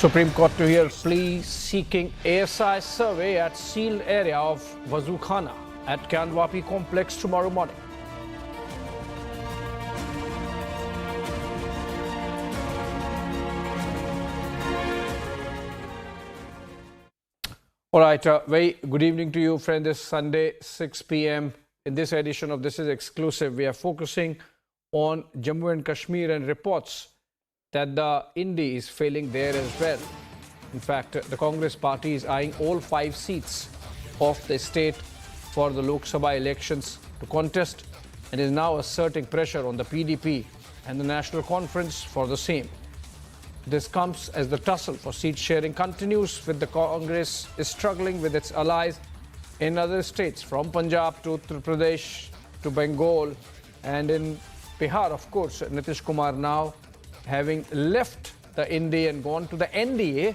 Supreme Court to hear plea seeking ASI survey at sealed area of Wazukhana at Kandwapi complex tomorrow morning. All right, very good evening to you, friend. This Sunday, 6 p.m. In this edition of This Is Exclusive, we are focusing on Jammu and Kashmir and reports that the INDI is failing there as well. In fact, the Congress party is eyeing all 5 seats of the state for the Lok Sabha elections to contest and is now asserting pressure on the PDP and the National Conference for the same. This comes as the tussle for seat sharing continues, with the Congress is struggling with its allies in other states, from Punjab to Uttar Pradesh to Bengal, and in Bihar, of course, Nitish Kumar now having left the INDI and gone to the NDA.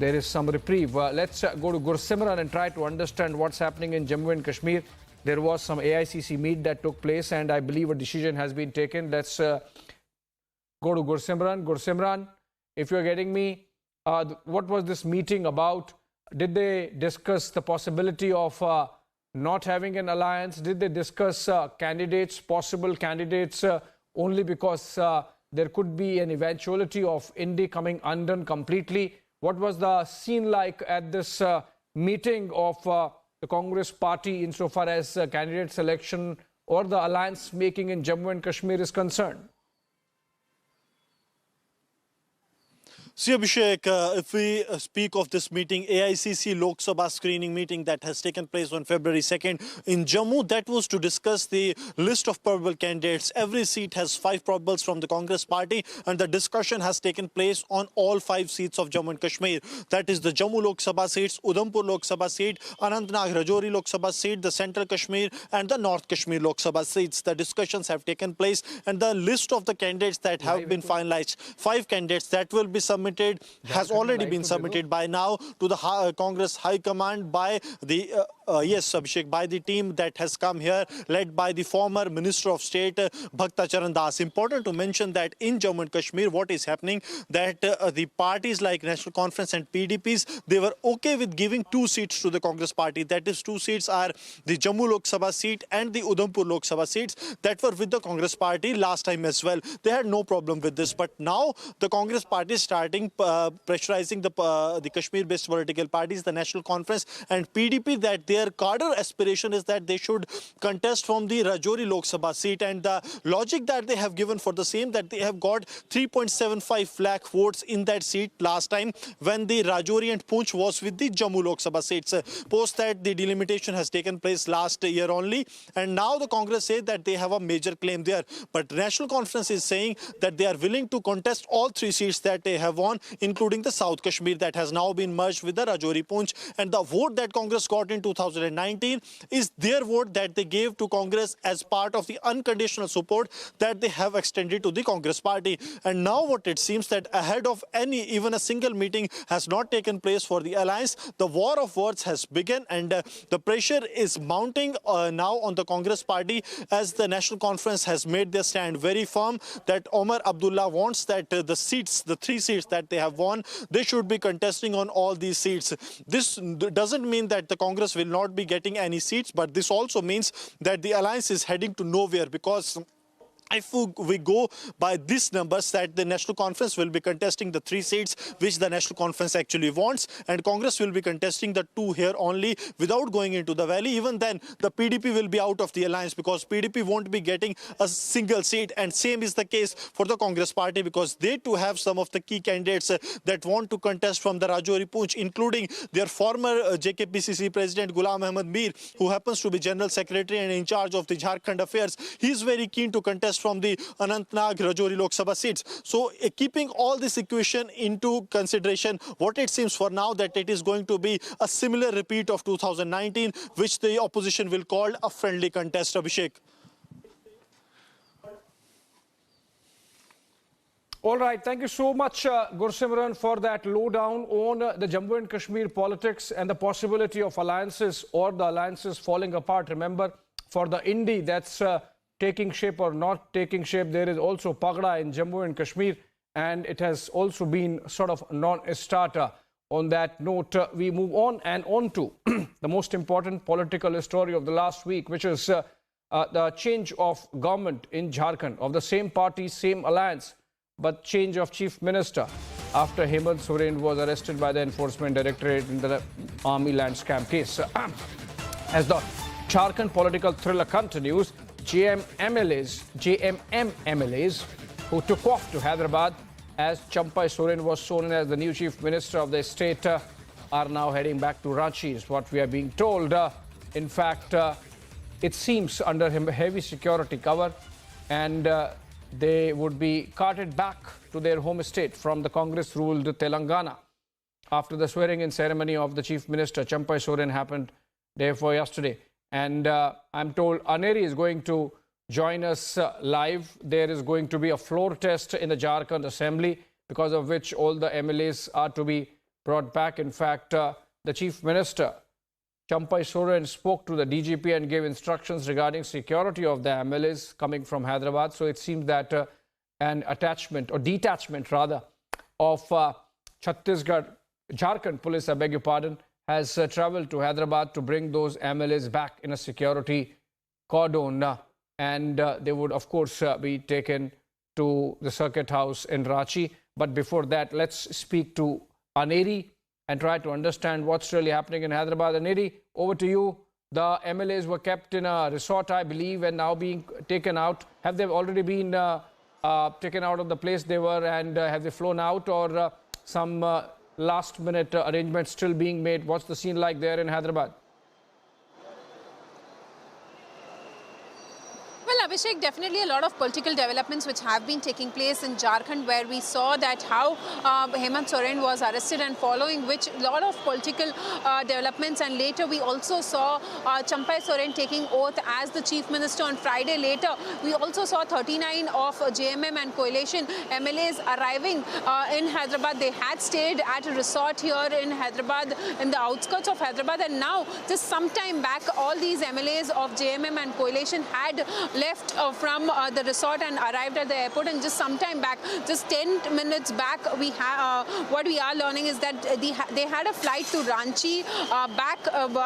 There is some reprieve. Let's go to Gursimran and try to understand what's happening in Jammu and Kashmir. There was some AICC meet that took place, and I believe a decision has been taken. Let's go to Gursimran. Gursimran, if you're getting me, what was this meeting about? Did they discuss the possibility of not having an alliance? Did they discuss candidates, possible candidates, only because there could be an eventuality of INDI coming undone completely? What was the scene like at this meeting of the Congress party insofar as candidate selection or the alliance making in Jammu and Kashmir is concerned? See, Abhishek, if we speak of this meeting, AICC Lok Sabha screening meeting that has taken place on February 2nd in Jammu, that was to discuss the list of probable candidates. Every seat has 5 probables from the Congress party, and the discussion has taken place on all 5 seats of Jammu and Kashmir. That is the Jammu Lok Sabha seats, Udhampur Lok Sabha seat, Anantnag Rajouri Lok Sabha seat, the Central Kashmir and the North Kashmir Lok Sabha seats. The discussions have taken place, and the list of the candidates that have been finalized, 5 candidates that will be submitted, has already been submitted by now to the Congress High Command by the yes, Abhishek, by the team that has come here, led by the former Minister of State Bhakta Charan Das. Important to mention that in Jammu and Kashmir, what is happening, that the parties like National Conference and PDPs, they were okay with giving 2 seats to the Congress party. That is, 2 seats are the Jammu Lok Sabha seat and the Udhampur Lok Sabha seats that were with the Congress party last time as well. They had no problem with this, but now the Congress party is starting pressurizing the Kashmir-based political parties, the National Conference and PDP, that their cadre aspiration is that they should contest from the Rajouri Lok Sabha seat, and the logic that they have given for the same, that they have got 3.75 lakh votes in that seat last time when the Rajouri and Poonch was with the Jammu Lok Sabha seats. Post that, the delimitation has taken place last year only, and now the Congress say that they have a major claim there. But National Conference is saying that they are willing to contest all 3 seats that they have won, including the South Kashmir that has now been merged with the Rajouri Poonch. And the vote that Congress got in 2019 is their vote that they gave to Congress as part of the unconditional support that they have extended to the Congress party. And now what it seems, that ahead of even a single meeting has not taken place for the alliance, the war of words has begun, and the pressure is mounting now on the Congress party, as the National Conference has made their stand very firm that Omar Abdullah wants that the 3 seats that they have won, they should be contesting on all these seats. This doesn't mean that the Congress will not be getting any seats, but this also means that the alliance is heading to nowhere, because if we go by these numbers, that the National Conference will be contesting the 3 seats which the National Conference actually wants, and Congress will be contesting the 2 here only without going into the valley. Even then, the PDP will be out of the alliance, because PDP won't be getting a single seat, and same is the case for the Congress party, because they too have some of the key candidates that want to contest from the Rajouri Poonch, including their former JKPCC President Ghulam Ahmad Mir, who happens to be General Secretary and in charge of the Jharkhand affairs. He is very keen to contest from the Anantnag Rajouri Lok Sabha seats. So keeping all this equation into consideration, what it seems for now, that it is going to be a similar repeat of 2019, which the opposition will call a friendly contest, Abhishek. All right, thank you so much, Gursimran, for that lowdown on the Jammu and Kashmir politics and the possibility of alliances or the alliances falling apart. Remember, for the INDI, that's taking shape or not taking shape, there is also Pagda in Jammu and Kashmir, and it has also been sort of non-starter. On that note, we move on to the most important political story of the last week, which is the change of government in Jharkhand, of the same party, same alliance, but change of chief minister after Hemant Soren was arrested by the Enforcement Directorate in the army land scam case. As the Jharkhand political thriller continues, JMM MLAs who took off to Hyderabad as Champai Soren was sworn in as the new chief minister of the state are now heading back to Ranchi, is what we are being told. In fact, it seems under heavy security cover, and they would be carted back to their home state from the Congress-ruled Telangana after the swearing-in ceremony of the chief minister Champai Soren happened day before yesterday. And I'm told Aneri is going to join us live. There is going to be a floor test in the Jharkhand Assembly, because of which all the MLAs are to be brought back. In fact, the chief minister Champai Soren spoke to the DGP and gave instructions regarding security of the MLAs coming from Hyderabad. So it seems that an attachment or detachment rather of Jharkhand police, I beg your pardon, has travelled to Hyderabad to bring those MLAs back in a security cordon. And they would, of course, be taken to the circuit house in Ranchi. But before that, let's speak to Aneri and try to understand what's really happening in Hyderabad. Aneri, over to you. The MLAs were kept in a resort, I believe, and now being taken out. Have they already been taken out of the place they were, and have they flown out, or some last-minute arrangements still being made? What's the scene like there in Hyderabad? Well, Abhishek, definitely a lot of political developments which have been taking place in Jharkhand, where we saw that how Hemant Soren was arrested, and following which a lot of political developments, and later we also saw Champai Soren taking oath as the chief minister on Friday. Later we also saw 39 of JMM and coalition MLAs arriving in Hyderabad. They had stayed at a resort here in Hyderabad, in the outskirts of Hyderabad, and now just some time back all these MLAs of JMM and coalition had left from the resort and arrived at the airport. And just some time back, just 10 minutes back, we what we are learning is that they had a flight to Ranchi back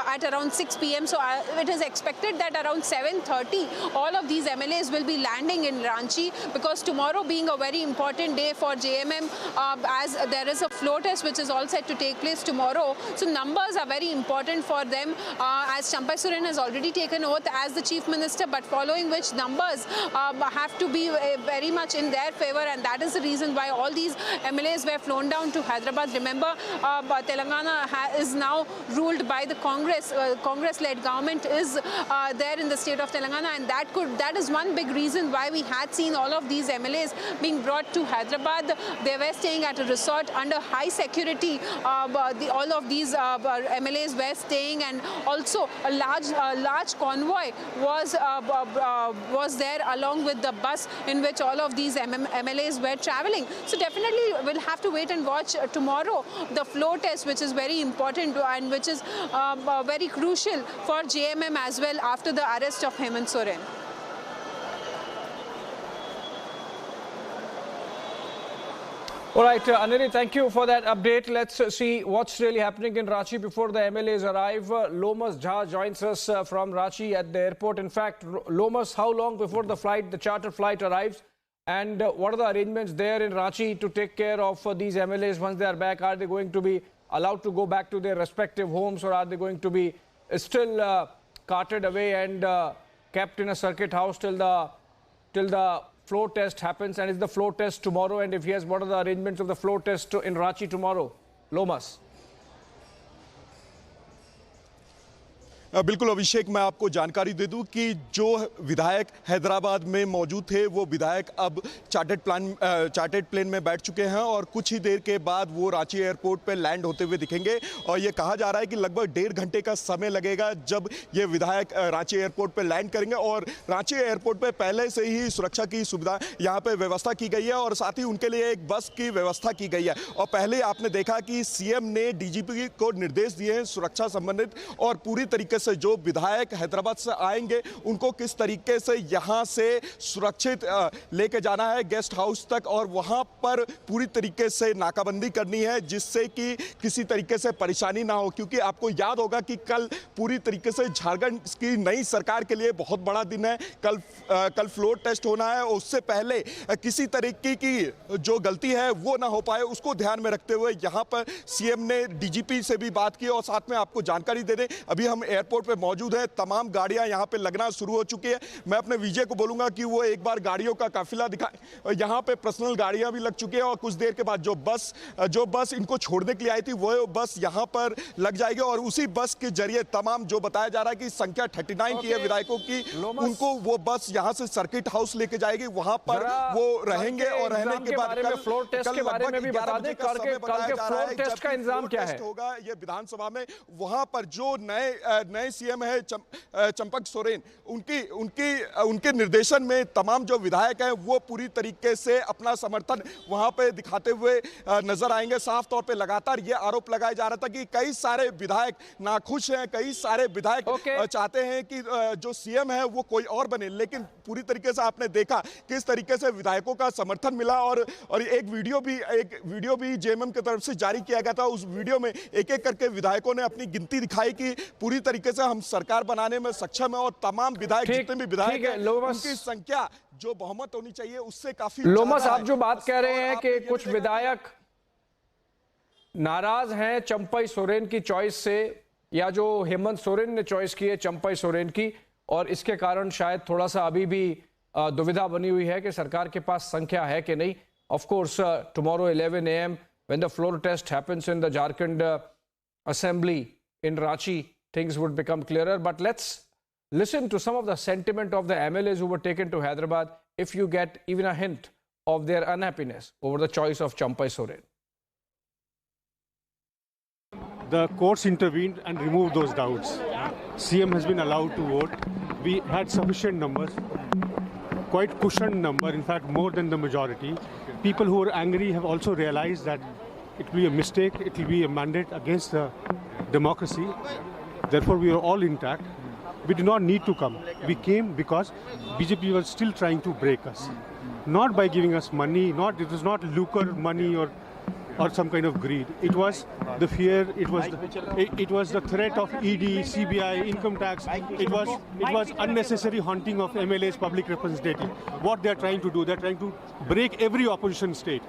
at around 6 p.m. So it is expected that around 7:30 all of these MLAs will be landing in Ranchi, because tomorrow being a very important day for JMM, as there is a floor test which is all set to take place tomorrow. So numbers are very important for them, as Champai Soren has already taken oath as the chief minister, but following which numbers have to be very much in their favor, and that is the reason why all these MLAs were flown down to Hyderabad. Remember, Telangana is now ruled by the Congress-led government is there in the state of Telangana, and that is one big reason why we had seen all of these MLAs being brought to Hyderabad. They were staying at a resort under high security. All of these MLAs were staying, and also a large convoy was there along with the bus in which all of these MLAs were traveling. So definitely we'll have to wait and watch tomorrow the floor test, which is very important and which is very crucial for JMM as well after the arrest of Hemant Soren. All right, Aneri, thank you for that update. Let's see what's really happening in Ranchi before the MLAs arrive. Lomas Jha joins us from Ranchi at the airport. In fact, Lomas, how long before the charter flight arrives? And what are the arrangements there in Ranchi to take care of these MLAs once they are back? Are they going to be allowed to go back to their respective homes, or are they going to be still carted away and kept in a circuit house till the floor test happens? And is the floor test tomorrow? And if yes, what are the arrangements of the floor test in Ranchi tomorrow? Lomas. बिल्कुल अभिषेक, मैं आपको जानकारी दे दूं कि जो विधायक हैदराबाद में मौजूद थे वो विधायक अब चार्टर्ड प्लेन में बैठ चुके हैं और कुछ ही देर के बाद वो रांची एयरपोर्ट पर लैंड होते हुए दिखेंगे। और ये कहा जा रहा है कि लगभग 1.5 घंटे का समय लगेगा जब ये विधायक रांची एयरपोर्ट पर लैंड करेंगे। और रांची एयरपोर्ट पर पहले से ही सुरक्षा की सुविधा यहाँ पर व्यवस्था की गई है और साथ ही उनके लिए एक बस की व्यवस्था की गई है। और पहले आपने देखा कि सीएम ने डीजीपी को निर्देश दिए हैं सुरक्षा संबंधित, और पूरी तरीके से जो विधायक हैदराबाद से आएंगे उनको किस तरीके से यहाँ से सुरक्षित लेके जाना है गेस्ट हाउस तक, और वहाँ पर पूरी तरीके से नाकाबंदी करनी है जिससे कि किसी तरीके से परेशानी ना हो। क्योंकि आपको याद होगा कि कल पूरी तरीके से झारखंड की नई सरकार के लिए बहुत बड़ा दिन है। कल फ्लोर टेस्ट होना है और उससे पहले किसी तरीके की जो गलती है वो ना हो पाए, उसको ध्यान में रखते हुए यहाँ पर सीएम ने डीजीपी से भी बात की। और साथ में आपको जानकारी दे दें, अभी हम एयरपोर्ट पे मौजूद हैं, तमाम गाड़ियां यहाँ पे लगना शुरू हो चुकी है। मैं अपने विजय को बोलूंगा कि वो एक बार गाड़ियों का काफिला दिखाए। यहाँ पे पर्सनल गाड़ियां भी लग चुकी है और कुछ देर के बाद जो बस इनको छोड़ने के लिए आई थी वो बस यहाँ पर लग जाएगी और उसी बस के जरिए तमाम जो बताया जा रहा है कि संख्या 39 की है विधायकों की, उनको वो बस यहाँ से सर्किट हाउस लेके जाएगी, वहां पर वो रहेंगे और रहने के बाद फ्लोर टेस्ट के बारे में भी बता दें, कल के फ्लोर टेस्ट का इंतजाम क्या है होगा ये विधानसभा में। वहां पर जो नए सीएम है चंपक सोरेन, उनके निर्देशन में तमाम जो विधायक हैं वो पूरी तरीके से अपना समर्थन वहां पे दिखाते हुए नजर आएंगे। साफ तौर पे लगातार ये आरोप लगाया जा रहा था कि कई सारे विधायक नाखुश हैं, कई सारे विधायक चाहते हैं कि जो सीएम है वो कोई और बने, लेकिन पूरी तरीके से आपने देखा किस तरीके से विधायकों का समर्थन मिला। और एक वीडियो भी जेएमएम की तरफ से जारी किया गया था। उस वीडियो में एक एक करके विधायकों ने अपनी गिनती दिखाई कि पूरी तरीके से हम सरकार बनाने में सक्षम है और तमाम विधायक जितने भी विधायक हैं उनकी संख्या जो बहुमत होनी चाहिए उससे काफी। लोमस, आप जो बात कह रहे हैं कि कुछ विधायक नाराज हैं चंपई सोरेन की चॉइस से, या जो हेमंत सोरेन ने चॉइस की है चंपई सोरेन की, और इसके कारण शायद थोड़ा सा अभी भी दुविधा बनी हुई है कि सरकार के पास संख्या है कि नहीं। Of course tomorrow 11 AM when the floor test happens in the Jharkhand assembly in Ranchi, things would become clearer. But let's listen to some of the sentiment of the MLAs who were taken to Hyderabad, if you get even a hint of their unhappiness over the choice of Champai Soren. The courts intervened and removed those doubts. CM has been allowed to vote. We had sufficient numbers, quite cushioned number, in fact more than the majority. People who are angry have also realized that it will be a mistake, it will be a mandate against the democracy. Therefore we are all intact. We do not need to come. We came because BJP was still trying to break us. Not by giving us money, it was not lucre money or some kind of greed. It was the fear, it was the threat of ED, CBI, income tax. It was unnecessary haunting of MLAs, public representative. What they are trying to do, they are trying to break every opposition state.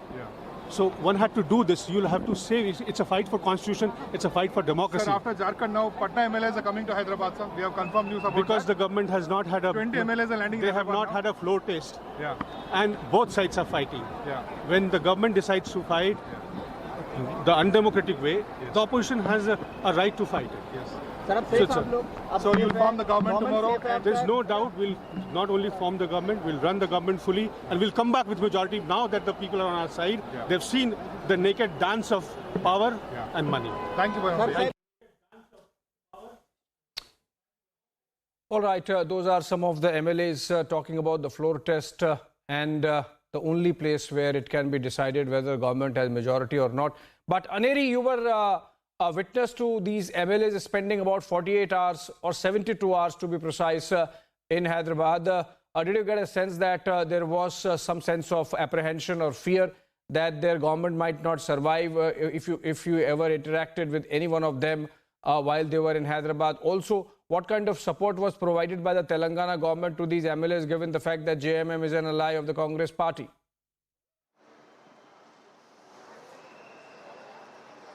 So one had to do this. You'll have to say it's a fight for constitution, it's a fight for democracy. Sir, after Jharkhand now, Patna MLAs are coming to Hyderabad, sir. We have confirmed news about because that. the government has not had a 20 MLAs are landing. They have not had a floor test. Yeah. And both sides are fighting. Yeah. When the government decides to fight the undemocratic way, the opposition has a right to fight it. Yes. So you'll form the government tomorrow? There's no doubt we'll not only form the government, we'll run the government fully, and we'll come back with majority. Now that the people are on our side, they've seen the naked dance of power and money. Thank you very much. All right, those are some of the MLAs talking about the floor test and the only place where it can be decided whether government has majority or not. But Aneri, you were a witness to these MLAs spending about 48 hours or 72 hours to be precise in Hyderabad. Did you get a sense that there was some sense of apprehension or fear that their government might not survive if you ever interacted with any one of them while they were in Hyderabad? Also, what kind of support was provided by the Telangana government to these MLAs given the fact that JMM is an ally of the Congress party?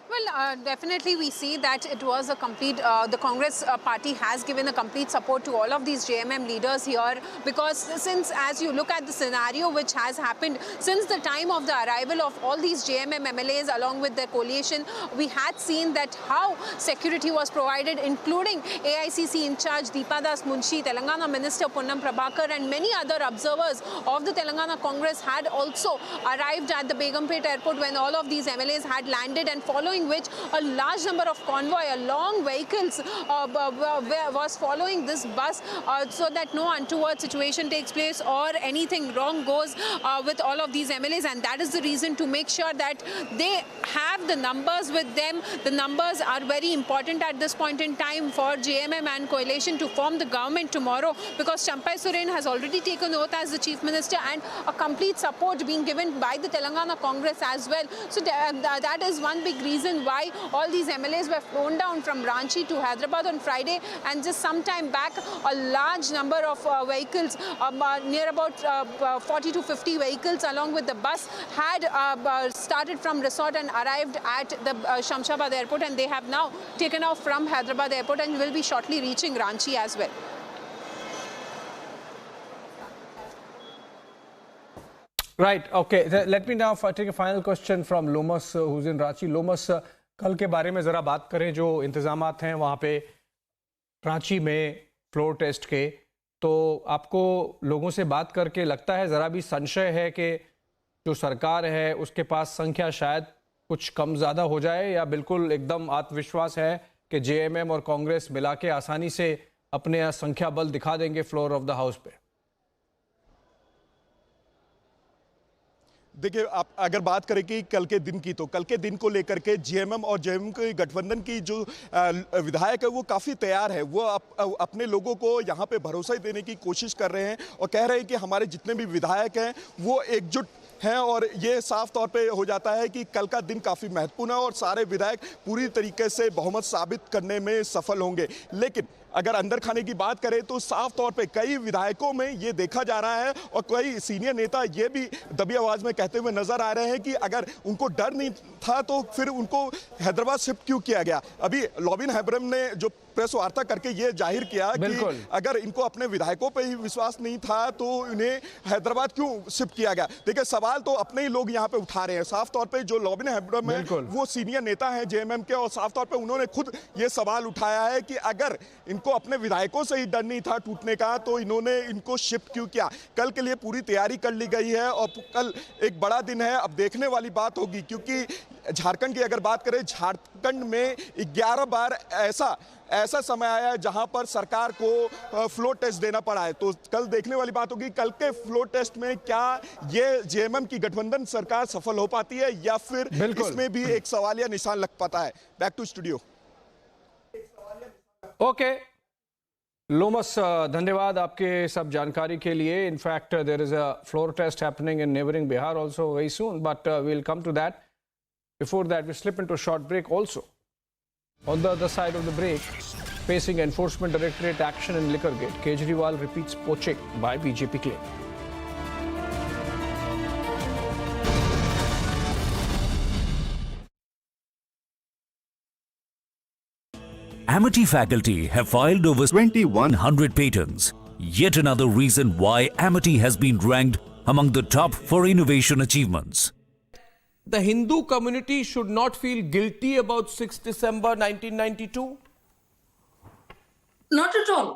Well, definitely we see that it was a complete, the Congress party has given a complete support to all of these JMM leaders here, because since, as you look at the scenario which has happened since the time of the arrival of all these JMM MLAs along with their coalition, we had seen that how security was provided, including AICC in charge Deepa Das Munshi, Telangana Minister Ponnam Prabhakar and many other observers of the Telangana Congress had also arrived at the Begumpet airport when all of these MLAs had landed, and following which that a large number of convoy, along vehicles was following this bus so that no untoward situation takes place or anything wrong goes with all of these MLAs, and that is the reason to make sure that they have the numbers with them. The numbers are very important at this point in time for JMM and coalition to form the government tomorrow, because Champai Soren has already taken oath as the Chief Minister and a complete support being given by the Telangana Congress as well. So that is one big reason why all these MLAs were flown down from Ranchi to Hyderabad on Friday, and just some time back a large number of vehicles, near about 40 to 50 vehicles along with the bus, had started from resort and arrived at the Shamshabad airport, and they have now taken off from Hyderabad airport and will be shortly reaching Ranchi as well. Right. Okay. Let me now take a final question from Lomas, who's in Ranchi. Lomas, कल के बारे में ज़रा बात करें जो इंतज़ामात हैं वहाँ पे रांची में फ्लोर टेस्ट के, तो आपको लोगों से बात करके लगता है ज़रा भी संशय है कि जो सरकार है उसके पास संख्या शायद कुछ कम ज़्यादा हो जाए, या बिल्कुल एकदम आत्मविश्वास है कि जेएमएम और कांग्रेस मिला के आसानी से अपने संख्या बल दिखा देंगे फ्लोर ऑफ द हाउस पे? देखिए, आप अगर बात करें कि कल के दिन की, तो कल के दिन को लेकर के जेएमएम और जेएमएम के गठबंधन की जो विधायक है वो काफ़ी तैयार है। वो अपने लोगों को यहाँ पे भरोसा देने की कोशिश कर रहे हैं और कह रहे हैं कि हमारे जितने भी विधायक हैं वो एकजुट हैं, और ये साफ तौर पे हो जाता है कि कल का दिन काफ़ी महत्वपूर्ण है और सारे विधायक पूरी तरीके से बहुमत साबित करने में सफल होंगे। लेकिन अगर अंदर खाने की बात करें तो साफ तौर पे कई विधायकों में ये देखा जा रहा है और कई सीनियर नेता ये भी दबी आवाज में कहते हुए नजर आ रहे हैं कि अगर उनको डर नहीं था तो फिर उनको हैदराबाद शिफ्ट क्यों किया गया। अभी लॉबिन हैब्रम ने जो प्रेस वार्ता करके ये जाहिर किया कि अगर इनको अपने विधायकों पे ही विश्वास नहीं था तो इन्हें हैदराबाद क्यों शिफ्ट किया गया। देखिए, सवाल तो अपने ही लोग यहाँ पे उठा रहे हैं। साफ तौर पे जो लॉबिन हैब्रम है वो सीनियर नेता हैं जेएमएम के, और साफ तौर पे उन्होंने खुद ये सवाल उठाया है कि अगर इनको अपने विधायकों से ही डर नहीं था टूटने का तो इन्होंने इनको शिफ्ट क्यों किया। कल के लिए पूरी तैयारी कर ली गई है और कल एक बड़ा दिन है। अब देखने वाली बात होगी, क्योंकि झारखंड की अगर बात करें, झारखंड में 11 बार ऐसा समय आया है जहां पर सरकार को फ्लोर टेस्ट देना पड़ा है। तो कल देखने वाली बात होगी कल के फ्लोर टेस्ट में क्या ये जेएमएम की गठबंधन सरकार सफल हो पाती है या फिर इसमें भी एक सवालिया निशान लग पाता है। Back to studio. ओके लोमस, धन्यवाद आपके सब जानकारी के लिए। In fact there is a floor test happening in neighbouring Bihar also very soon, but we will come to that. Before that, we slip into a short break also. On the other side of the break, facing Enforcement Directorate action in liquor gate, Kejriwal repeats poaching by BJP claim. Amity faculty have filed over 2,100 patents. Yet another reason why Amity has been ranked among the top for innovation achievements. The Hindu community should not feel guilty about 6 December 1992? Not at all.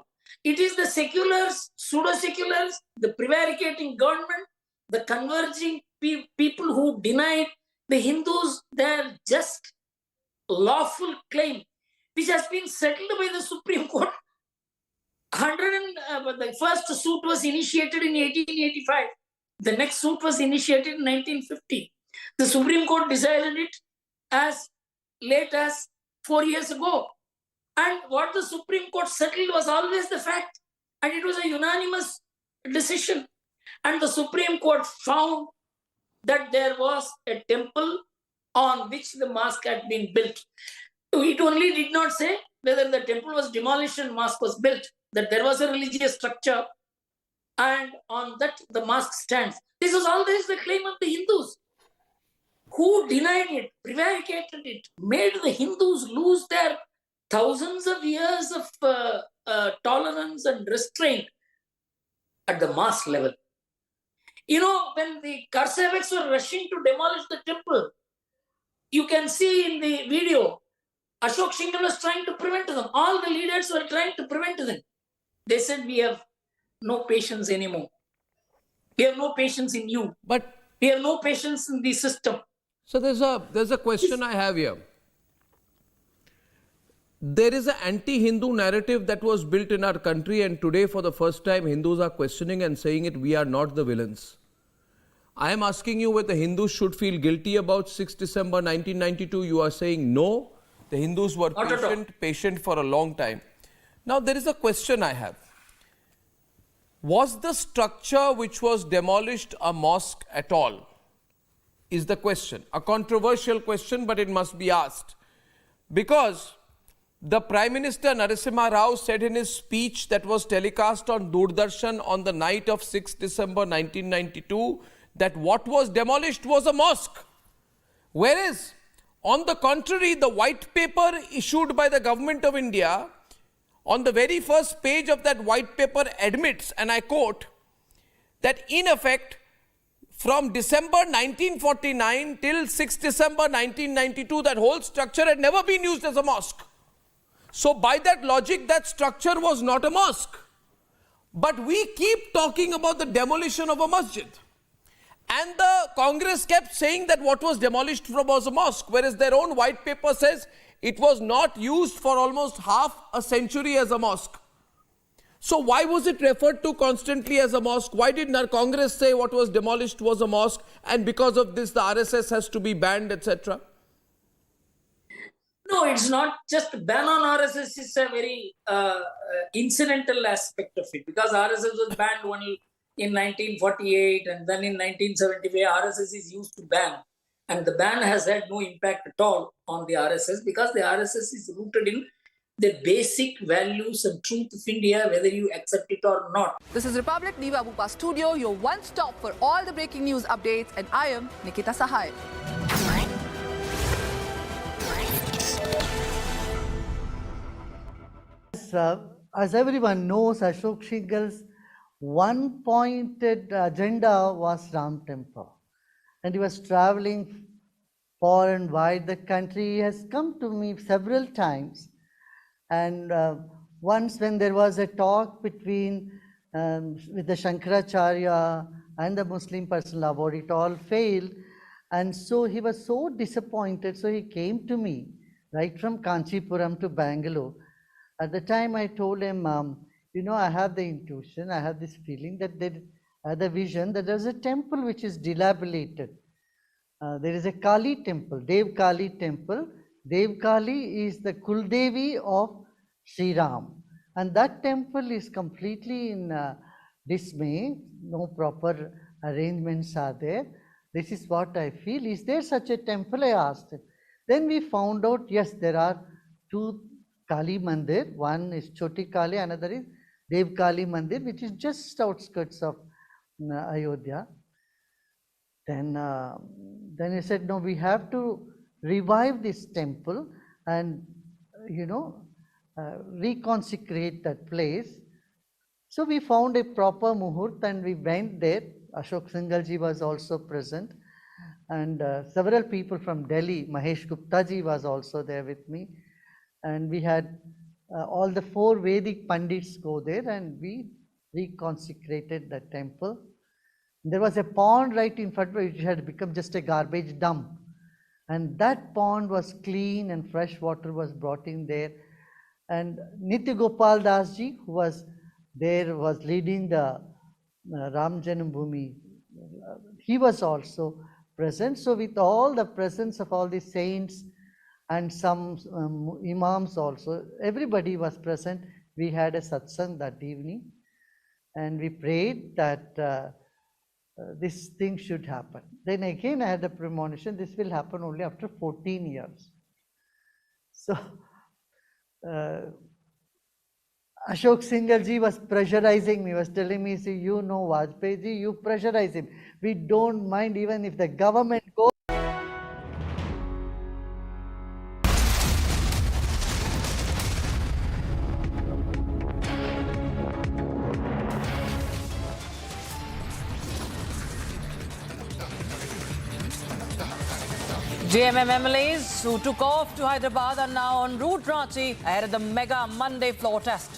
It is the seculars, pseudo-seculars, the prevaricating government, the converging people who denied the Hindus their just lawful claim, which has been settled by the Supreme Court. The first suit was initiated in 1885. The next suit was initiated in 1950. The Supreme Court decided it as late as 4 years ago. And what the Supreme Court settled was always the fact. And it was a unanimous decision. And the Supreme Court found that there was a temple on which the mosque had been built. It only did not say whether the temple was demolished and mosque was built, that there was a religious structure and on that the mosque stands. This was always the claim of the Hindus, who denied it, prevaricated it, made the Hindus lose their thousands of years of tolerance and restraint at the mass level. You know, when the Karsevaks were rushing to demolish the temple, you can see in the video, Ashok Shingal was trying to prevent them. All the leaders were trying to prevent them. They said, we have no patience anymore. We have no patience in you. But we have no patience in the system. so there's a question I have here. there is an anti-Hindu narrative that was built in our country, and today for the first time Hindus are questioning and saying it, we are not the villains. I am asking you whether Hindus should feel guilty about 6 December 1992. You are saying no. The Hindus were patient for a long time. Now there is a question I have. Was the structure which was demolished a mosque at all? Is the question. A controversial question, but it must be asked. Because the Prime Minister Narasimha Rao said in his speech that was telecast on Doordarshan on the night of 6 December 1992 that what was demolished was a mosque. Whereas, on the contrary, the white paper issued by the Government of India, on the very first page of that white paper admits, and I quote, that in effect, from December 1949 till 6 December 1992, that whole structure had never been used as a mosque. So by that logic, that structure was not a mosque. But we keep talking about the demolition of a masjid. And the Congress kept saying that what was demolished was a mosque, whereas their own white paper says it was not used for almost half a century as a mosque. So why was it referred to constantly as a mosque? Why did our Congress say what was demolished was a mosque, and because of this the RSS has to be banned, etc.? No, it's not just ban on RSS. It's a very incidental aspect of it, because RSS was banned only in 1948, and then in 1975 RSS is used to ban, and the ban has had no impact at all on the RSS, because the RSS is rooted in the basic values and truth of India, whether you accept it or not. This is Republic Niva Bupa Studio, your one stop for all the breaking news updates, and I am Nikita Sahai. As everyone knows, Ashok Shingal's one-pointed agenda was Ram Temple, and he was traveling far and wide the country. He has come to me several times, and once when there was a talk between with the Shankaracharya and the Muslim Personal Law Board, it all failed, and so he was so disappointed. So he came to me right from Kanchipuram to Bangalore. At the time I told him, you know, I have the intuition, I have this feeling that the vision that there's a temple which is dilapidated. There is a Kali temple, Dev Kali temple. Dev Kali is the Kuldevi of Sri Ram, and that temple is completely in dismay. No proper arrangements are there. This is what I feel. Is there such a temple? I asked him. Then we found out, yes, there are two Kali Mandir. One is Choti Kali, another is Dev Kali Mandir, which is just outskirts of Ayodhya. Then he said, no, we have to revive this temple and, you know, reconsecrate that place. So we found a proper muhurt and we went there. Ashok Singhal was also present, and several people from Delhi. Mahesh Gupta ji was also there with me, and we had all the 4 Vedic Pandits go there, and we reconsecrated the temple. There was a pond right in front, which had become just a garbage dump, and that pond was clean and fresh water was brought in there. And Nitya Gopal Das ji, who was there, was leading the Ram Janambhoomi. He was also present. So with all the presence of all the saints and some imams also, everybody was present. We had a satsang that evening, and we prayed that this thing should happen. Then again I had the premonition, this will happen only after 14 years. So Ashok Singhal ji was pressurizing me, was telling me, see, you know Vajpayee ji, you pressurize him. We don't mind even if the government goes. JMM MLAs who took off to Hyderabad are now en route Ranchi ahead of the mega Monday floor test.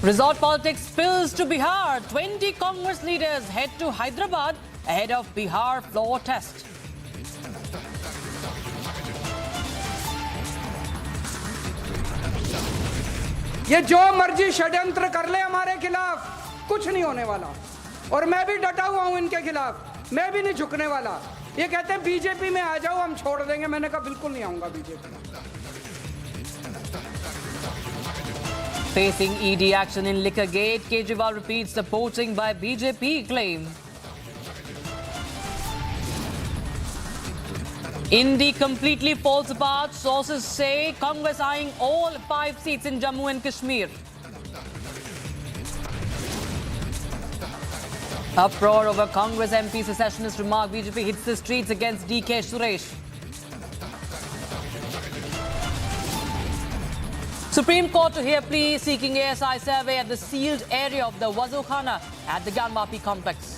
Resort politics spills to Bihar. 20 Congress leaders head to Hyderabad ahead of Bihar floor test. ये जो मर्जी षड्यंत्र कर ले हमारे खिलाफ, कुछ नहीं होने वाला। और मैं भी डटा हुआ हूं इनके खिलाफ, मैं भी नहीं झुकने वाला। ये कहते हैं बीजेपी में आ जाओ, हम छोड़ देंगे। मैंने कहा बिल्कुल नहीं आऊंगा बीजेपी में। Facing ED action in liquor gate, Kejriwal repeats the poaching by BJP claim. INDI completely falls apart. Sources say Congress eyeing all 5 seats in Jammu and Kashmir. Uproar over Congress MP secessionist remark. BJP hits the streets against DK Suresh. Supreme Court to hear plea seeking ASI survey at the sealed area of the Wazukhana at the Gyanvapi complex.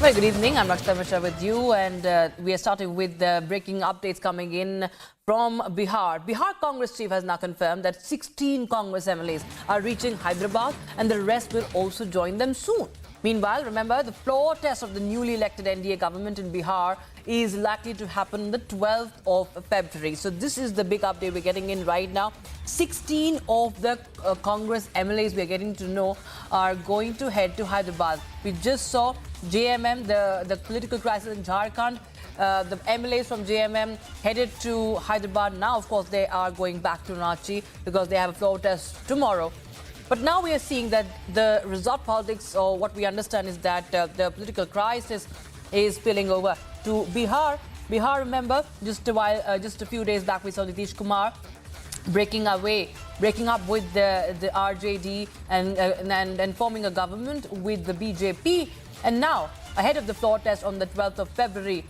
Very good evening. I'm Rakshita Mishra with you, and we are starting with the breaking updates coming in from Bihar. Bihar Congress chief has now confirmed that 16 Congress MLAs are reaching Hyderabad, and the rest will also join them soon. Meanwhile, remember, the floor test of the newly elected NDA government in Bihar is likely to happen on the 12th of February. So this is the big update we're getting in right now. 16 of the Congress MLAs we are getting to know are going to head to Hyderabad. We just saw JMM, the political crisis in Jharkhand. The MLAs from JMM headed to Hyderabad. Now, of course, they are going back to Ranchi because they have a floor test tomorrow. But now we are seeing that the resort politics, or what we understand is that the political crisis is spilling over to Bihar. Bihar, remember, just a few days back we saw Nitish Kumar breaking up with the RJD and forming a government with the BJP. And now, ahead of the floor test on the 12th of February,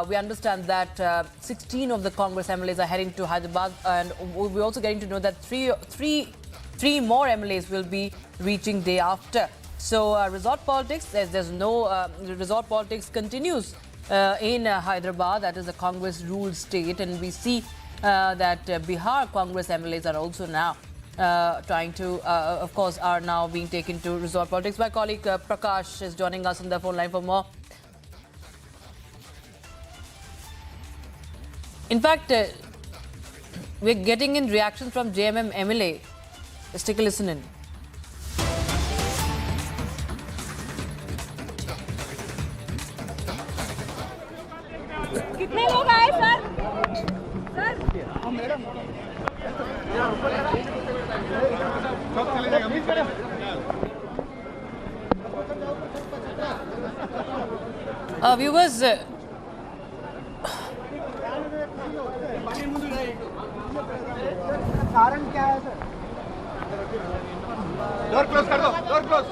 we understand that 16 of the Congress MLAs are heading to Hyderabad, and we're also getting to know that three more MLAs will be reaching day after. So resort politics, there's no resort politics continues in Hyderabad. That is a Congress-ruled state, and we see that Bihar Congress MLAs are also now trying to, of course, are now being taken to resort politics. My colleague Prakash is joining us on the phone line for more. In fact, we're getting in reactions from JMM MLA. Let's take a listen in. कितने लोग आए sir? Sir? Madam viewers, कारण क्या है sir? Door close कर दो, door close.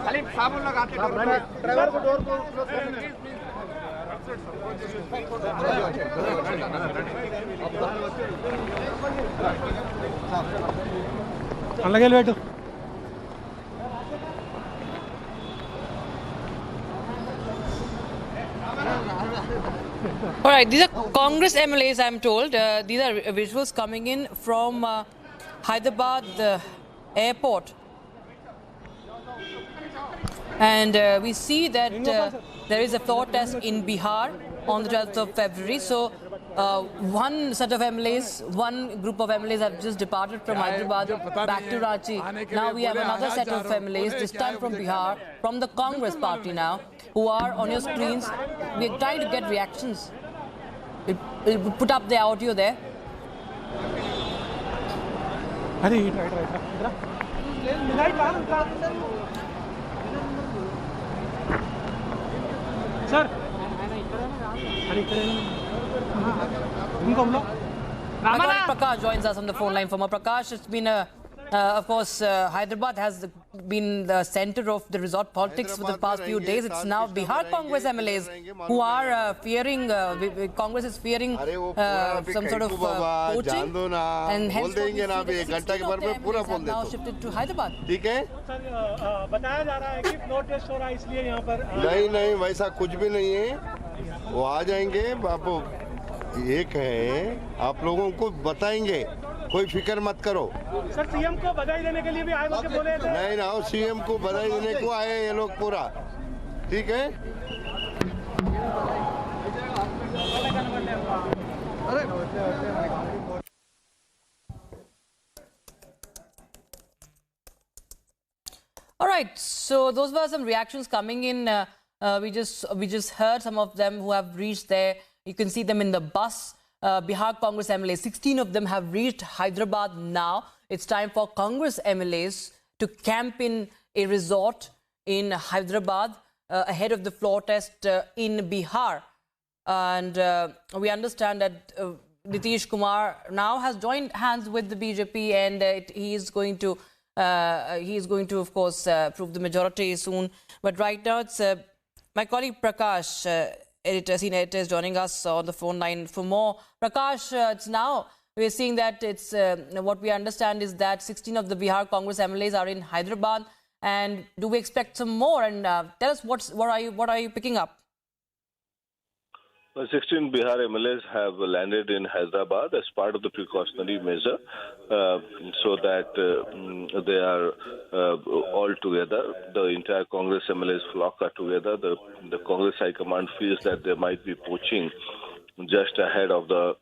खाली साबुन लगाते ड्राइवर को डोर क्लोज करने। लगे बैठो। All right, these are Congress MLAs, I'm told. These are visuals coming in from Hyderabad airport. And we see that there is a floor test in Bihar on the 12th of February. So one set of MLAs, one group of MLAs have just departed from Hyderabad back to Ranchi. Now we have another set of MLAs, this time from Bihar, from the Congress party now, who are on your screens. We're trying to get reactions. We'll put up the audio there. Sir. My colleague Prakash joins us on the phone line. From Prakash, it's been of course, Hyderabad has been the center of the resort politics for the past few days. It's now Bihar Congress MLAs who are fearing, Congress is fearing some sort of poaching, and hence what we see that 16 of the MLAs have now shifted to Hyderabad. ठीक है? बताया जा रहा है कि floor test हो रहा है इसलिए यहाँ पर नहीं वैसा कुछ भी नहीं है वो आ जाएंगे आप एक है आप लोगों को बताएंगे कोई फिक्र मत करो सर सीएम को बधाई देने के लिए भी आए बोल के बोले थे नहीं ना सीएम को बधाई देने को आए ये लोग पूरा ठीक है right, so those were some reactions coming in. We just heard some of them who have reached there. You can see them in the bus. Bihar Congress MLAs, 16 of them have reached Hyderabad now. It's time for Congress MLAs to camp in a resort in Hyderabad ahead of the floor test in Bihar. And we understand that Nitish Kumar now has joined hands with the BJP, and he is going to, of course, prove the majority soon. But right now, it's my colleague Prakash, senior editor, is joining us on the phone line for more. Prakash, it's now we're seeing that it's what we understand is that 16 of the Bihar Congress MLAs are in Hyderabad, and do we expect some more? And tell us what are you picking up? 16 Bihar MLAs have landed in Hyderabad as part of the precautionary measure, so that they are all together. The entire Congress MLAs flock are together. The Congress High Command feels that there might be poaching just ahead of the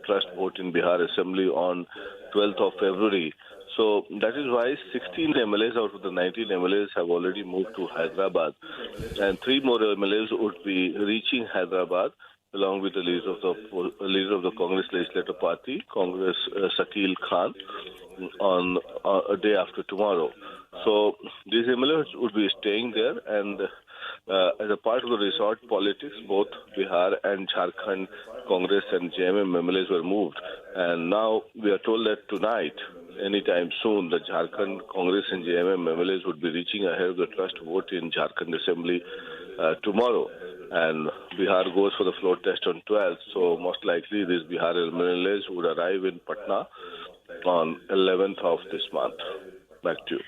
trust vote in Bihar Assembly on 12th of February. So that is why 16 MLAs out of the 19 MLAs have already moved to Hyderabad, and 3 more MLAs would be reaching Hyderabad along with the leader of the Congress Legislative Party, Congress Shakil Khan, on a day after tomorrow. So these MLAs would be staying there, and as a part of the resort politics, both Bihar and Jharkhand Congress and JMM MLAs were moved. And now we are told that tonight, anytime soon, the Jharkhand Congress and JMM MLAs would be reaching ahead of the trust vote in Jharkhand Assembly tomorrow. And Bihar goes for the floor test on 12th. So most likely these Bihar MLAs would arrive in Patna on 11th of this month. Back to you.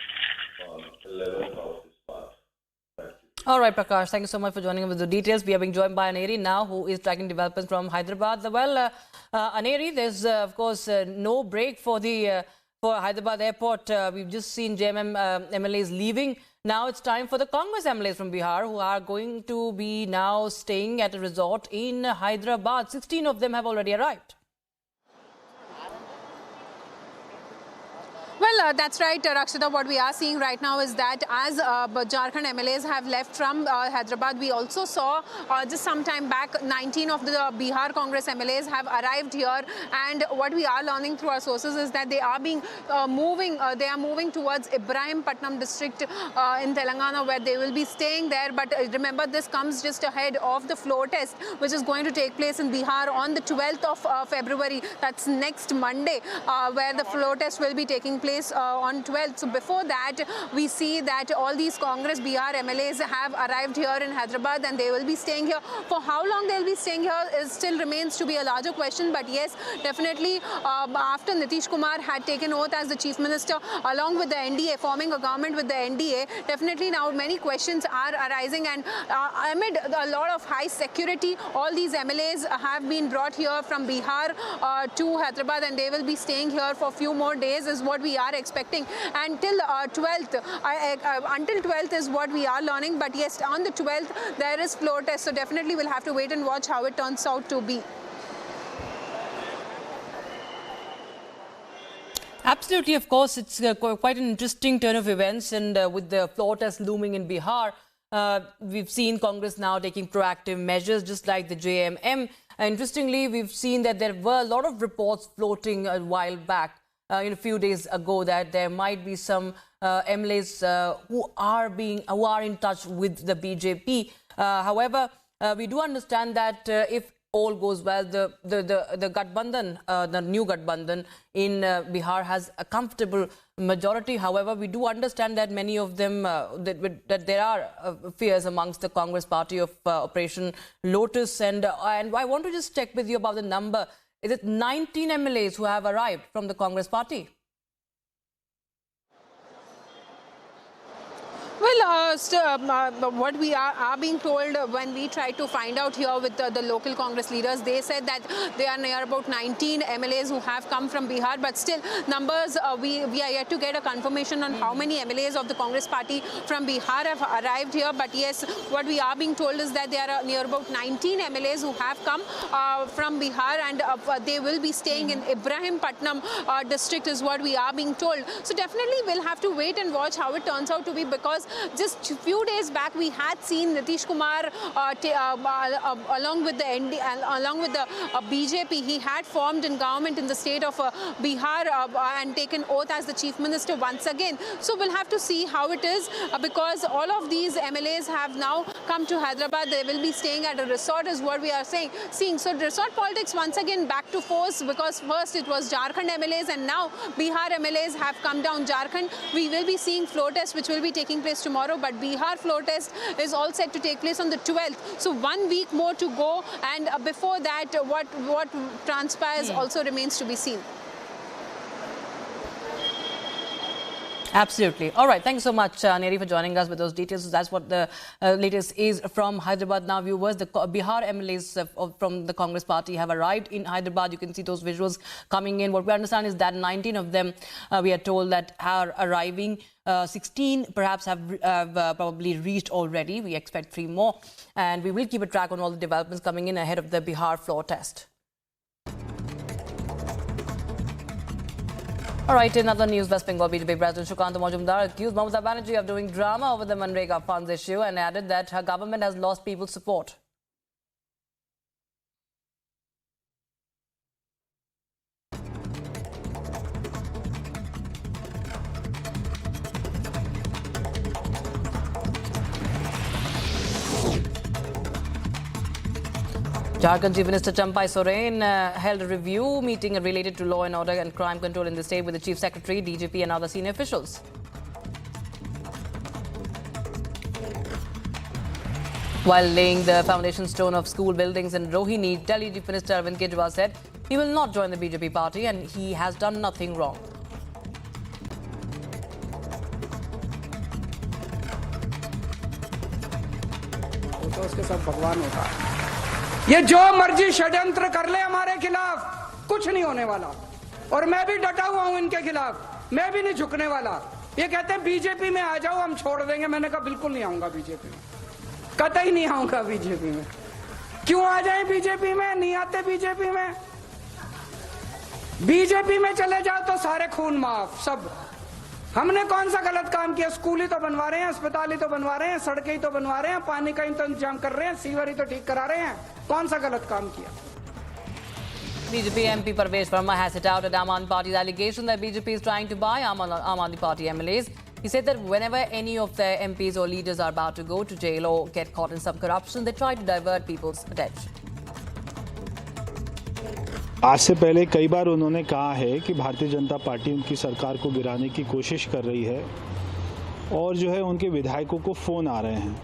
All right, Prakash, thank you so much for joining us with the details. We are being joined by Aneri now, who is tracking developments from Hyderabad. Well, Aneri, there's of course no break for the for Hyderabad airport. We've just seen JMM MLAs leaving. Now it's time for the Congress MLAs from Bihar, who are going to be now staying at a resort in Hyderabad. 16 of them have already arrived. Well, that's right, Rakshita. What we are seeing right now is that as Jharkhand MLAs have left from Hyderabad, we also saw just some time back 19 of the Bihar Congress MLAs have arrived here. And what we are learning through our sources is that they are being moving towards Ibrahimpatnam district in Telangana, where they will be staying there. But remember, this comes just ahead of the floor test, which is going to take place in Bihar on the 12th of February. That's next Monday, where the floor test will be taking place on 12th. So before that, we see that all these Congress Bihar MLAs have arrived here in Hyderabad, and they will be staying here. For how long they'll be staying here still remains to be a larger question. But yes, definitely after Nitish Kumar had taken oath as the Chief Minister along with the NDA, forming a government with the NDA, definitely now many questions are arising, and amid a lot of high security, all these MLAs have been brought here from Bihar to Hyderabad, and they will be staying here for a few more days is what we are expecting. Until 12th, until 12th is what we are learning. But yes, on the 12th there is floor test, so definitely we'll have to wait and watch how it turns out to be. Absolutely, of course, it's quite an interesting turn of events, and with the floor test looming in Bihar, we've seen Congress now taking proactive measures, just like the JMM. Interestingly, we've seen that there were a lot of reports floating a while back, a few days ago, that there might be some MLAs who are in touch with the BJP. However, we do understand that if all goes well, the Gathbandhan, the new Gathbandhan in Bihar has a comfortable majority. However, we do understand that many of them, that there are fears amongst the Congress party of Operation Lotus. And I want to just check with you about the number. Is it 19 MLAs who have arrived from the Congress party? Well, what we are being told when we try to find out here with the local Congress leaders, they said that they are near about 19 MLAs who have come from Bihar. But still, numbers, we are yet to get a confirmation on how many MLAs of the Congress party from Bihar have arrived here. But yes, what we are being told is that there are near about 19 MLAs who have come from Bihar, and they will be staying in Ibrahimpatnam district is what we are being told. So definitely we'll have to wait and watch how it turns out to be, because just a few days back, we had seen Nitish Kumar along with the ND, along with the BJP. He had formed in government in the state of Bihar and taken oath as the chief minister once again. So we'll have to see how it is because all of these MLAs have now come to Hyderabad. They will be staying at a resort is what we are seeing. So resort politics once again back to force because first it was Jharkhand MLAs and now Bihar MLAs have come down. Jharkhand, we will be seeing floor test which will be taking place tomorrow, but Bihar floor test is all set to take place on the 12th. So 1 week more to go, and before that what transpires also remains to be seen. Absolutely. All right. Thank you so much, Neri, for joining us with those details. So that's what the latest is from Hyderabad. Now, viewers, the Bihar MLAs from the Congress party have arrived in Hyderabad. You can see those visuals coming in. What we understand is that 19 of them, we are told, that are arriving. 16 perhaps have probably reached already. We expect 3 more. And we will keep a track on all the developments coming in ahead of the Bihar floor test. All right, in other news, West Bengal BJP President Shukanta Majumdar accused Mamata Banerjee of doing drama over the Manrega funds issue and added that her government has lost people's support. Jharkhand Chief Minister Champai Soren held a review meeting related to law and order and crime control in the state with the Chief Secretary, DGP and other senior officials. While laying the foundation stone of school buildings in Rohini, Delhi Chief Minister Arvind Kejriwal said he will not join the BJP party and he has done nothing wrong. ये जो मर्जी षड्यंत्र कर ले हमारे खिलाफ, कुछ नहीं होने वाला। और मैं भी डटा हुआ हूं इनके खिलाफ, मैं भी नहीं झुकने वाला। ये कहते हैं बीजेपी में आ जाओ, हम छोड़ देंगे। मैंने कहा बिल्कुल नहीं आऊंगा बीजेपी में, कतई नहीं आऊंगा बीजेपी में। क्यों आ जाए बीजेपी में? नहीं आते बीजेपी में। बीजेपी में चले जाओ तो सारे खून माफ, सब। हमने कौन सा गलत काम किया? स्कूल ही तो बनवा रहे हैं, अस्पताल ही तो बनवा रहे हैं, सड़कें ही तो बनवा रहे हैं, पानी का इंतजाम कर रहे हैं, सीवर ही तो ठीक करा रहे हैं। कौन सा गलत काम किया? BJP MP Parvesh Verma has hit out at Aam Aadmi Party's allegation that BJP is trying to buy Aam Aadmi Party MLAs. He said that whenever any of their MPs or leaders are about to go to jail or get caught in some corruption, they try to divert people's attention. आज से पहले कई बार उन्होंने कहा है कि Bharatiya Janata party उनकी सरकार को गिराने की कोशिश कर रही है और जो है उनके विधायकों को फ़ोन आ रहे हैं।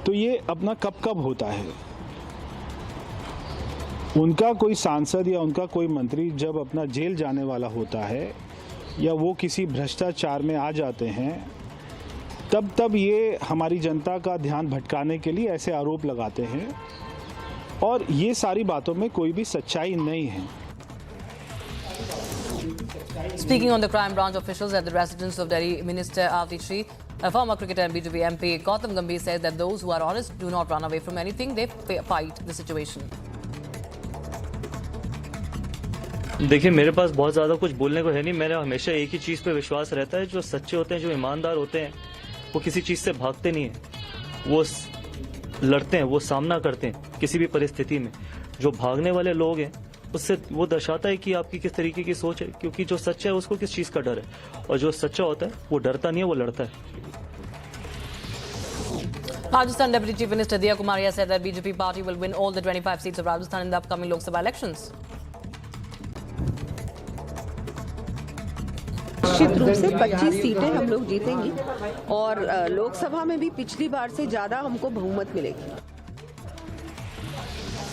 तो ये अपना कब होता है? उनका कोई सांसद या उनका कोई मंत्री जब अपना जेल जाने वाला होता है या वो किसी भ्रष्टाचार में आ जाते हैं, तब ये हमारी जनता का ध्यान भटकाने के लिए ऐसे आरोप लगाते हैं और ये सारी बातों में कोई भी सच्चाई नहीं है। Speaking on the crime branch officials at the residence of Delhi Minister Amity, a former cricketer and BJP MP Gautam Gambhir says that those who are honest do not run away from anything, they fight the situation. देखिए, मेरे पास बहुत ज़्यादा कुछ बोलने को है नहीं। मेरा हमेशा एक ही चीज़ पे विश्वास रहता है, जो सच्चे होते हैं, जो ईमानदार होते हैं, वो किसी चीज़ से भागते नहीं हैं, वो लड़ते हैं, वो सामना करते हैं किसी भी परिस्थिति में। जो भागने वाले लोग हैं, उससे वो दर्शाता है कि आपकी किस तरीके की सोच है, क्योंकि जो सच्चा है उसको किस चीज़ का डर है, और जो सच्चा होता है वो डरता नहीं है, वो लड़ता है। Rajasthan Deputy Chief Minister Diya Kumari has said that BJP party will win all the 25 seats of Rajasthan in the upcoming Lok Sabha elections. निश्चित रूप से 25 सीटें हम लोग जीतेंगे और लोकसभा में भी पिछली बार से ज्यादा हमको बहुमत मिलेगी।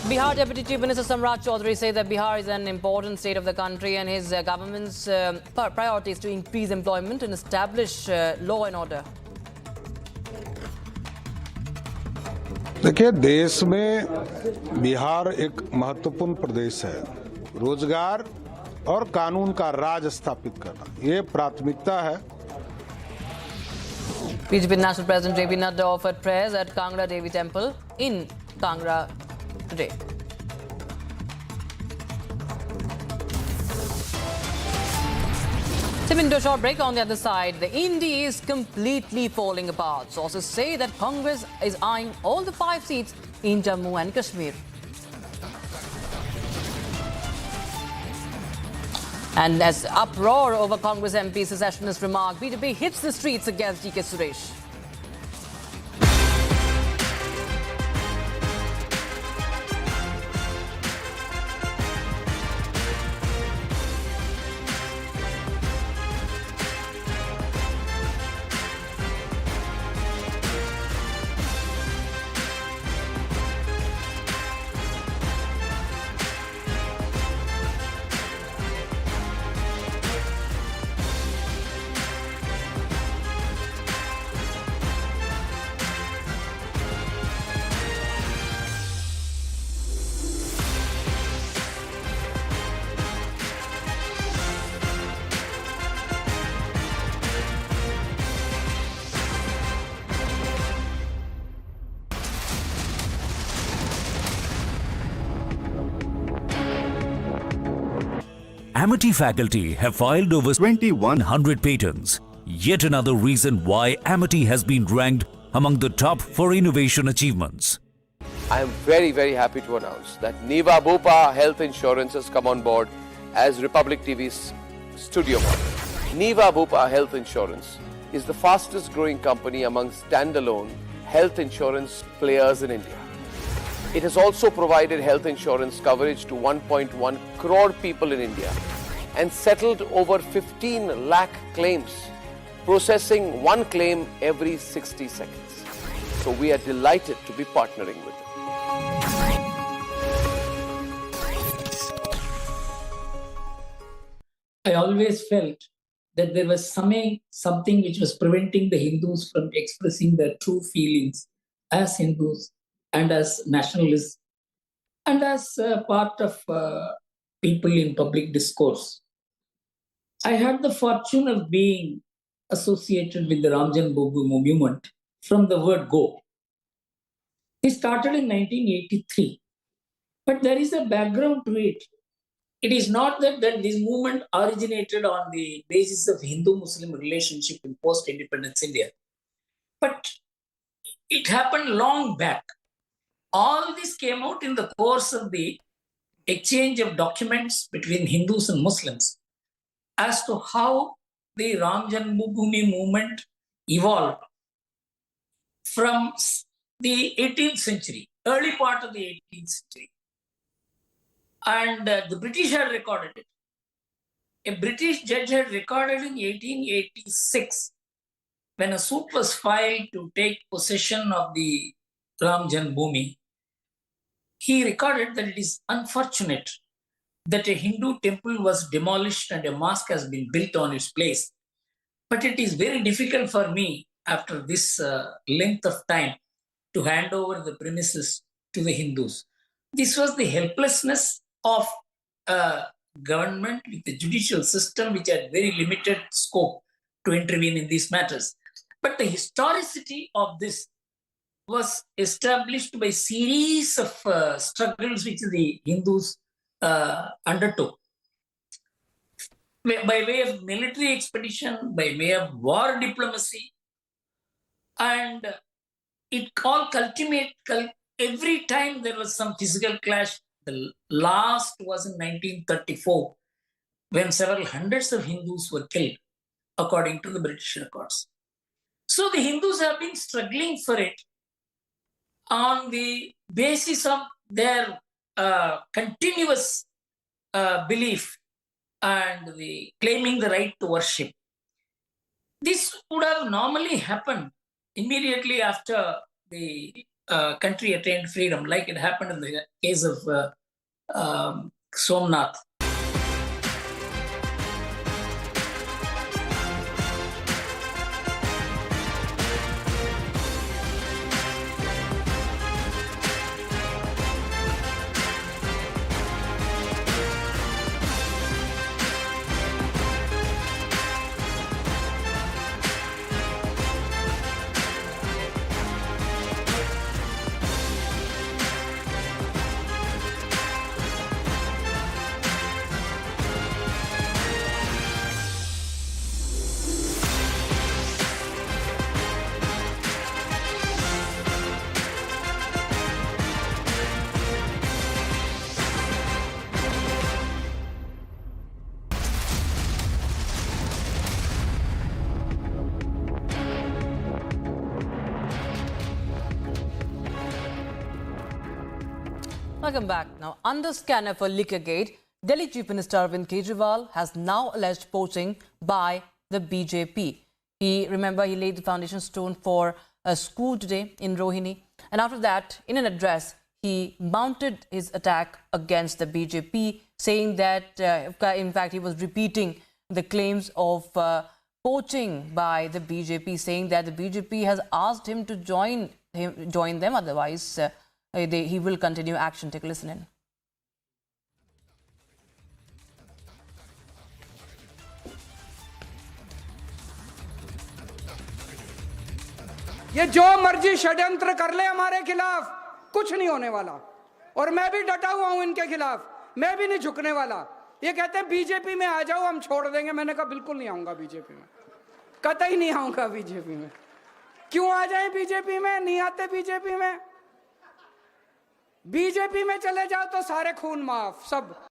Bihar Deputy Chief Minister Samrat Chaudhary said that Bihar is an important state of the country and his government's priority is to increase employment and establish law and order. देखिए, देश में बिहार एक महत्वपूर्ण प्रदेश है। रोजगार और कानून का राज स्थापित करना ये प्राथमिकता है। BJP National President JP Nadda offered prayers at Kangra Devi Temple in Kangra today. Step into a short break. On the other side, the INDI is completely falling apart. Sources say that Congress is eyeing all the 5 seats in Jammu and Kashmir. And as uproar over Congress MP's secessionist remark, PDP hits the streets against DK Suresh. Amity faculty have filed over 2,100 patents. Yet another reason why Amity has been ranked among the top for innovation achievements. I am very, very happy to announce that Niva Bupa Health Insurance has come on board as Republic TV's studio partner. Niva Bupa Health Insurance is the fastest growing company among standalone health insurance players in India. It has also provided health insurance coverage to 1.1 crore people in India and settled over 15 lakh claims, processing one claim every 60 seconds. So we are delighted to be partnering with them. I always felt that there was something which was preventing the Hindus from expressing their true feelings as Hindus and as nationalists and as part of people in public discourse. I had the fortune of being associated with the Ramjan Bobu movement from the word go. It started in 1983, but there is a background to it. It is not that this movement originated on the basis of Hindu-Muslim relationship in post-independence India, but it happened long back. All this came out in the course of the exchange of documents between Hindus and Muslims as to how the Ram Janmabhoomi movement evolved from the 18th century, early part of the 18th century. And the British had recorded it. A British judge had recorded in 1886 when a suit was filed to take possession of the Ram Janmabhoomi. He recorded that it is unfortunate that a Hindu temple was demolished and a mosque has been built on its place. But it is very difficult for me after this length of time to hand over the premises to the Hindus. This was the helplessness of government with the judicial system which had very limited scope to intervene in these matters. But the historicity of this was established by a series of struggles which the Hindus undertook. By way of military expedition, by way of war diplomacy, and it all every time there was some physical clash. The last was in 1934, when several hundreds of Hindus were killed, according to the British records. So the Hindus have been struggling for it on the basis of their continuous belief and the claiming the right to worship. This would have normally happened immediately after the country attained freedom, like it happened in the case of Somnath. Welcome back. Now, under scanner for Liquorgate, Delhi Chief Minister Arvind Kejriwal has now alleged poaching by the BJP. He laid the foundation stone for a school today in Rohini. And after that, in an address, he mounted his attack against the BJP, saying that, in fact, he was repeating the claims of poaching by the BJP, saying that the BJP has asked him to join them, otherwise he will continue action. Take a listen in. ये जो मर्जी षड्यंत्र कर ले हमारे खिलाफ, कुछ नहीं होने वाला। और मैं भी डटा हुआ हूं इनके खिलाफ, मैं भी नहीं झुकने वाला। ये कहते हैं बीजेपी में आ जाओ, हम छोड़ देंगे। मैंने कहा बिल्कुल नहीं आऊंगा बीजेपी में, कतई नहीं आऊंगा बीजेपी में। क्यों आ जाए बीजेपी में? नहीं आते बीजेपी में। बीजेपी में चले जाओ तो सारे खून माफ, सब।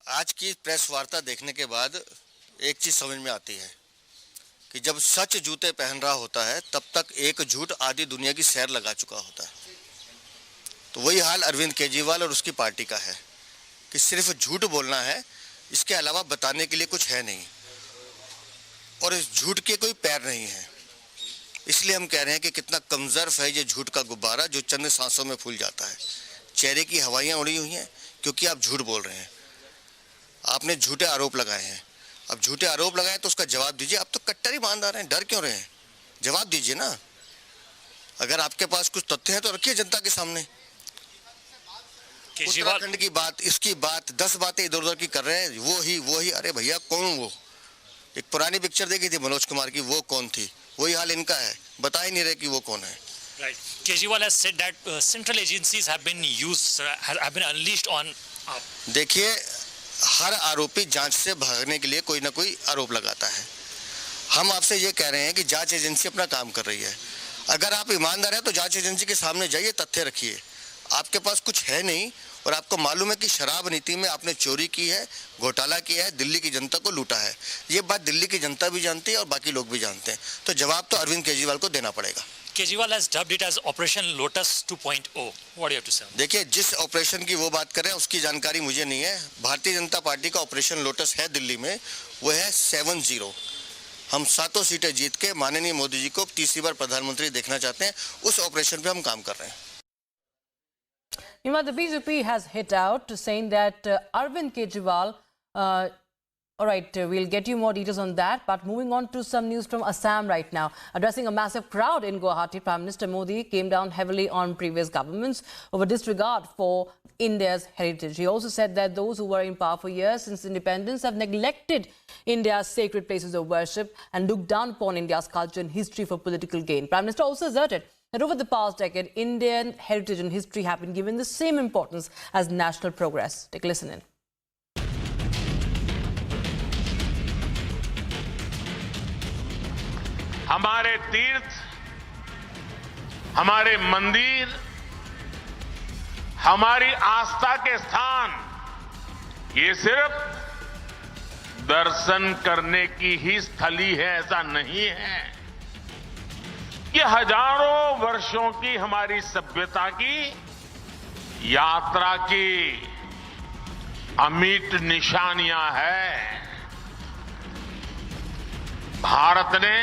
आज की प्रेस वार्ता देखने के बाद एक चीज समझ में आती है कि जब सच जूते पहन रहा होता है तब तक एक झूठ आधी दुनिया की सैर लगा चुका होता है। तो वही हाल अरविंद केजरीवाल और उसकी पार्टी का है कि सिर्फ झूठ बोलना है, इसके अलावा बताने के लिए कुछ है नहीं, और इस झूठ के कोई पैर नहीं है। इसलिए हम कह रहे हैं कि कितना कमजोर है ये झूठ का गुब्बारा जो चंद सांसों में फूल जाता है। चेहरे की हवाइयाँ उड़ी हुई हैं क्योंकि आप झूठ बोल रहे हैं, आपने झूठे आरोप लगाए हैं। अब झूठे आरोप लगाए तो उसका जवाब दीजिए। आप तो कट्टर ही मान रहे हैं, डर क्यों रहे हैं? जवाब दीजिए ना। अगर आपके पास कुछ तथ्य हैं तो रखिए जनता के सामने। उत्तराखंड की बात, इसकी बात, 10 बातें इधर उधर की कर रहे हैं। वो ही अरे भैया कौन वो? एक पुरानी पिक्चर देखी थी मनोज कुमार की, वो कौन थी? वही हाल इनका है, बता ही नहीं रहे कि वो कौन है। Right. Kejriwal has said that central agencies have been used, have been unleashed on. देखिए, हर आरोपी जांच से भागने के लिए कोई ना कोई आरोप लगाता है। हम आपसे ये कह रहे हैं कि जांच एजेंसी अपना काम कर रही है। अगर आप ईमानदार हैं तो जांच एजेंसी के सामने जाइए, तथ्य रखिए। आपके पास कुछ है नहीं और आपको मालूम है कि शराब नीति में आपने चोरी की है, घोटाला किया है, दिल्ली की जनता को लूटा है। ये बात दिल्ली की जनता भी जानती है और बाकी लोग भी जानते हैं। तो जवाब तो अरविंद केजरीवाल को देना पड़ेगा। Kejriwal has dubbed it as Operation Lotus 2.0. What do you have to say? देखिए, जिस ऑपरेशन की वो बात कर रहे हैं उसकी जानकारी मुझे नहीं है। भारतीय जनता पार्टी का ऑपरेशन लोटस है दिल्ली में, वो है 7-0। हम 7 सीटें जीत के माननीय मोदी जी को तीसरी बार प्रधानमंत्री देखना चाहते हैं। उस ऑपरेशन पे हम काम कर रहे हैं। The BJP has hit out saying that Arvind Kejriwal. All right, we'll get you more details on that. But moving on to some news from Assam right now. Addressing a massive crowd in Guwahati, Prime Minister Modi came down heavily on previous governments over disregard for India's heritage. He also said that those who were in power for years since independence have neglected India's sacred places of worship and looked down upon India's culture and history for political gain. Prime Minister also asserted that over the past decade, Indian heritage and history have been given the same importance as national progress. Take a listen in. हमारे तीर्थ, हमारे मंदिर, हमारी आस्था के स्थान, ये सिर्फ दर्शन करने की ही स्थली है, ऐसा नहीं है। ये हजारों वर्षों की हमारी सभ्यता की यात्रा की अमिट निशानियां हैं। भारत ने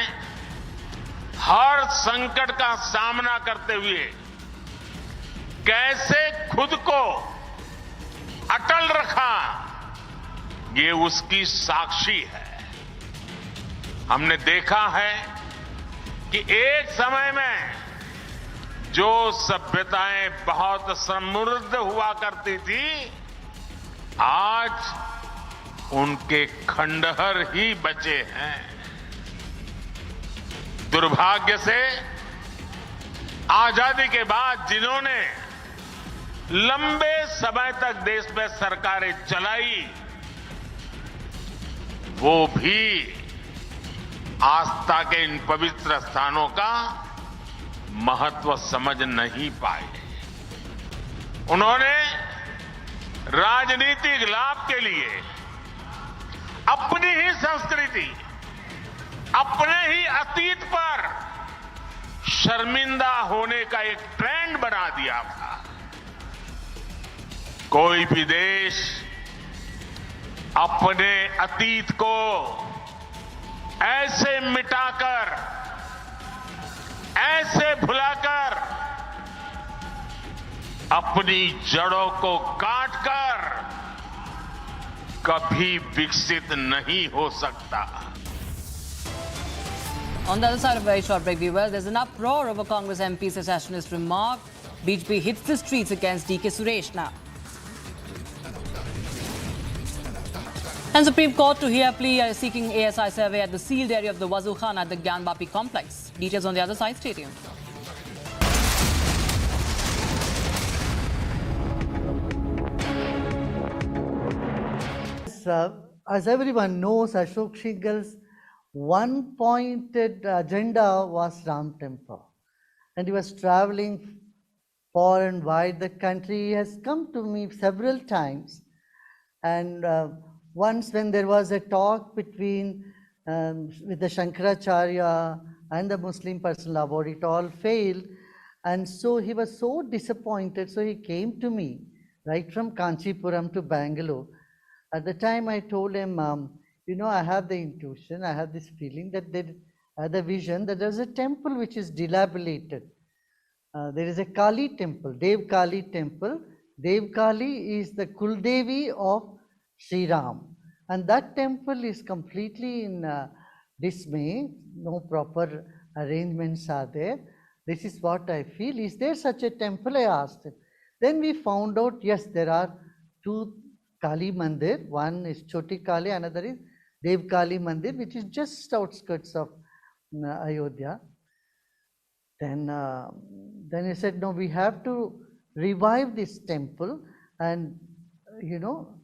हर संकट का सामना करते हुए कैसे खुद को अटल रखा, ये उसकी साक्षी है। हमने देखा है कि एक समय में जो सभ्यताएं बहुत समृद्ध हुआ करती थी, आज उनके खंडहर ही बचे हैं। दुर्भाग्य से आजादी के बाद जिन्होंने लंबे समय तक देश में सरकारें चलाई, वो भी आस्था के इन पवित्र स्थानों का महत्व समझ नहीं पाए। उन्होंने राजनीतिक लाभ के लिए अपनी ही संस्कृति, अपने ही अतीत पर शर्मिंदा होने का एक ट्रेंड बना दिया था। कोई भी देश अपने अतीत को ऐसे मिटाकर, ऐसे भुलाकर, अपनी जड़ों को काटकर कभी विकसित नहीं हो सकता। On the other side of a very short break, viewers, there's an uproar over Congress MP's secessionist remark. BJP hits the streets against DK Suresh now. And Supreme Court to hear plea seeking ASI survey at the sealed area of the Wazoo Khan at the Gyanbapi complex. Details on the other side. Stay tuned. As everyone knows, Ashok Shingal's one-pointed agenda was Ram Temple. And he was traveling far and wide the country. He has come to me several times. And once when there was a talk between with the Shankaracharya and the Muslim Personal Law Board, it all failed. And so he was so disappointed. So he came to me right from Kanchipuram to Bangalore. At the time I told him, you know, I have the intuition, I have this feeling that the vision that there's a temple which is dilapidated. There is a Kali temple, Dev Kali temple. Dev Kali is the Kuldevi of Sri Ram. And that temple is completely in dismay. No proper arrangements are there. This is what I feel. Is there such a temple? I asked him. Then we found out, yes, there are two Kali Mandir. One is Choti Kali, another is Dev Kali Mandir, which is just outskirts of Ayodhya. Then he said, no, we have to revive this temple and, you know,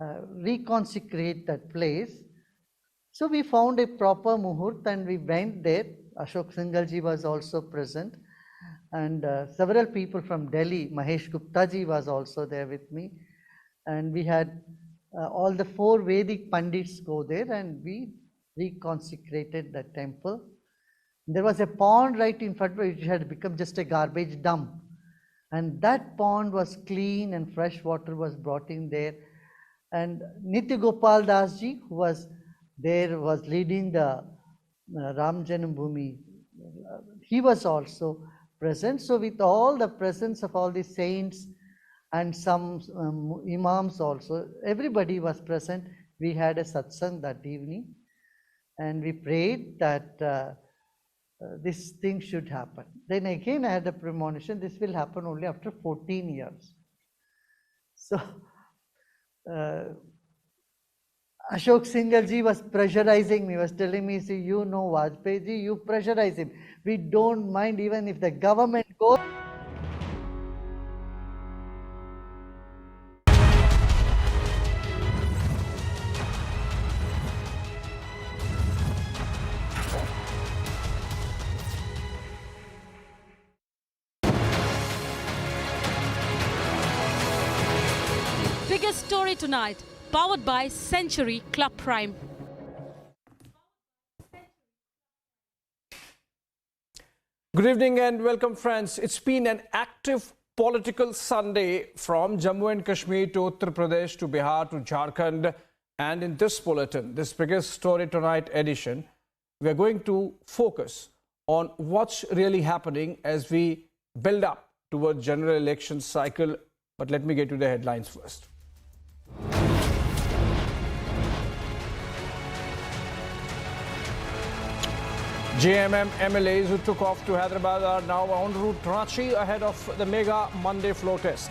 reconsecrate that place. So we found a proper muhurt and we went there. Ashok Singhal was also present, and several people from Delhi. Mahesh Gupta ji was also there with me, and we had all the 4 Vedic Pandits go there, and we reconsecrated the temple. There was a pond right in front which had become just a garbage dump, and that pond was clean and fresh water was brought in there. And Nitya Gopal Das ji, who was there, was leading the Ram Janambhoomi. He was also present. So with all the presence of all the saints and some imams also, everybody was present. We had a satsang that evening, and we prayed that this thing should happen. Then again I had a premonition, this will happen only after 14 years. So Ashok Singhal ji was pressurizing me, was telling me, see, you know Vajpayee ji, you pressurize him. We don't mind even if the government goes. Biggest story tonight, powered by Century Club Prime. Good evening and welcome, friends. It's been an active political Sunday from Jammu and Kashmir to Uttar Pradesh to Bihar to Jharkhand. And in this bulletin, this biggest story tonight edition, we are going to focus on what's really happening as we build up towards general election cycle. But let me get to the headlines first. JMM MLAs who took off to Hyderabad are now en route to Ranchi ahead of the mega Monday flow test.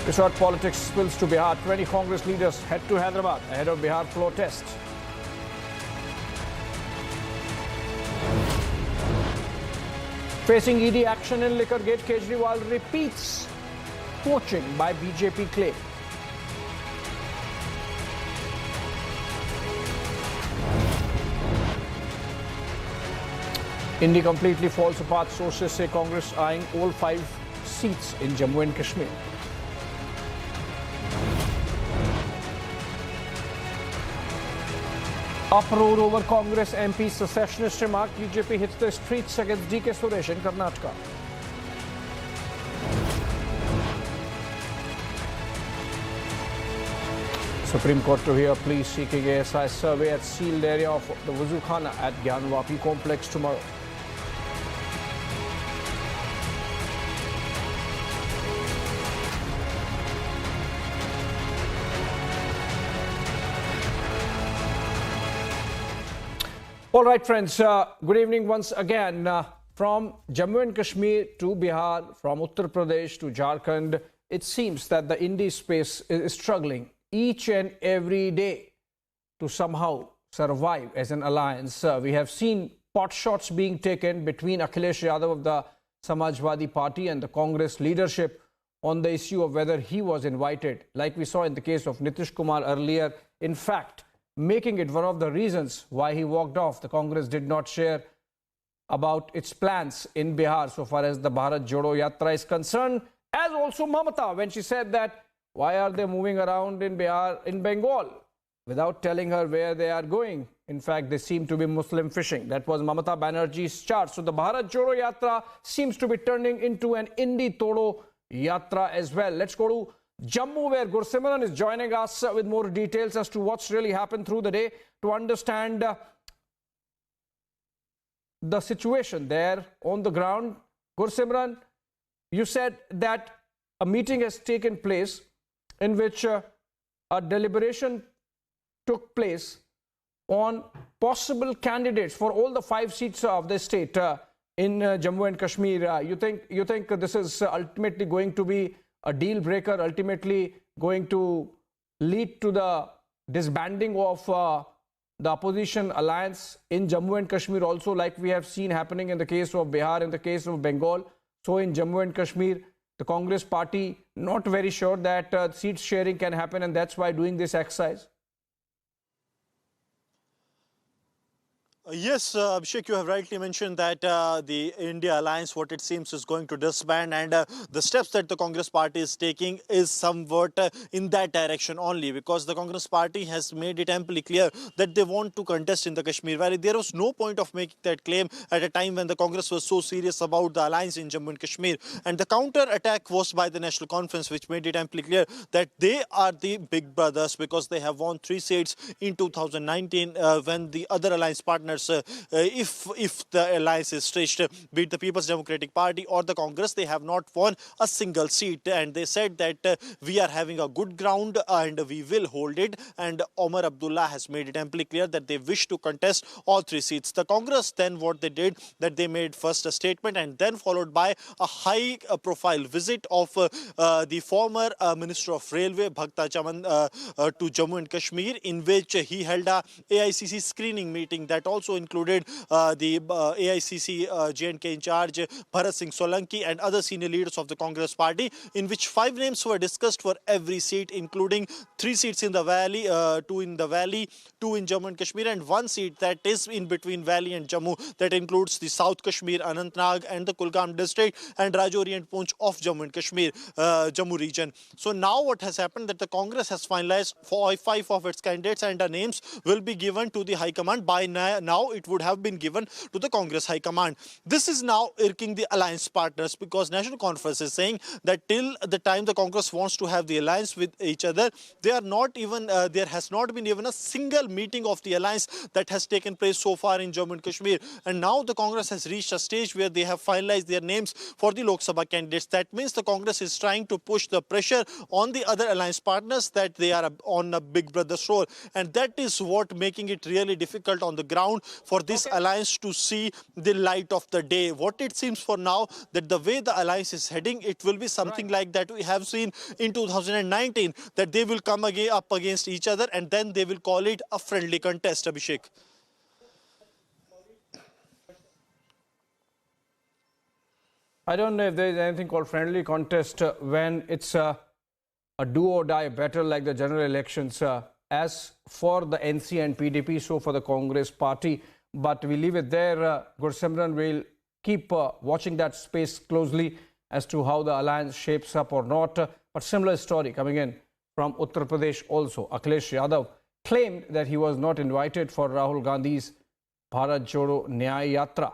Resort politics spills to Bihar. 20 Congress leaders head to Hyderabad ahead of Bihar flow test. Facing ED action in liquor gate, Kejriwal repeats poaching by BJP claim. INDI completely falls apart. Sources say Congress eyeing all 5 seats in Jammu and Kashmir. Uproar over Congress MP secessionist remark. BJP hits the streets against DK Suresh in Karnataka. Supreme Court to hear plea seeking ASI survey at sealed area of the Wuzukhana at Gyanwapi complex tomorrow. All right, friends, good evening once again. From Jammu and Kashmir to Bihar, from Uttar Pradesh to Jharkhand, it seems that the INDI space is struggling each and every day to somehow survive as an alliance. We have seen pot shots being taken between Akhilesh Yadav of the Samajwadi Party and the Congress leadership on the issue of whether he was invited, like we saw in the case of Nitish Kumar earlier. In fact, making it one of the reasons why he walked off. The Congress did not share about its plans in Bihar so far as the Bharat Jodo Yatra is concerned, as also Mamata when she said that why are they moving around in Bihar, in Bengal, without telling her where they are going. In fact, they seem to be Muslim fishing. That was Mamata Banerjee's charge. So the Bharat Jodo Yatra seems to be turning into an INDI Todo Yatra as well. Let's go to Jammu, where Gursimran is joining us with more details as to what's really happened through the day to understand the situation there on the ground. Gursimran, you said that a meeting has taken place in which a deliberation took place on possible candidates for all the 5 seats of the state in Jammu and Kashmir. You think this is ultimately going to be a deal breaker, ultimately going to lead to the disbanding of the opposition alliance in Jammu and Kashmir also, like we have seen happening in the case of Bihar, in the case of Bengal. So in Jammu and Kashmir, the Congress party not very sure that seat sharing can happen, and that's why doing this exercise. Yes, Abhishek, you have rightly mentioned that the India alliance, what it seems, is going to disband, and the steps that the Congress party is taking is somewhat in that direction only, because the Congress party has made it amply clear that they want to contest in the Kashmir Valley. There was no point of making that claim at a time when the Congress was so serious about the alliance in Jammu and Kashmir. And the counter attack was by the National Conference, which made it amply clear that they are the big brothers because they have won 3 seats in 2019 when the other alliance partners, if the alliance is stretched, be it the People's Democratic Party or the Congress, they have not won a single seat. And they said that we are having a good ground and we will hold it. And Omar Abdullah has made it amply clear that they wish to contest all 3 seats. The Congress then what they did, that they made first a statement and then followed by a high profile visit of the former Minister of Railway, Bhakta Chaman, to Jammu and Kashmir, in which he held a AICC screening meeting that also included the AICC J&K in charge, Bharat Singh Solanki, and other senior leaders of the Congress party, in which 5 names were discussed for every seat, including 3 seats in the valley, 2 in the valley, 2 in Jammu and Kashmir, and 1 seat that is in between valley and Jammu, that includes the South Kashmir, Anantnag, and the Kulgam district, and Rajouri and Poonch of Jammu and Kashmir, Jammu region. So now what has happened, that the Congress has finalized 5 of its candidates, and the names will be given to the High Command. By now it would have been given to the Congress High Command. This is now irking the alliance partners, because National Conference is saying that till the time the Congress wants to have the alliance with each other, they are not even there has not been even a single meeting of the alliance that has taken place so far in Jammu and Kashmir. And now the Congress has reached a stage where they have finalized their names for the Lok Sabha candidates. That means the Congress is trying to push the pressure on the other alliance partners that they are on a big brother's role, and that is what making it really difficult on the ground for this alliance to see the light of the day. What it seems for now, that the way the alliance is heading, it will be something like that we have seen in 2019, that they will come again up against each other and then they will call it a friendly contest, Abhishek. I don't know if there is anything called friendly contest when it's a do or die battle like the general elections, as for the NC and PDP, so for the Congress party. But we leave it there. Gursimran will keep watching that space closely as to how the alliance shapes up or not. But similar story coming in from Uttar Pradesh also. Akhilesh Yadav claimed that he was not invited for Rahul Gandhi's Bharat Jodo Nyay Yatra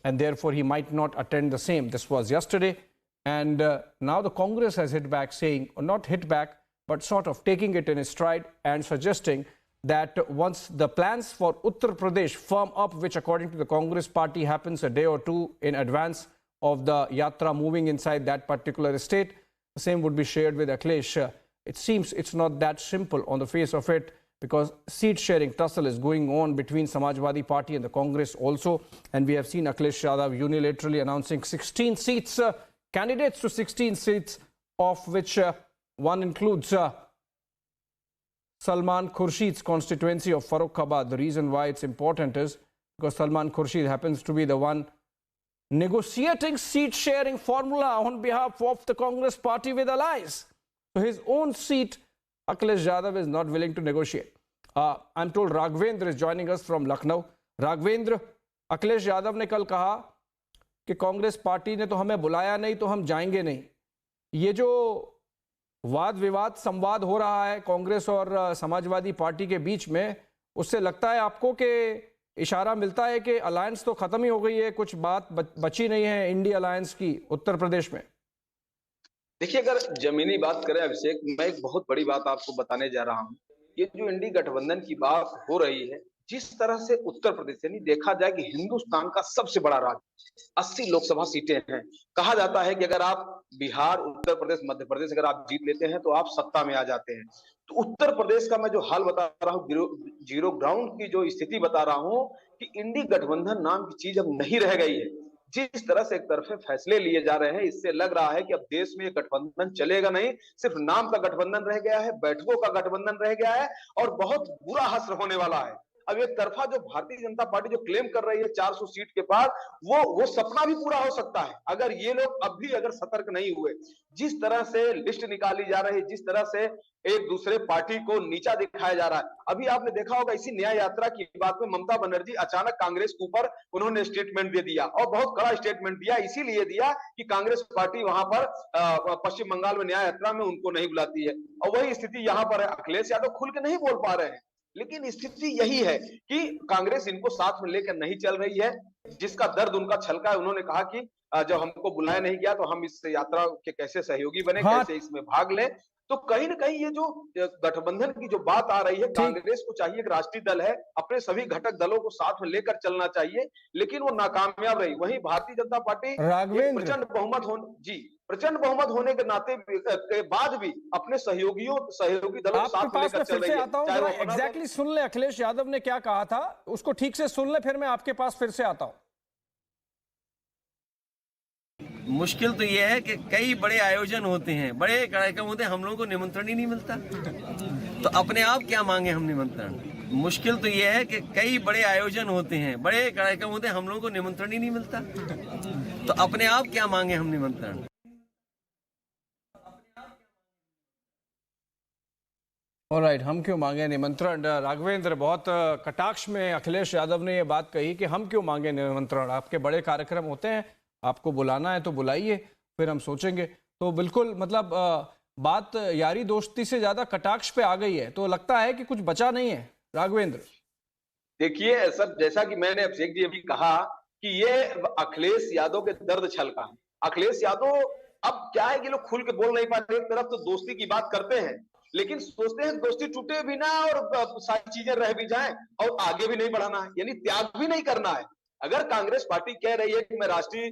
and therefore he might not attend the same. This was yesterday, and now the Congress has hit back saying, or not hit back, but sort of taking it in its stride and suggesting that once the plans for Uttar Pradesh firm up, which according to the Congress party happens a day or two in advance of the Yatra moving inside that particular state, the same would be shared with Akhilesh. It seems it's not that simple on the face of it, because seat sharing tussle is going on between Samajwadi Party and the Congress also, and we have seen Akhilesh Yadav unilaterally announcing 16 seats, candidates to 16 seats, of which one includes Salman Khurshid's constituency of Farrukhabad. The reason why it's important is because Salman Khurshid happens to be the one negotiating seat sharing formula on behalf of the Congress party with allies. So his own seat, Akhilesh Yadav is not willing to negotiate. I'm told Raghavendra is joining us from Lucknow. Raghavendra, Akhilesh Yadav ने कल कहा कि Congress party ने तो हमें बुलाया नहीं तो हम जाएंगे नहीं. ये जो वाद विवाद संवाद हो रहा है कांग्रेस और समाजवादी पार्टी के बीच में, उससे लगता है आपको कि इशारा मिलता है कि अलायंस तो खत्म ही हो गई है, कुछ बात बची नहीं है इंडी अलायंस की उत्तर प्रदेश में? देखिए, अगर जमीनी बात करें अभिषेक, मैं एक बहुत बड़ी बात आपको बताने जा रहा हूं. ये जो इंडी गठबंधन की बात हो रही है, जिस तरह से उत्तर प्रदेश, यानी देखा जाए कि हिंदुस्तान का सबसे बड़ा राज्य, 80 लोकसभा सीटें हैं. कहा जाता है कि अगर आप बिहार, उत्तर प्रदेश, मध्य प्रदेश अगर आप जीत लेते हैं तो आप सत्ता में आ जाते हैं. तो उत्तर प्रदेश का मैं जो हाल बता रहा हूँ, जीरो ग्राउंड की जो स्थिति बता रहा हूँ, कि इंडी गठबंधन नाम की चीज अब नहीं रह गई है. जिस तरह से एक तरफे फैसले लिए जा रहे हैं, इससे लग रहा है कि अब देश में ये गठबंधन चलेगा नहीं, सिर्फ नाम का गठबंधन रह गया है, बैठकों का गठबंधन रह गया है और बहुत बुरा हश्र होने वाला है. अब एक तरफा जो भारतीय जनता पार्टी जो क्लेम कर रही है 400 सीट के बाद, वो सपना भी पूरा हो सकता है अगर ये लोग अब भी अगर सतर्क नहीं हुए. जिस तरह से लिस्ट निकाली जा रही है, जिस तरह से एक दूसरे पार्टी को नीचा दिखाया जा रहा है. अभी आपने देखा होगा इसी न्याय यात्रा की बात में ममता बनर्जी अचानक कांग्रेस के ऊपर उन्होंने स्टेटमेंट दे दिया, और बहुत कड़ा स्टेटमेंट दिया. इसीलिए दिया कि कांग्रेस पार्टी वहां पर पश्चिम बंगाल में न्याय यात्रा में उनको नहीं बुलाती है. और वही स्थिति यहाँ पर है. अखिलेश यादव खुल के नहीं बोल पा रहे हैं, लेकिन स्थिति यही है कि कांग्रेस इनको साथ में लेकर नहीं चल रही है, जिसका दर्द उनका छलका है. उन्होंने कहा कि जब हमको बुलाया नहीं गया तो हम इस यात्रा के कैसे सहयोगी बने, कैसे इसमें भाग लें. तो कहीं ना कहीं ये जो गठबंधन की जो बात आ रही है, कांग्रेस को चाहिए कि राष्ट्रीय दल है, अपने सभी घटक दलों को साथ में लेकर चलना चाहिए, लेकिन वो नाकामयाब रही. वहीं भारतीय जनता पार्टी प्रचंड बहुमत होने के नाते के बाद भी अपने सहयोगी दलों को साथ में लेकर चल रही है. एग्जैक्टली सुन ले अखिलेश यादव ने क्या कहा था, उसको ठीक से सुन ले, फिर मैं आपके पास फिर से आता हूं. मुश्किल तो यह है कि कई बड़े आयोजन होते हैं, बड़े कार्यक्रम होते हैं, हम लोगों को निमंत्रण ही नहीं मिलता, तो अपने आप क्या मांगे हम निमंत्रण. मुश्किल तो यह है कि कई बड़े आयोजन होते हैं, बड़े कार्यक्रम होते हैं, हम लोगों को निमंत्रण ही नहीं मिलता, तो अपने आप क्या मांगे हम निमंत्रण. ऑलराइट, हम क्यों मांगे निमंत्रण. राघवेंद्र, बहुत कटाक्ष में अखिलेश यादव ने ये बात कही कि हम क्यों मांगे निमंत्रण, आपके बड़े कार्यक्रम होते हैं, आपको बुलाना है तो बुलाइए, फिर हम सोचेंगे. तो बिल्कुल मतलब बात यारी दोस्ती से ज्यादा कटाक्ष पे आ गई है, तो लगता है कि कुछ बचा नहीं है. राघवेंद्र, देखिए सर, जैसा कि मैंने अभिषेक जी अभी कहा कि ये अखिलेश यादव के दर्द छलका. अखिलेश यादव अब क्या है कि लोग खुल के बोल नहीं पा रहे. एक तरफ तो दोस्ती की बात करते हैं, लेकिन सोचते हैं दोस्ती टूटे भी ना और सारी चीजें रह भी जाएं और आगे भी नहीं बढ़ाना है, यानी त्याग भी नहीं करना है. अगर कांग्रेस पार्टी कह रही है कि मैं राष्ट्रीय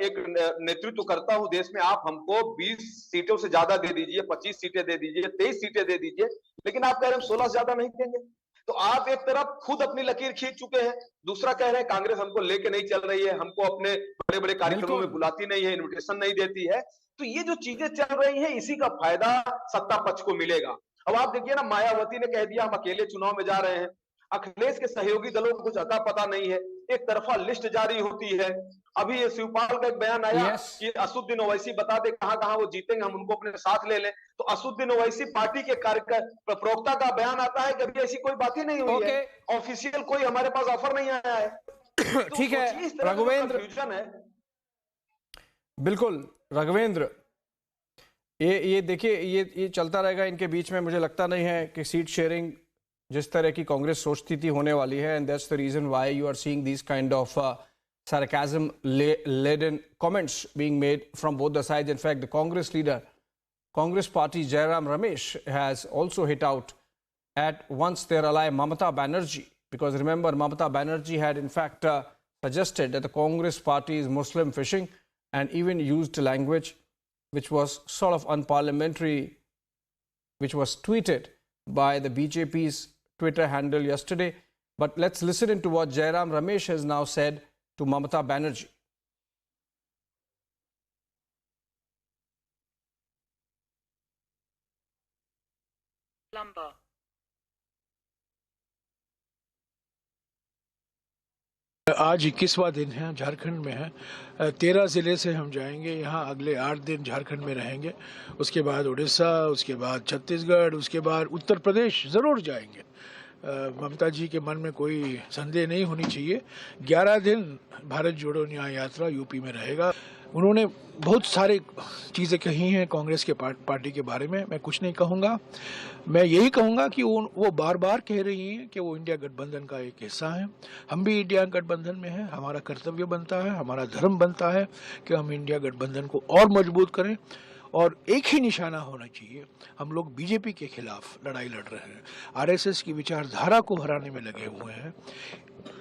एक नेतृत्व करता हूं देश में, आप हमको 20 सीटों से ज्यादा दे दीजिए, 25 सीटें दे दीजिए, 23 सीटें दे दीजिए, लेकिन आप कह रहे हैं 16 से ज्यादा नहीं देंगे. तो आप एक तरफ खुद अपनी लकीर खींच चुके हैं, दूसरा कह रहे हैं कांग्रेस हमको लेके नहीं चल रही है, हमको अपने बड़े बड़े कार्यक्रमों में बुलाती नहीं है, इन्विटेशन नहीं देती है. तो ये जो चीजें चल रही हैं, इसी का फायदा सत्ता पक्ष को मिलेगा. अब आप देखिए ना, मायावती ने कह दिया हम अकेले चुनाव में जा रहे हैं. अखिलेश के सहयोगी दलों को कुछ अता पता नहीं है, एक तरफा लिस्ट जारी होती है. अभी ये शिवपाल का एक बयान आया कि असुद्दीन ओवैसी बता दे कहां कहां वो जीतेंगे, हम उनको अपने साथ ले लें. तो असुद्दीन ओवैसी पार्टी के प्रवक्ता का बयान आता है कि अभी ऐसी कोई बात ही नहीं हुई है, ऑफिशियल कोई हमारे पास ऑफर नहीं आया है. ठीक है राघवेंद्र, बिल्कुल राघवेंद्र, ये देखिए ये चलता रहेगा इनके बीच में. मुझे लगता नहीं है कि सीट शेयरिंग जिस तरह की कांग्रेस सोचती थी होने वाली है, and that's the reason why you are seeing these kind of sarcasm-laden comments being made from both the sides. In fact, the Congress leader, Congress party JMM Ramesh, has also hit out at once their ally Mamata Banerjee, because remember, Mamata Banerjee had in fact suggested that the Congress party is Muslim fishing, and even used language which was sort of unparliamentary, which was tweeted by the BJP's Twitter handle yesterday. But let's listen into what Jairam Ramesh has now said to Mamata Banerjee. आज 21वां दिन है, झारखंड में है। 13 ज़िले से हम जाएंगे, यहाँ अगले 8 दिन झारखंड में रहेंगे, उसके बाद उड़ीसा, उसके बाद छत्तीसगढ़, उसके बाद उत्तर प्रदेश ज़रूर जाएंगे। ममता जी के मन में कोई संदेह नहीं होनी चाहिए। 11 दिन भारत जोड़ो न्याय यात्रा यूपी में रहेगा। उन्होंने बहुत सारी चीज़ें कही हैं कांग्रेस के पार्टी के बारे में, मैं कुछ नहीं कहूँगा। मैं यही कहूँगा कि वो बार बार कह रही हैं कि वो इंडिया गठबंधन का एक हिस्सा है। हम भी इंडिया गठबंधन में हैं। हमारा कर्तव्य बनता है, हमारा धर्म बनता है कि हम इंडिया गठबंधन को और मजबूत करें, और एक ही निशाना होना चाहिए। हम लोग बीजेपी के खिलाफ लड़ाई लड़ रहे हैं, आरएसएस की विचारधारा को हराने में लगे हुए हैं।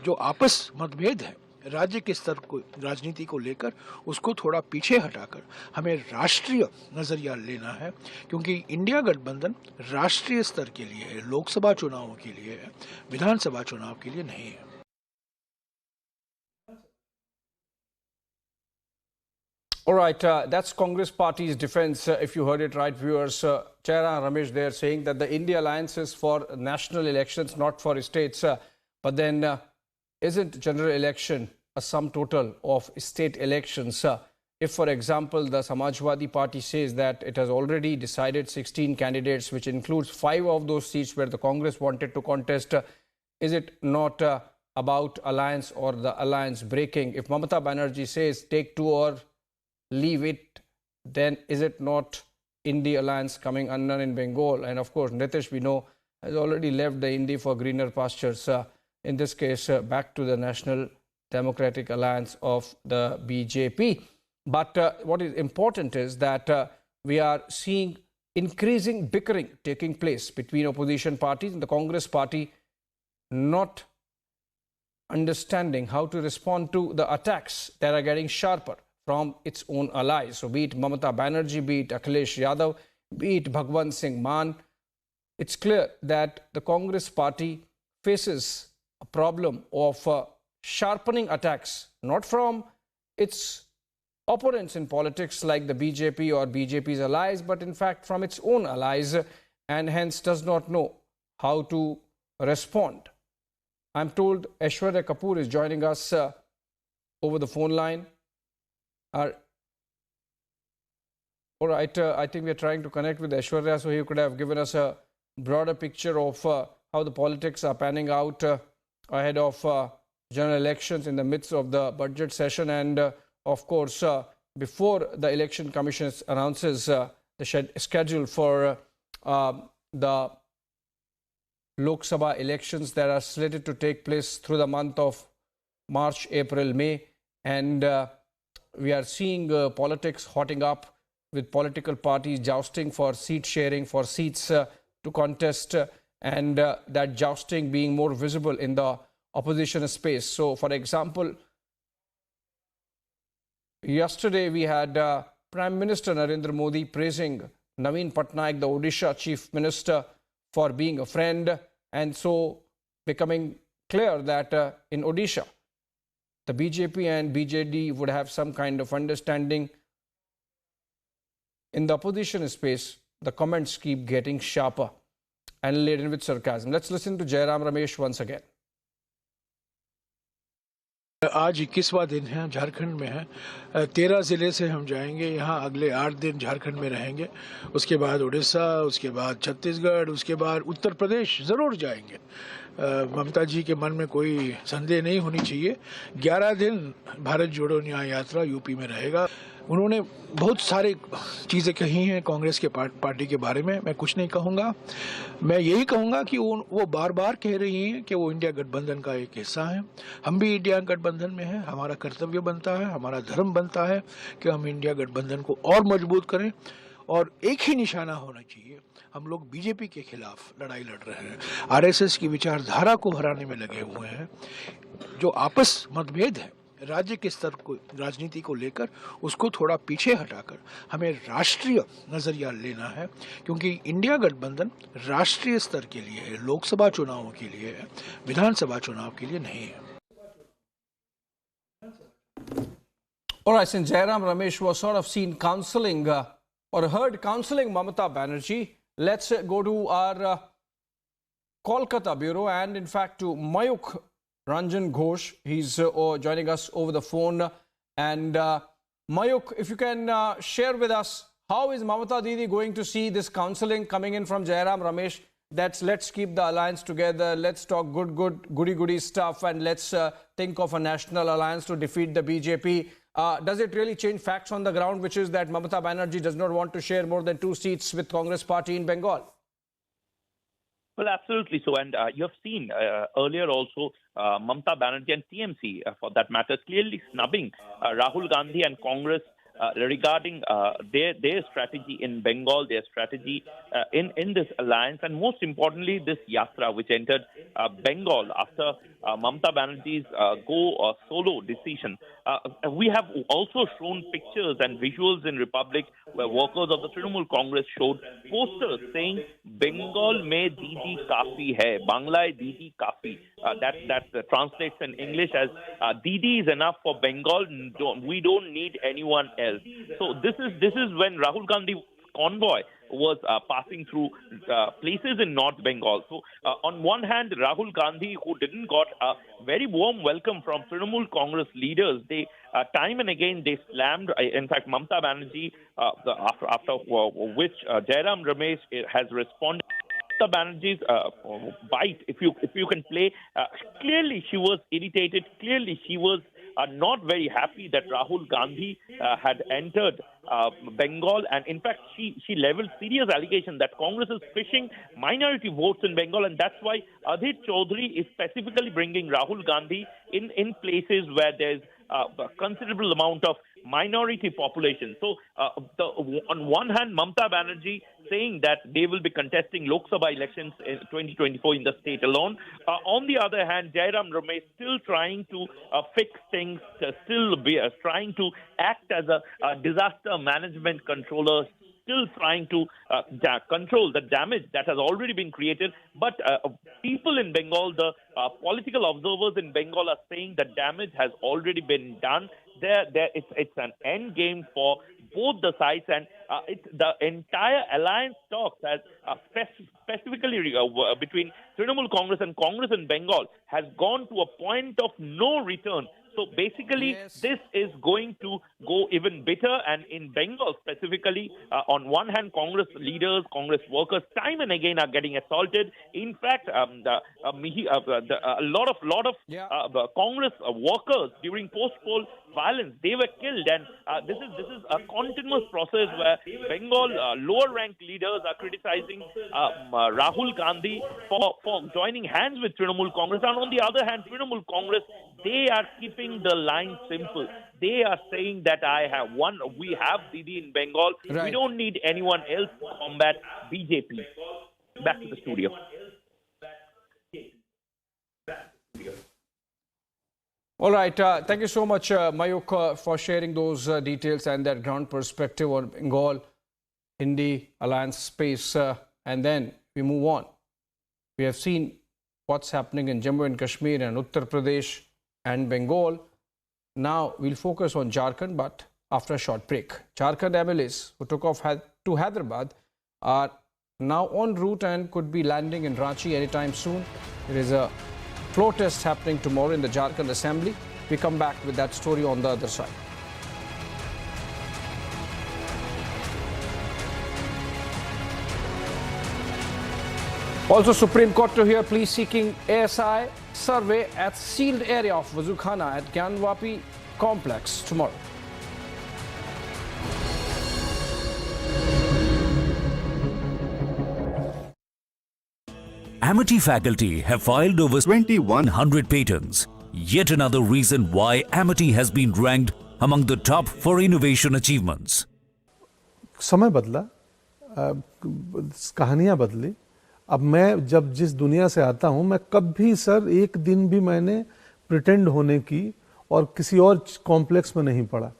जो आपस मतभेद है राज्य के स्तर को, राजनीति को लेकर, उसको थोड़ा पीछे हटाकर हमें राष्ट्रीय नजरिया लेना है, क्योंकि इंडिया गठबंधन राष्ट्रीय स्तर के लिए है, लोकसभा चुनावों के लिए है, विधानसभा चुनाव के लिए नहीं है। All right, that's Congress Party's defense, if you heard it right, viewers. Jairam Ramesh there saying that the India alliance is for national elections, not for states. But then, isn't general election a sum total of state elections? If, for example, the Samajwadi Party says that it has already decided 16 candidates, which includes 5 of those seats where the Congress wanted to contest, is it not about alliance or the alliance breaking? If Mamata Banerjee says take 2 or leave it, then is it not INDI alliance coming undone in Bengal? And of course, Nitish, we know, has already left the INDI for greener pastures. In this case, back to the National Democratic Alliance of the BJP. But what is important is that we are seeing increasing bickering taking place between opposition parties, and the Congress party not understanding how to respond to the attacks that are getting sharper from its own allies. So be it Mamata Banerjee, be it Akhilesh Yadav, be it Bhagwant Singh Mann, it's clear that the Congress party faces a problem of sharpening attacks, not from its opponents in politics like the BJP or BJP's allies, but in fact from its own allies, and hence does not know how to respond. I'm told Aishwarya Kapoor is joining us over the phone line. All right, I think we're trying to connect with Aishwarya so he could have given us a broader picture of how the politics are panning out ahead of general elections in the midst of the budget session, and of course before the Election Commission announces the schedule for the Lok Sabha elections that are slated to take place through the month of March, April, May, and we are seeing politics hotting up with political parties jousting for seat sharing, for seats to contest, and that jousting being more visible in the opposition space. So, for example, yesterday we had Prime Minister Narendra Modi praising Naveen Patnaik, the Odisha Chief Minister, for being a friend, and so becoming clear that in Odisha, the BJP and BJD would have some kind of understanding. In the opposition space, the comments keep getting sharper and laden with sarcasm. Let's listen to Jairam Ramesh once again. आज 21वां दिन है, झारखंड में है। 13 ज़िले से हम जाएंगे, यहाँ अगले 8 दिन झारखंड में रहेंगे, उसके बाद उड़ीसा, उसके बाद छत्तीसगढ़, उसके बाद उत्तर प्रदेश ज़रूर जाएंगे। ममता जी के मन में कोई संदेह नहीं होनी चाहिए। 11 दिन भारत जोड़ो न्याय यात्रा यूपी में रहेगा। उन्होंने बहुत सारी चीज़ें कही हैं कांग्रेस के पार्टी के बारे में, मैं कुछ नहीं कहूँगा। मैं यही कहूँगा कि वो बार बार कह रही हैं कि वो इंडिया गठबंधन का एक हिस्सा है। हम भी इंडिया गठबंधन में हैं। हमारा कर्तव्य बनता है, हमारा धर्म बनता है कि हम इंडिया गठबंधन को और मजबूत करें, और एक ही निशाना होना चाहिए। हम लोग बीजेपी के खिलाफ लड़ाई लड़ रहे हैं, आरएसएस की विचारधारा को हराने में लगे हुए हैं। जो आपस मतभेद है राज्य के स्तर को, राजनीति को लेकर, उसको थोड़ा पीछे हटाकर हमें राष्ट्रीय नजरिया लेना है, क्योंकि इंडिया गठबंधन राष्ट्रीय स्तर के लिए है, लोकसभा चुनावों के लिए है, विधानसभा चुनाव के लिए नहीं है। All right, since Jairam Ramesh was sort of seen counseling or heard counseling Mamata Banerjee, let's go to our Kolkata bureau and in fact to Mayuk Ranjan Ghosh. He's joining us over the phone. And Mayuk, if you can share with us, how is Mamata Didi going to see this counseling coming in from Jairam Ramesh? That's let's keep the alliance together, let's talk goody stuff, and let's think of a national alliance to defeat the BJP. Does it really change facts on the ground, which is that Mamata Banerjee does not want to share more than 2 seats with Congress party in Bengal? Well, absolutely so. And you have seen earlier also Mamata Banerjee and TMC, for that matter, clearly snubbing Rahul Gandhi and Congress regarding their strategy in Bengal, their strategy in this alliance, and most importantly, this yatra which entered Bengal after Mamata Banerjee's go solo decision. We have also shown pictures and visuals in Republic where workers of the Trinamool Congress showed posters saying Bengal mein Didi kafi hai, Bangla Didi kafi. That translates in English as Didi is enough for Bengal. We don't need anyone else. So this is when Rahul Gandhi convoy was passing through places in North Bengal. So on one hand, Rahul Gandhi, who didn't got a very warm welcome from Trinamool Congress leaders, they time and again they slammed. In fact, Mamata Banerjee, after which Jairam Ramesh has responded. Mamata Banerjee's bite, if you can play, clearly she was irritated. Clearly she was not very happy that Rahul Gandhi had entered Bengal, and in fact she leveled serious allegation that Congress is fishing minority votes in Bengal, and that's why Adhit Chaudhary is specifically bringing Rahul Gandhi in places where there's a considerable amount of minority population. So on one hand, Mamata Banerjee saying that they will be contesting Lok Sabha elections in 2024 in the state alone. On the other hand, Jairam Ramesh still trying to fix things, still trying to act as a disaster management controller, still trying to control the damage that has already been created. But people in Bengal, the political observers in Bengal are saying the damage has already been done. It's an end game for both the sides, and the entire alliance talks has specifically between Trinamool Congress and Congress in Bengal has gone to a point of no return. So basically, this is going to go even bitter. And in Bengal specifically, on one hand, Congress leaders, Congress workers, time and again are getting assaulted. In fact, a lot of Congress workers during post-poll violence, they were killed. And this is a continuous process where Bengal lower-ranked leaders are criticizing Rahul Gandhi for joining hands with Trinamool Congress. And on the other hand, Trinamool Congress, they are keeping the line simple. They are saying that we have Didi in Bengal. Right. We don't need anyone else to combat BJP. Back to the studio. All right. Thank you so much, Mayuk, for sharing those details and that ground perspective on Bengal, INDI, alliance space. And then we move on. We have seen what's happening in Jammu and Kashmir and Uttar Pradesh and Bengal. Now we'll focus on Jharkhand, but after a short break. Jharkhand MLAs who took off to Hyderabad are now en route and could be landing in Ranchi anytime soon. There is a floor test happening tomorrow in the Jharkhand Assembly. We come back with that story on the other side. Also, Supreme Court to hear plea seeking ASI survey at sealed area of Wazukhana at Gyanwapi complex tomorrow. Amity faculty have filed over 2,100 patents. Yet another reason why Amity has been ranked among the top for innovation achievements. समय बदला, कहानियाँ बदली। अब मैं जब जिस दुनिया से आता हूँ, मैं कभी सर एक दिन भी मैंने प्रिटेंड होने की और किसी और कॉम्प्लेक्स में नहीं पड़ा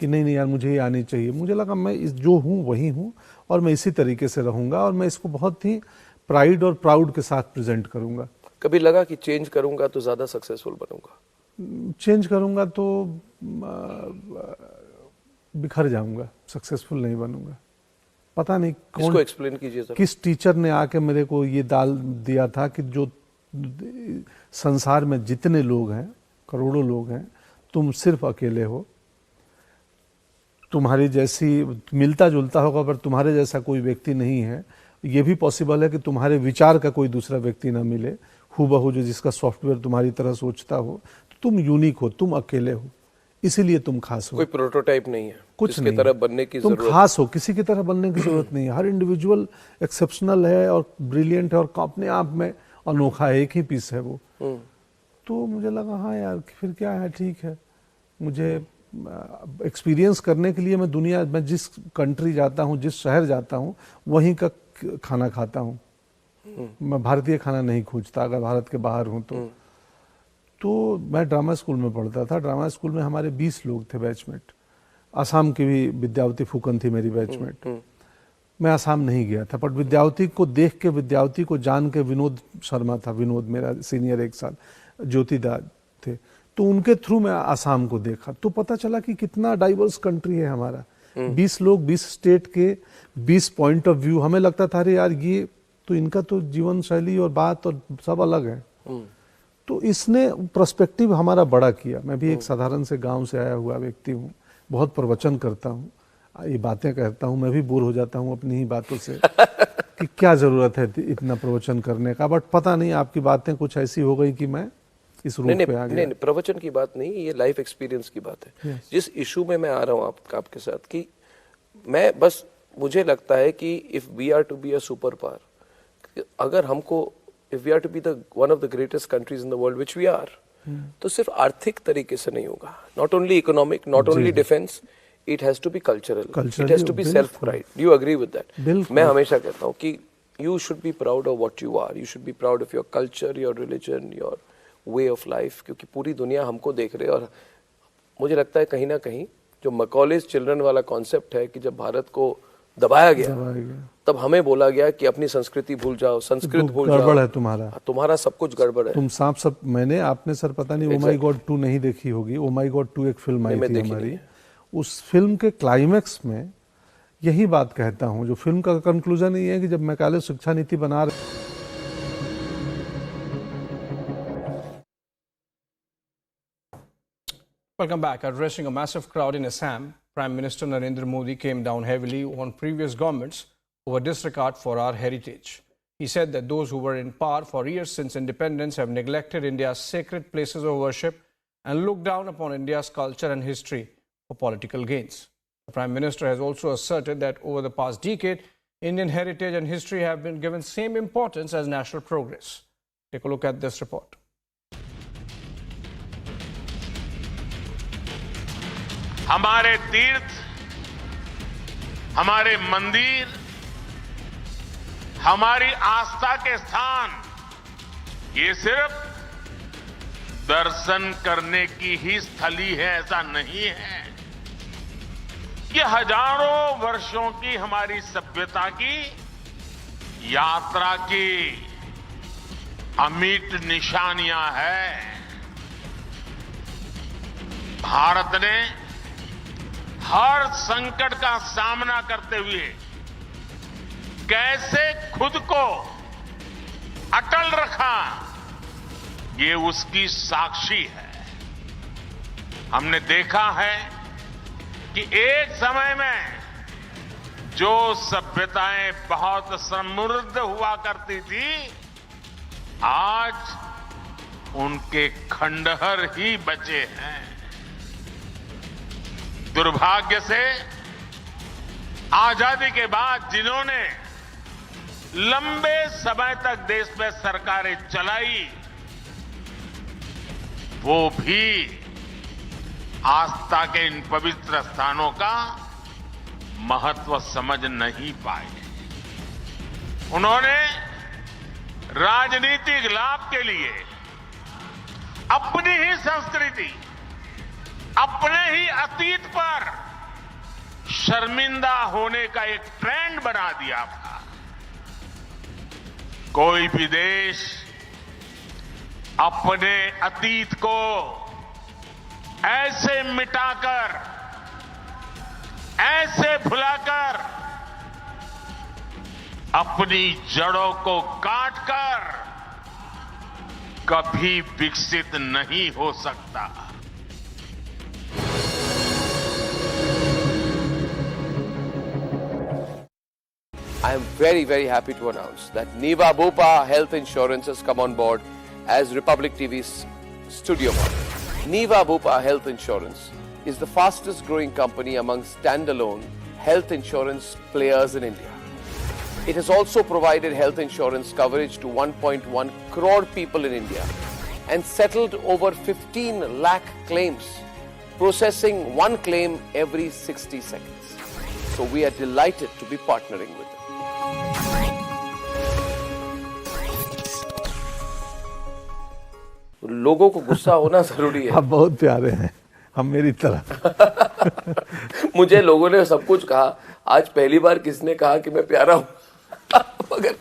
कि नहीं यार मुझे ये आनी चाहिए। मुझे लगा मैं जो हूँ वही हूँ और मैं इसी तरीके से रहूँगा और मैं इसको बहुत ही प्राइड और प्राउड के साथ प्रेजेंट करूँगा। कभी लगा कि चेंज करूँगा तो ज़्यादा सक्सेसफुल बनूँगा? चेंज करूँगा तो बिखर जाऊँगा, सक्सेसफुल नहीं बनूँगा। पता नहीं कौन, इसको एक्सप्लेन कीजिए सर। किस टीचर ने आके मेरे को ये डाल दिया था कि जो संसार में जितने लोग हैं, करोड़ों लोग हैं, तुम सिर्फ अकेले हो। तुम्हारी जैसी मिलता जुलता होगा पर तुम्हारे जैसा कोई व्यक्ति नहीं है। ये भी पॉसिबल है कि तुम्हारे विचार का कोई दूसरा व्यक्ति ना मिले हूबहू, जो जिसका सॉफ्टवेयर तुम्हारी तरह सोचता हो। तो तुम यूनिक हो, तुम अकेले हो, इसीलिए तुम खास हो। कोई प्रोटोटाइप नहीं है, कुछ नहीं, तरह बनने की तुम खास हो, किसी की तरह बनने की जरूरत नहीं है। हर इंडिविजुअल एक्सेप्शनल है और ब्रिलियंट है और अपने आप में अनोखा है, एक ही पीस है वो। तो मुझे लगा हाँ यार फिर क्या है, ठीक है। मुझे एक्सपीरियंस करने के लिए मैं दुनिया में जिस कंट्री जाता हूँ, जिस शहर जाता हूँ, वहीं का खाना खाता हूँ। मैं भारतीय खाना नहीं खोजता अगर भारत के बाहर हूँ तो मैं ड्रामा स्कूल में पढ़ता था। ड्रामा स्कूल में हमारे 20 लोग थे बैचमेट। आसाम की भी विद्यावती फूकन थी मेरी बैचमेट। मैं आसाम नहीं गया था, बट विद्यावती को देख के, विद्यावती को जान के, विनोद शर्मा था, विनोद मेरा सीनियर 1 साल, ज्योतिदा थे, तो उनके थ्रू मैं आसाम को देखा तो पता चला कि कितना डाइवर्स कंट्री है हमारा। 20 लोग, 20 स्टेट के 20 पॉइंट ऑफ व्यू। हमें लगता था अरे यार ये तो इनका तो जीवन शैली और बात और सब अलग है। तो इसने पर्सपेक्टिव हमारा बड़ा किया। मैं भी एक साधारण से गांव से आया हुआ व्यक्ति हूँ, बहुत प्रवचन करता हूँ, ये बातें कहता हूँ, मैं भी बोर हो जाता हूँ अपनी ही बातों से कि क्या जरूरत है इतना प्रवचन करने का। बट पता नहीं आपकी बातें कुछ ऐसी हो गई कि मैं इस रूप पे आ गया। नहीं, प्रवचन की बात नहीं, ये लाइफ एक्सपीरियंस की बात है। जिस इशू में मैं आ रहा हूँ आपके साथ कि मैं बस, मुझे लगता है कि if we are to be a super power, अगर हमको if we are to be one of the greatest countries in the world, which we are, तो सिर्फ आर्थिक तरीके से नहीं होगा। Not only economic, not only defense, it has to be cultural. It has to be self-pride. Do you agree with that? मैं हमेशा कहता हूँ कि you should be proud of what you are. You should be proud of your culture, your religion, your way of life. क्योंकि पूरी दुनिया हमको देख रही है और मुझे लगता है कहीं ना कहीं जो मैकॉलेज चिल्ड्रन वाला कॉन्सेप्ट है कि जब भारत को दबाया गया तब हमें बोला गया कि अपनी संस्कृति भूल जाओ, संस्कृत भूल जाओ, गड़बड़ है तुम्हारा सब कुछ गड़बड़ है। तुम सब आपने सर पता नहीं ओ माय गॉड 2 नहीं देखी होगी। ओ माय गॉड 2 एक फिल्म आई थी हमारी। उस फिल्म के क्लाइमेक्स में यही बात कहता हूँ, जो फिल्म का कंक्लूजन ये है कि जब मैकाले शिक्षा नीति बना रहे। Welcome back. Addressing a massive crowd in Assam, Prime Minister Narendra Modi came down heavily on previous governments over disregard for our heritage. He said that those who were in power for years since independence have neglected India's sacred places of worship and looked down upon India's culture and history for political gains. The Prime Minister has also asserted that over the past decade, Indian heritage and history have been given same importance as national progress. Take a look at this report. हमारे तीर्थ, हमारे मंदिर, हमारी आस्था के स्थान, ये सिर्फ दर्शन करने की ही स्थली है ऐसा नहीं है। ये हजारों वर्षों की हमारी सभ्यता की यात्रा की अमिट निशानियां हैं। भारत ने हर संकट का सामना करते हुए कैसे खुद को अटल रखा, ये उसकी साक्षी है। हमने देखा है कि एक समय में जो सभ्यताएं बहुत समृद्ध हुआ करती थी, आज उनके खंडहर ही बचे हैं। दुर्भाग्य से आजादी के बाद जिन्होंने लंबे समय तक देश में सरकारें चलाई, वो भी आस्था के इन पवित्र स्थानों का महत्व समझ नहीं पाए। उन्होंने राजनीतिक लाभ के लिए अपनी ही संस्कृति, अपने ही अतीत पर शर्मिंदा होने का एक ट्रेंड बना दिया था। कोई भी देश अपने अतीत को ऐसे मिटाकर, ऐसे भुलाकर, अपनी जड़ों को काटकर कभी विकसित नहीं हो सकता। I am very, very happy to announce that Niva Bopa Health Insurance has come on board as Republic TV's studio partner. Niva Bopa Health Insurance is the fastest growing company among standalone health insurance players in India. It has also provided health insurance coverage to 1.1 crore people in India and settled over 15 lakh claims, processing one claim every 60 seconds. So we are delighted to be partnering with them. लोगों को गुस्सा होना जरूरी है। आप बहुत प्यारे हैं, हम मेरी तरह। मुझे लोगों ने सब कुछ कहा, आज पहली बार किसने कहा कि मैं प्यारा हूं। मगर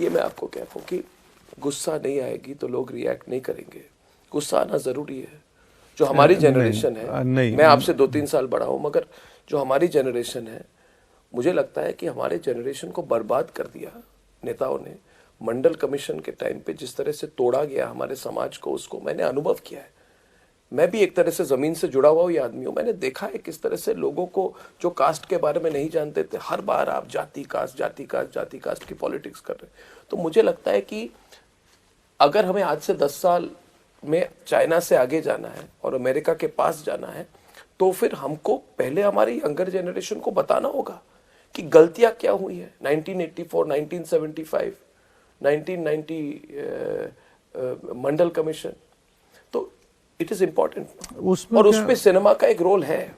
ये मैं आपको कहता हूं कि गुस्सा नहीं आएगी तो लोग रिएक्ट नहीं करेंगे। गुस्सा आना जरूरी है। जो हमारी जनरेशन है, मैं आपसे 2-3 साल बड़ा हूं, मगर जो हमारी जनरेशन है, मुझे लगता है कि हमारे जनरेशन को बर्बाद कर दिया नेताओं ने। मंडल कमीशन के टाइम पे जिस तरह से तोड़ा गया हमारे समाज को, उसको मैंने अनुभव किया है। मैं भी एक तरह से जमीन से जुड़ा हुआ ये आदमी हूं। मैंने देखा है किस तरह से लोगों को जो कास्ट के बारे में नहीं जानते थे, हर बार आप जाति कास्ट की पॉलिटिक्स कर रहे। तो मुझे लगता है कि अगर हमें आज से 10 साल में चाइना से आगे जाना है और अमेरिका के पास जाना है, तो फिर हमको पहले हमारी यंगर जनरेशन को बताना होगा कि गलतियां क्या हुई है। 1984, 1975, 1990 मंडल कमीशन, तो इट इज इंपॉर्टेंट। और उसमें सिनेमा का एक रोल है।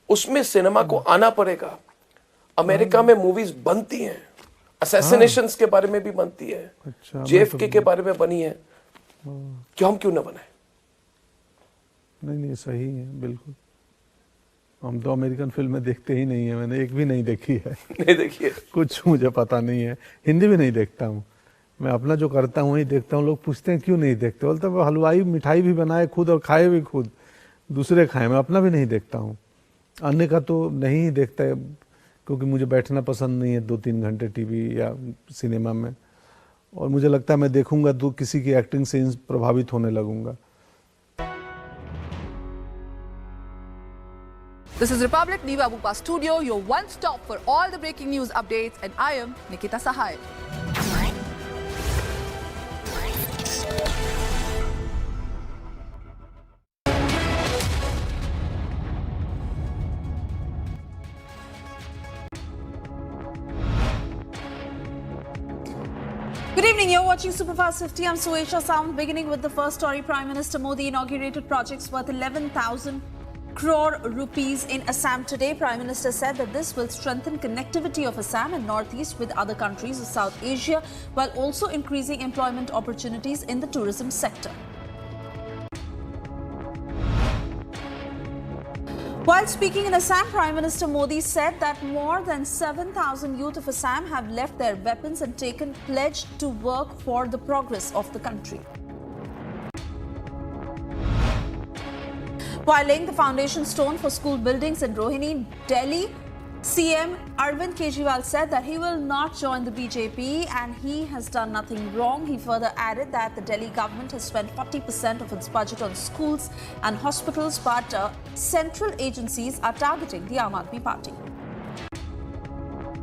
उसमें सिनेमा को आना पड़ेगा। अमेरिका में मूवीज बनती हैं, असैसिनेशंस के बारे में भी बनती है, JFK के बारे में बनी है, क्यों हम क्यों ना बनाए? नहीं सही है, बिल्कुल। हम तो अमेरिकन फिल्में देखते ही नहीं है, मैंने एक भी नहीं देखी है। नहीं देखी है? कुछ मुझे पता नहीं है, हिंदी भी नहीं देखता हूँ। मैं अपना जो करता हूँ वही देखता हूँ। लोग पूछते हैं क्यों नहीं देखते, बोलते हैं हलवाई मिठाई भी बनाए खुद और खाए भी खुद, दूसरे खाए, मैं अपना भी नहीं देखता हूँ। अन्य का तो नहीं ही देखता है, क्योंकि मुझे बैठना पसंद नहीं है 2-3 घंटे टीवी या सिनेमा में। और मुझे लगता है मैं देखूंगा तो किसी की एक्टिंग से प्रभावित होने लगूंगा। This is Republic Niva Bopa Studio, your one stop for all the breaking news updates, and I am Nikita Sahai. Good evening, you're watching Superfast 50. I'm Suesha Sound. Beginning with the first story, Prime Minister Modi inaugurated projects worth 11,000 crore rupees in Assam today. Prime Minister said that this will strengthen connectivity of Assam and Northeast with other countries of South Asia, while also increasing employment opportunities in the tourism sector. While speaking in Assam, Prime Minister Modi said that more than 7,000 youth of Assam have left their weapons and taken pledge to work for the progress of the country. While laying the foundation stone for school buildings in Rohini, Delhi, CM Arvind Kejriwal said that he will not join the BJP and he has done nothing wrong. He further added that the Delhi government has spent 40% of its budget on schools and hospitals, but central agencies are targeting the Aam Aadmi Party.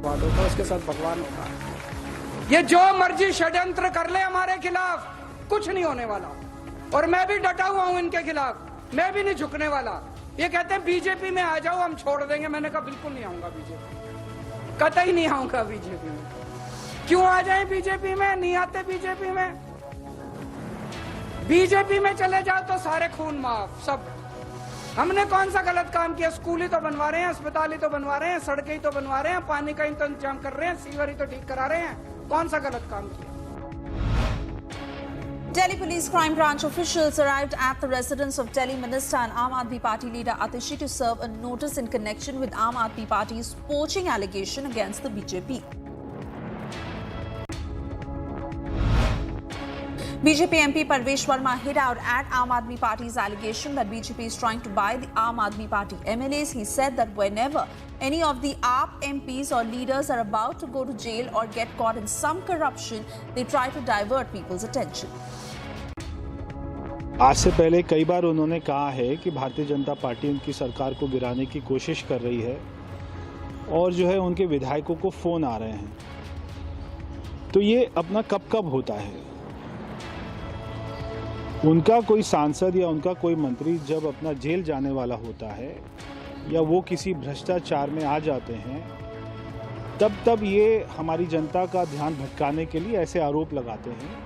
आशीर्वाद होता है, उसके साथ भगवान होता है। ये जो मर्जी षड्यंत्र कर ले हमारे खिलाफ, कुछ नहीं होने वाला। और मैं भी डटा हुआ हूं इनके खिलाफ, मैं भी नहीं झुकने वाला। ये कहते हैं बीजेपी में आ जाओ, हम छोड़ देंगे। मैंने कहा बिल्कुल नहीं आऊंगा बीजेपी, कतई नहीं आऊंगा बीजेपी में। क्यों आ जाए बीजेपी में? नहीं आते बीजेपी में। बीजेपी में चले जाओ तो सारे खून माफ सब। हमने कौन सा गलत काम किया? स्कूल ही तो बनवा रहे हैं, अस्पताल ही तो बनवा रहे हैं, सड़कें ही तो बनवा रहे हैं, पानी का इंतजाम कर रहे हैं, सीवर ही तो ठीक करा रहे हैं। कौन सा गलत काम किया? Delhi Police Crime Branch officials arrived at the residence of Delhi Minister and Aam Aadmi Party leader Atishi to serve a notice in connection with Aam Aadmi Party's poaching allegation against the BJP. BJP MP Parvesh Verma hit out at Aam Aadmi Party's allegation that BJP is trying to buy the Aam Aadmi Party MLAs. He said that whenever any of the AAP MPs or leaders are about to go to jail or get caught in some corruption, they try to divert people's attention. आज से पहले कई बार उन्होंने कहा है कि Bharatiya Janata party उनकी सरकार को गिराने की कोशिश कर रही है और जो है उनके विधायकों को फोन आ रहे हैं। तो ये अपना कब होता है? उनका कोई सांसद या उनका कोई मंत्री जब अपना जेल जाने वाला होता है या वो किसी भ्रष्टाचार में आ जाते हैं, तब ये हमारी जनता का ध्यान भटकाने के लिए ऐसे आरोप लगाते हैं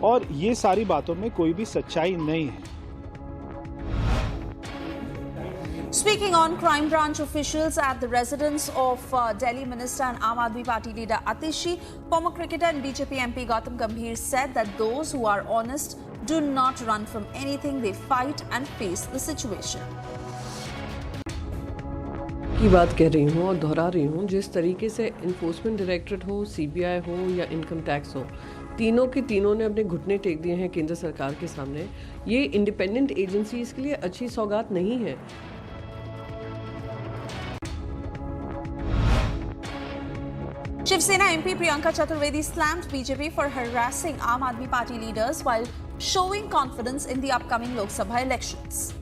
और ये सारी बातों में कोई भी सच्चाई नहीं है। Speaking on crime branch officials at the residence of Delhi Minister and Aam Aadmi Party leader Atishi, former cricketer and BJP MP Gautam Gambhir said that those who are honest do not run from anything, they fight and face the situation. की बात कह रही हूँ और दोहरा रही हूँ, जिस तरीके से इन्फोर्समेंट डायरेक्टरेट हो, सीबीआई हो या इनकम टैक्स हो, तीनों के तीनों ने अपने घुटने टेक दिए हैं केंद्र सरकार के सामने। ये इंडिपेंडेंट एजेंसीज के लिए अच्छी सौगात नहीं है। Shiv Sena MP Priyanka Chaturvedi slammed BJP for harassing Aam Aadmi Party leaders while showing confidence in the upcoming Lok Sabha elections.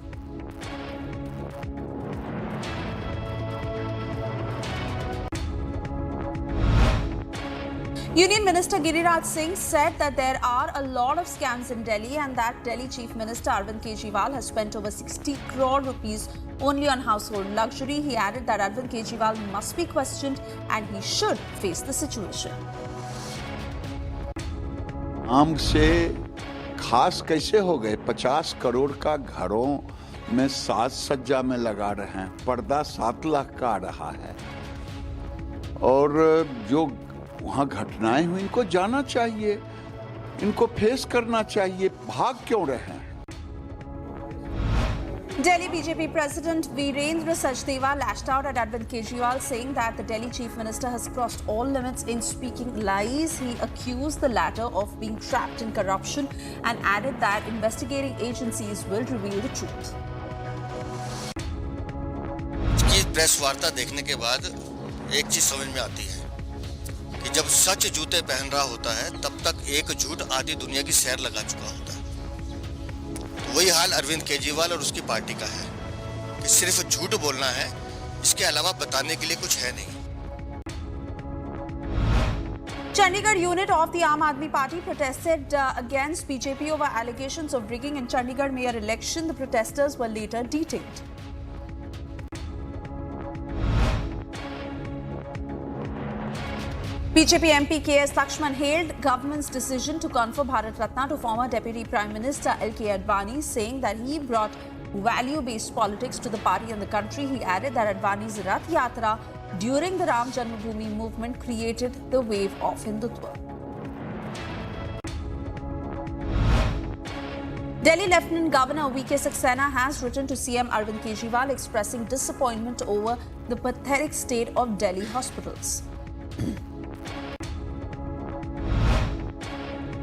Union Minister Giriraj Singh said that there are a lot of scams in Delhi and that Delhi Chief Minister Arvind Kejriwal has spent over 60 crore rupees only on household luxury. He added that Arvind Kejriwal must be questioned and he should face the situation. आम से खास कैसे हो गए? 50 करोड़ का घरों में साज सज्जा में लगा रहे हैं, पर्दा 7 लाख का आ रहा है और जो वहाँ घटनाएं हुई इनको जाना चाहिए, इनको फेस करना चाहिए। भाग क्यों रहे हैं? Delhi BJP President Virendra Sachdeva lashed out at Arvind Kejriwal, saying that the Delhi Chief Minister has crossed all limits in speaking lies. He accused the latter of being trapped in corruption and added that investigating agencies will reveal the truth. ये press वार्ता देखने के बाद एक चीज समझ में आती है कि जब सच जूते पहन रहा होता है तब तक एक झूठ आधी दुनिया की सैर लगा चुका होता है। तो वही हाल अरविंद केजरीवाल और उसकी पार्टी का है कि सिर्फ झूठ बोलना है, इसके अलावा बताने के लिए कुछ है नहीं। Chandigarh unit of the Aam Aadmi Party protested against BJP over allegations of rigging in Chandigarh mayor election. The protesters were later detained. BJP MP K.S. Lakshman hailed government's decision to confer Bharat Ratna to former Deputy Prime Minister L.K. Advani, saying that he brought value-based politics to the party and the country. He added that Advani's Rath Yatra during the Ram Janmabhoomi movement created the wave of Hindutva. Delhi Lieutenant Governor V.K. Saxena has written to CM Arvind Kejriwal expressing disappointment over the pathetic state of Delhi hospitals.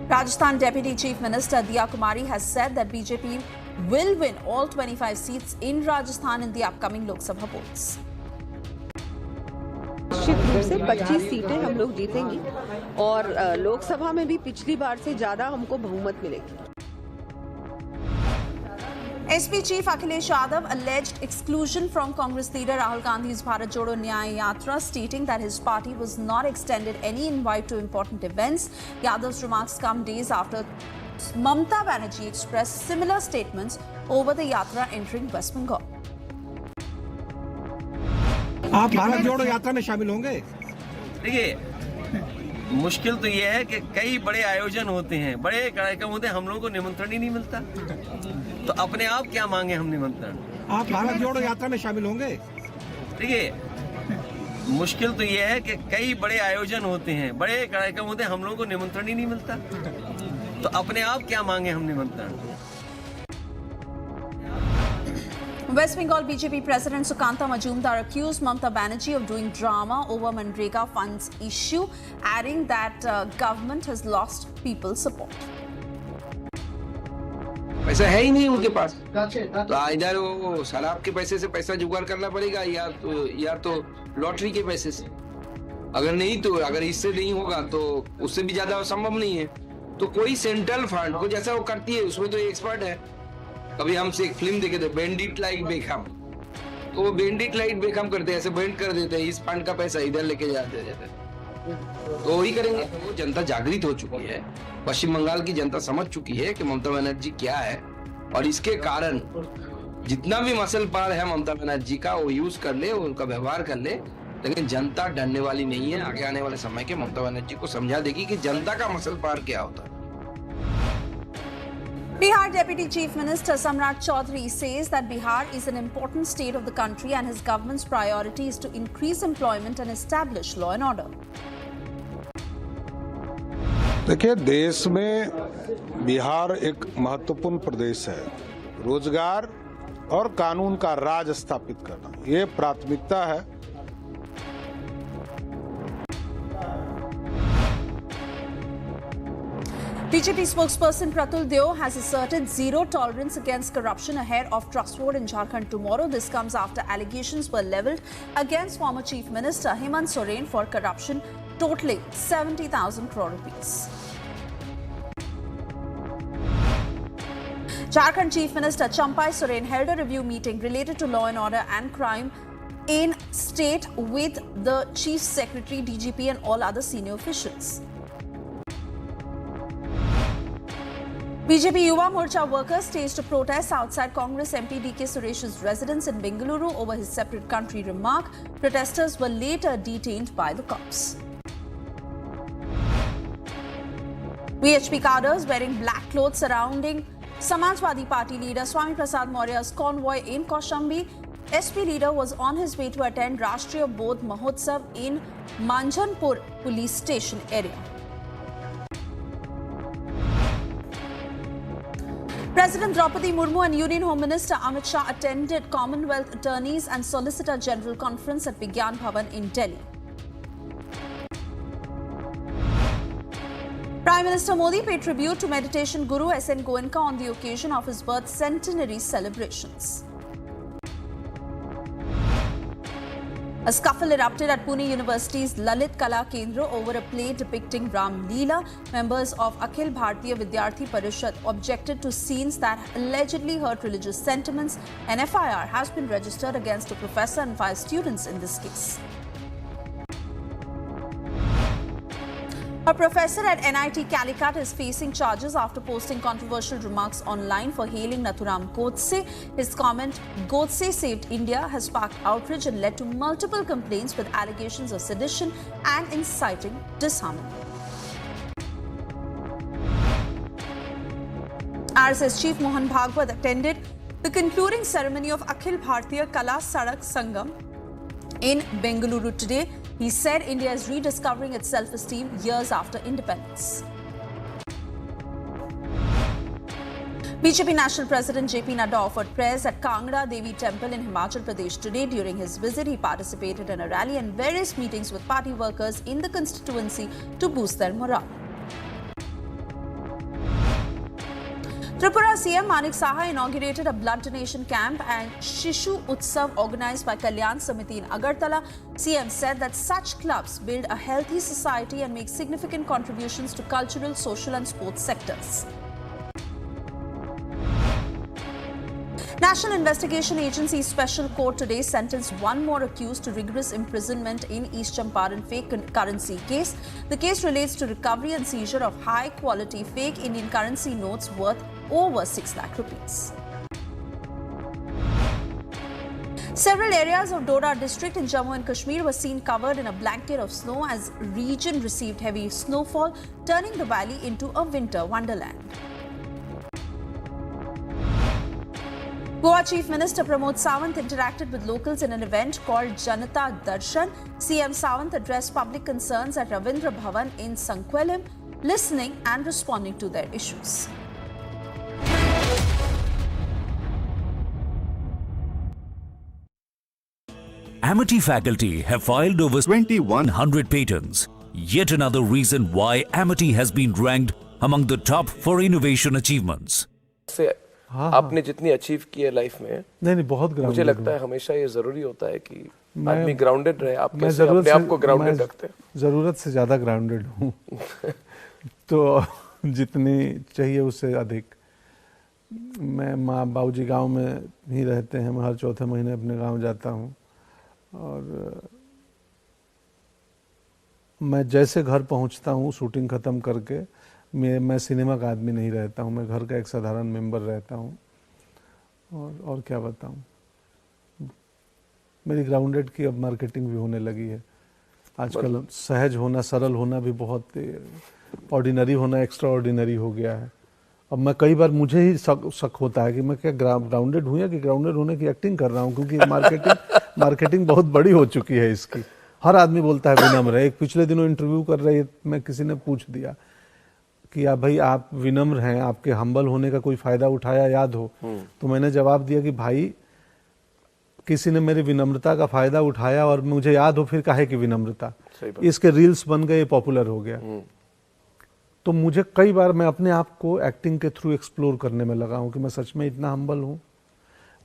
Rajasthan Deputy Chief Minister Diya Kumari has said that BJP will win all 25 seats in Rajasthan in the upcoming Lok Sabha polls. निश्चित रूप से 25 सीटें हम लोग जीतेंगी और लोकसभा में भी पिछली बार से ज्यादा हमको बहुमत मिलेगी। SP Chief Akhilesh Yadav alleged exclusion from Congress leader Rahul Gandhi's Bharat Jodo Nyaya Yatra, stating that his party was not extended any invite to important events. Yadav's remarks come days after Mamata Banerjee expressed similar statements over the yatra entering West Bengal. आप भारत जोड़ो यात्रा में शामिल होंगे? देखिए, मुश्किल तो ये है कि कई बड़े आयोजन होते हैं, बड़े कार्यक्रम होते हैं, हम लोगों को निमंत्रण ही नहीं मिलता। तो अपने आप क्या मांगे हम निमंत्रण? आप भारत जोड़ो यात्रा में शामिल होंगे? देखिए, मुश्किल तो ये है कि कई बड़े आयोजन होते हैं, बड़े कार्यक्रम होते हैं, हम लोगों को निमंत्रण ही नहीं मिलता। तो अपने आप क्या मांगे हम निमंत्रण? West Bengal BJP President Sukanta Majumdar accused Mamata Banerjee of doing drama over Manrega funds issue, adding that government has lost people's support. पैसा है ही नहीं उनके पास, तो इधर वो शराब के पैसे से पैसा जुगाड़ करना पड़ेगा या तो लॉटरी के पैसे से। अगर इससे नहीं होगा तो उससे भी ज्यादा संभव नहीं है। तो कोई सेंट्रल फंड को जैसा वो करती है उसमें तो एक्सपर्ट है। कभी हमसे एक फिल्म देखे थे बैंडिट लाइक बेकहम, तो वो बैंडिट लाइक बेकहम करते हैं, ऐसे बैंड कर देते हैं, इस फंड का पैसा इधर लेके जाते तो वही करेंगे। वो जनता जागृत हो चुकी है, पश्चिम बंगाल की जनता समझ चुकी है कि ममता बनर्जी क्या है, और इसके कारण जितना भी मसल पार है ममता बनर्जी का वो यूज कर ले, उनका व्यवहार कर ले, लेकिन जनता डरने वाली नहीं है। आगे आने वाले समय के ममता बनर्जी को समझा देगी कि जनता का मसल पार क्या होता है। Bihar Deputy Chief Minister Samrat Chaudhary says that Bihar is an important state of the country and his government's priority is to increase employment and establish law and order. देखिए, देश में बिहार एक महत्वपूर्ण प्रदेश है। रोजगार और कानून का राज स्थापित करना ये प्राथमिकता है। BJP spokesperson Pratul Deo has asserted zero tolerance against corruption ahead of Trust Vote in Jharkhand tomorrow. This comes after allegations were levelled against former Chief Minister Hemant Soren for corruption totaling 70,000 crore rupees. Jharkhand Chief Minister Champai Soren held a review meeting related to law and order and crime in state with the Chief Secretary, DGP and all other senior officials. BJP Yuva Morcha workers staged a protest outside Congress MP DK Suresh's residence in Bengaluru over his separate country remark. Protesters were later detained by the cops. VHP cadres wearing black clothes surrounding Samajwadi Party leader Swami Prasad Maurya's convoy in Kaushambi. SP leader was on his way to attend Rashtriya Bodh Mahotsav in Manjhanpur police station area. President Draupadi Murmu and Union Home Minister Amit Shah attended Commonwealth Attorneys and Solicitor General Conference at Vigyan Bhavan in Delhi. Prime Minister Modi paid tribute to meditation guru S.N. Goenka on the occasion of his birth centenary celebrations. A scuffle erupted at Pune University's Lalit Kala Kendra over a play depicting Ram Leela. Members of Akhil Bharatiya Vidyarthi Parishad objected to scenes that allegedly hurt religious sentiments. An FIR has been registered against a professor and 5 students in this case. A professor at NIT Calicut is facing charges after posting controversial remarks online for hailing Nathuram Godse. His comment, "Godse saved India," has sparked outrage and led to multiple complaints with allegations of sedition and inciting disharmony. RSS Chief Mohan Bhagwat attended the concluding ceremony of Akhil Bharatiya Kala Sadak Sangam in Bengaluru today. He said India is rediscovering its self-esteem years after independence. BJP National President JP Nadda offered prayers at Kangra Devi Temple in Himachal Pradesh today. During his visit, he participated in a rally and various meetings with party workers in the constituency to boost their morale. Tripura CM Manik Saha inaugurated a blood donation camp and Shishu Utsav organized by Kalyan Samiti in Agartala. CM said that such clubs build a healthy society and make significant contributions to cultural, social and sports sectors. National Investigation Agency Special Court today sentenced one more accused to rigorous imprisonment in East Champaran fake currency case. The case relates to recovery and seizure of high-quality fake Indian currency notes worth over 6 lakh rupees. Several areas of Doda district in Jammu and Kashmir were seen covered in a blanket of snow as region received heavy snowfall, turning the valley into a winter wonderland. Goa Chief Minister Pramod Sawant interacted with locals in an event called Janata Darshan. CM Sawant addressed public concerns at Ravindra Bhavan in Sanquelim, listening and responding to their issues. Amity faculty have filed over 2,100 patents. Yet another reason why Amity has been ranked among the top for innovation achievements. आपने जितनी achieve की है life में, नहीं बहुत मुझे लगता है हमेशा ये जरूरी होता है कि आदमी ग्राउंडेड रहे। आप कैसे अपने आप को ग्राउंडेड रखते हैं? जरूरत से ज्यादा ग्राउंडेड हूँ तो जितनी चाहिए उससे अधिक। मैं माँ बाबूजी गांव में ही रहते हैं, मैं हर चौथे महीने अपने गांव जाता हूँ और मैं जैसे घर पहुँचता हूँ शूटिंग ख़त्म करके, मैं सिनेमा का आदमी नहीं रहता हूँ, मैं घर का एक साधारण मेंबर रहता हूँ। और क्या बताऊँ, मेरी ग्राउंडेड की अब मार्केटिंग भी होने लगी है आजकल। सहज होना, सरल होना भी बहुत, ऑर्डिनरी होना एक्स्ट्रा ऑर्डिनरी हो गया है। अब मैं कई बार मुझे ही शक होता है कि मैं क्या ग्राउंडेड हूँ या कि ग्राउंडेड होने की एक्टिंग कर रहा हूँ, क्योंकि मार्केटिंग बहुत बड़ी हो चुकी है इसकी। हर आदमी बोलता है विनम्र है। एक पिछले दिनों इंटरव्यू कर रहे में किसी ने पूछ दिया कि भाई आप विनम्र हैं, आपके हम्बल होने का कोई फायदा उठाया याद हो? तो मैंने जवाब दिया कि भाई किसी ने मेरी विनम्रता का फायदा उठाया और मुझे याद हो, फिर काहे की विनम्रता? इसके रील्स बन गए, पॉपुलर हो गया। तो मुझे कई बार मैं अपने आप को एक्टिंग के थ्रू एक्सप्लोर करने में लगा हूँ कि मैं सच में इतना हम्बल हूँ,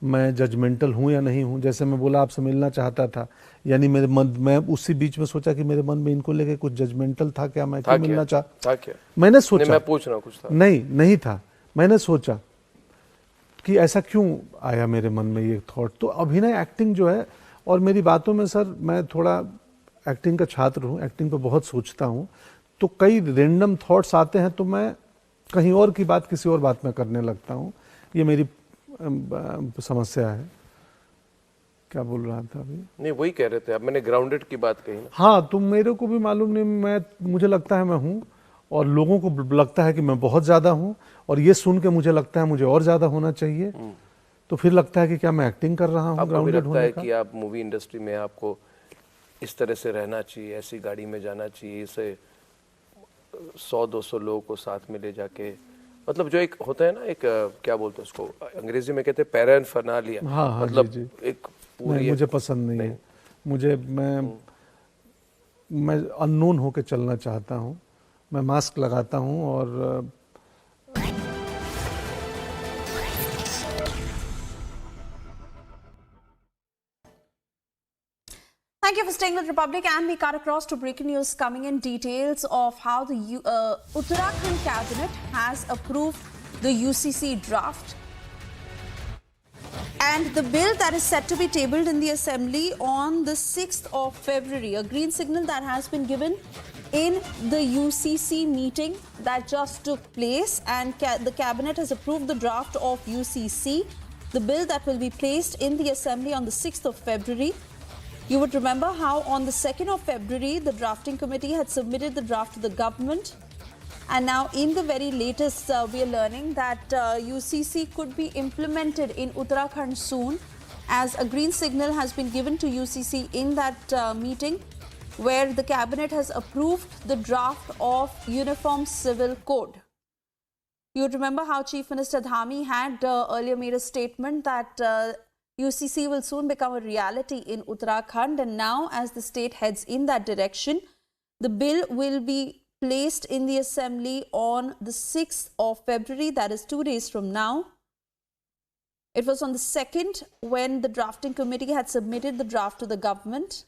मैं जजमेंटल हूँ या नहीं हूँ। जैसे मैं बोला आपसे मिलना चाहता था, यानी मेरे मन, मैं उसी बीच में सोचा कि मेरे मन में इनको लेके कुछ जजमेंटल था क्या, मैं क्यों मिलना चाहता? मैंने सोचा, मैं पूछ रहा हूं, कुछ था नहीं था। मैंने सोचा कि ऐसा क्यों आया मेरे मन में ये थॉट। तो अभिनय एक्टिंग जो है, और मेरी बातों में सर मैं थोड़ा एक्टिंग का छात्र हूँ, एक्टिंग पे बहुत सोचता हूँ, तो कई रैंडम थॉट्स आते हैं तो मैं कहीं और की बात किसी और बात में करने लगता हूँ। ये मेरी समस्या है। क्या बोल रहा था अभी? नहीं वही कह रहे थे अब, मैंने ग्राउंडेड की बात कही ना। हाँ, तो मेरे को भी मालूम नहीं, मुझे लगता है मैं हूँ और लोगों को लगता है कि मैं बहुत ज्यादा हूँ, और ये सुन के मुझे लगता है मुझे और ज्यादा होना चाहिए। तो फिर लगता है कि क्या मैं एक्टिंग कर रहा हूँ ग्राउंडेड होने का? कि आप मूवी इंडस्ट्री में आपको इस तरह से रहना चाहिए, ऐसी गाड़ी में जाना चाहिए, इसे 100-200 लोगों को साथ में ले जाके, मतलब जो एक होता है ना, एक क्या बोलते हैं उसको अंग्रेजी में कहते हैं पैराफर्नालिया। हाँ, मतलब जी। एक पूरी नहीं, मुझे पसंद नहीं है। मुझे मैं अननोन होके चलना चाहता हूँ। मैं मास्क लगाता हूँ और Thank you for staying with Republic, and we cut across to breaking news coming in. Details of how the Uttarakhand cabinet has approved the UCC draft, and the bill that is set to be tabled in the assembly on the 6th of February. A green signal that has been given in the UCC meeting that just took place, and the cabinet has approved the draft of UCC, the bill that will be placed in the assembly on the 6th of February. You would remember how on the 2nd of February, the drafting committee had submitted the draft to the government. And now in the very latest, we are learning that UCC could be implemented in Uttarakhand soon, as a green signal has been given to UCC in that meeting, where the cabinet has approved the draft of Uniform Civil Code. You would remember how Chief Minister Dhami had earlier made a statement that UCC will soon become a reality in Uttarakhand, and now as the state heads in that direction, the bill will be placed in the assembly on the 6th of February, that is 2 days from now. It was on the 2nd when the drafting committee had submitted the draft to the government,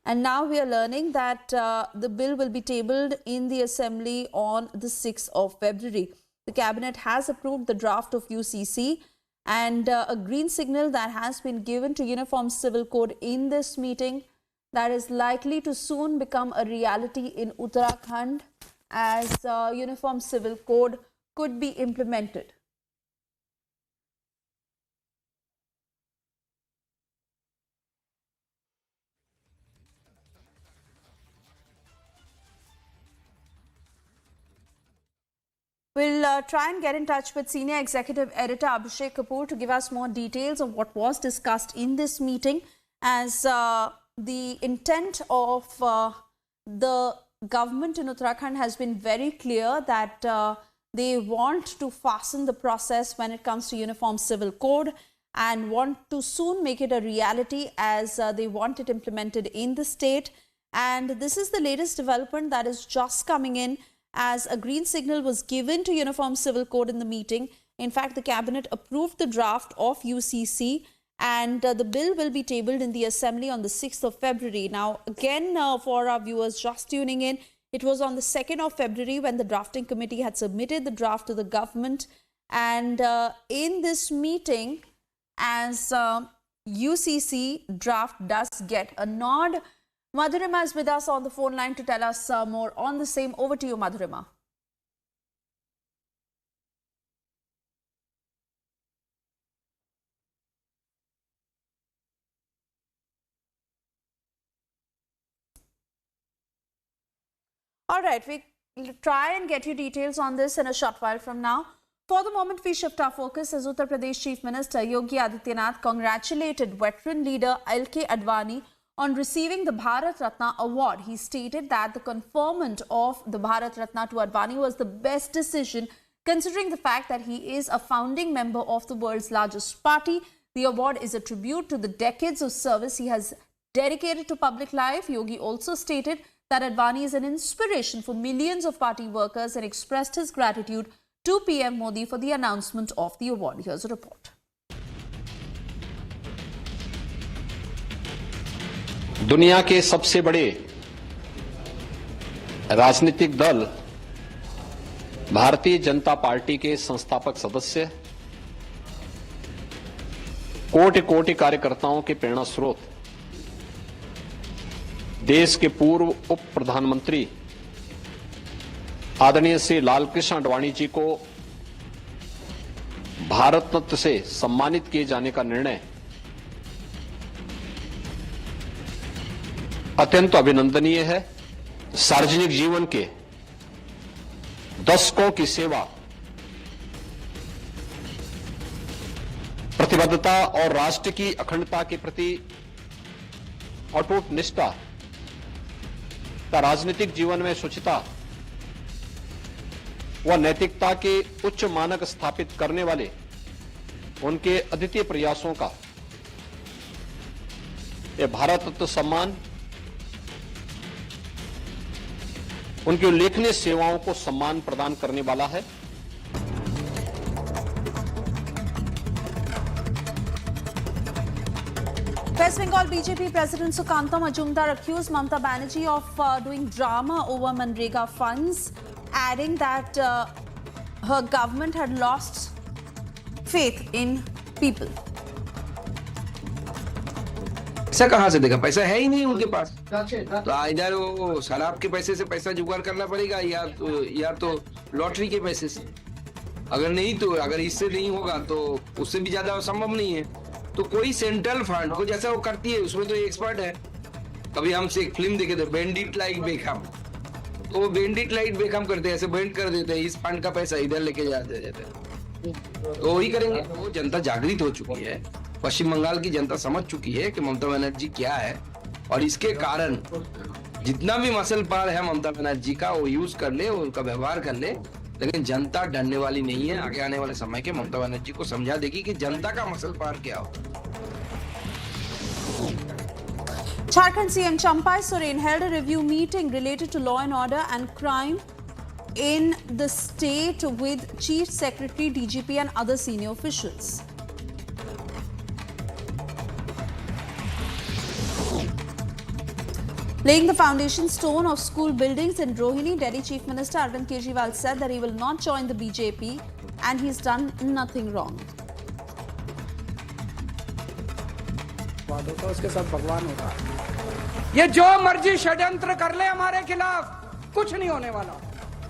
and now we are learning that the bill will be tabled in the assembly on the 6th of February. The cabinet has approved the draft of UCC, and a green signal that has been given to Uniform Civil Code in this meeting that is likely to soon become a reality in Uttarakhand as Uniform Civil Code could be implemented. We'll try and get in touch with Senior Executive Editor Abhishek Kapoor to give us more details of what was discussed in this meeting, as the intent of the government in Uttarakhand has been very clear that they want to fasten the process when it comes to Uniform Civil Code and want to soon make it a reality, as they want it implemented in the state. And this is the latest development that is just coming in, as a green signal was given to Uniform Civil Code in the meeting. In fact, the cabinet approved the draft of UCC, and the bill will be tabled in the assembly on the 6th of February. Now, again, for our viewers just tuning in, it was on the 2nd of February when the drafting committee had submitted the draft to the government. And in this meeting, as UCC draft does get a nod, Madhurima is with us on the phone line to tell us more on the same. Over to you, Madhurima. All right, we'll try and get you details on this in a short while from now. For the moment, we shift our focus as Uttar Pradesh Chief Minister Yogi Adityanath congratulated veteran leader L.K. Advani on receiving the Bharat Ratna award. He stated that the conferment of the Bharat Ratna to Advani was the best decision, considering the fact that he is a founding member of the world's largest party. The award is a tribute to the decades of service he has dedicated to public life. Yogi also stated that Advani is an inspiration for millions of party workers and expressed his gratitude to PM Modi for the announcement of the award. Here's a report. दुनिया के सबसे बड़े राजनीतिक दल Bharatiya Janata party के संस्थापक सदस्य, कोटि कोटि कार्यकर्ताओं के प्रेरणा स्रोत, देश के पूर्व उप प्रधानमंत्री आदरणीय श्री लालकृष्ण आडवाणी जी को भारत रत्न से सम्मानित किए जाने का निर्णय अत्यंत अभिनंदनीय है। सार्वजनिक जीवन के दशकों की सेवा, प्रतिबद्धता और राष्ट्र की अखंडता के प्रति अटूट निष्ठा का राजनीतिक जीवन में शुचिता व नैतिकता के उच्च मानक स्थापित करने वाले उनके अद्वितीय प्रयासों का यह भारत रत्न सम्मान उनकी उल्लेखनीय सेवाओं को सम्मान प्रदान करने वाला है। West Bengal BJP President Sukanta Majumdar accused Mamata Banerjee of doing drama over Manrega funds, adding that her government had lost faith in people. पैसा कहाँ से देगा? पैसा है ही नहीं उनके पास, तो इधर वो शराब के पैसे से पैसा जुगाड़ करना पड़ेगा या तो लॉटरी के पैसे से। अगर इससे नहीं होगा तो उससे भी ज्यादा संभव नहीं है। तो कोई सेंट्रल फंड को जैसा वो करती है उसमें तो एक्सपर्ट है। कभी हमसे एक फिल्म देखे थे बैंडिट लाइक बेकम, तो वो बैंडिट लाइक बेकम करते हैं, ऐसे बैंड कर देते हैं, इस फंड का पैसा इधर लेके जाते रहते हैं, तो वही करेंगे। वो जनता जागृत हो चुकी है, पश्चिम बंगाल की जनता समझ चुकी है कि ममता बनर्जी क्या है, और इसके कारण जितना भी मसल पार है ममता बनर्जी का वो यूज कर ले, उनका व्यवहार कर ले, लेकिन जनता डरने वाली नहीं है। आगे आने वाले समय के ममता बनर्जी को समझा देगी कि जनता का मसल पार क्या होता है। Jharkhand CM Champai Soren held a review meeting related to law and order and crime in the state with Chief Secretary, DGP and other senior officials. Laying the foundation stone of school buildings in Rohini, Delhi Chief Minister Arvind Kejriwal said that he will not join the BJP and he's done nothing wrong. आशीर्वाद होता है, उसके साथ भगवान होता है। ये जो मर्जी षड्यंत्र कर ले हमारे खिलाफ, कुछ नहीं होने वाला।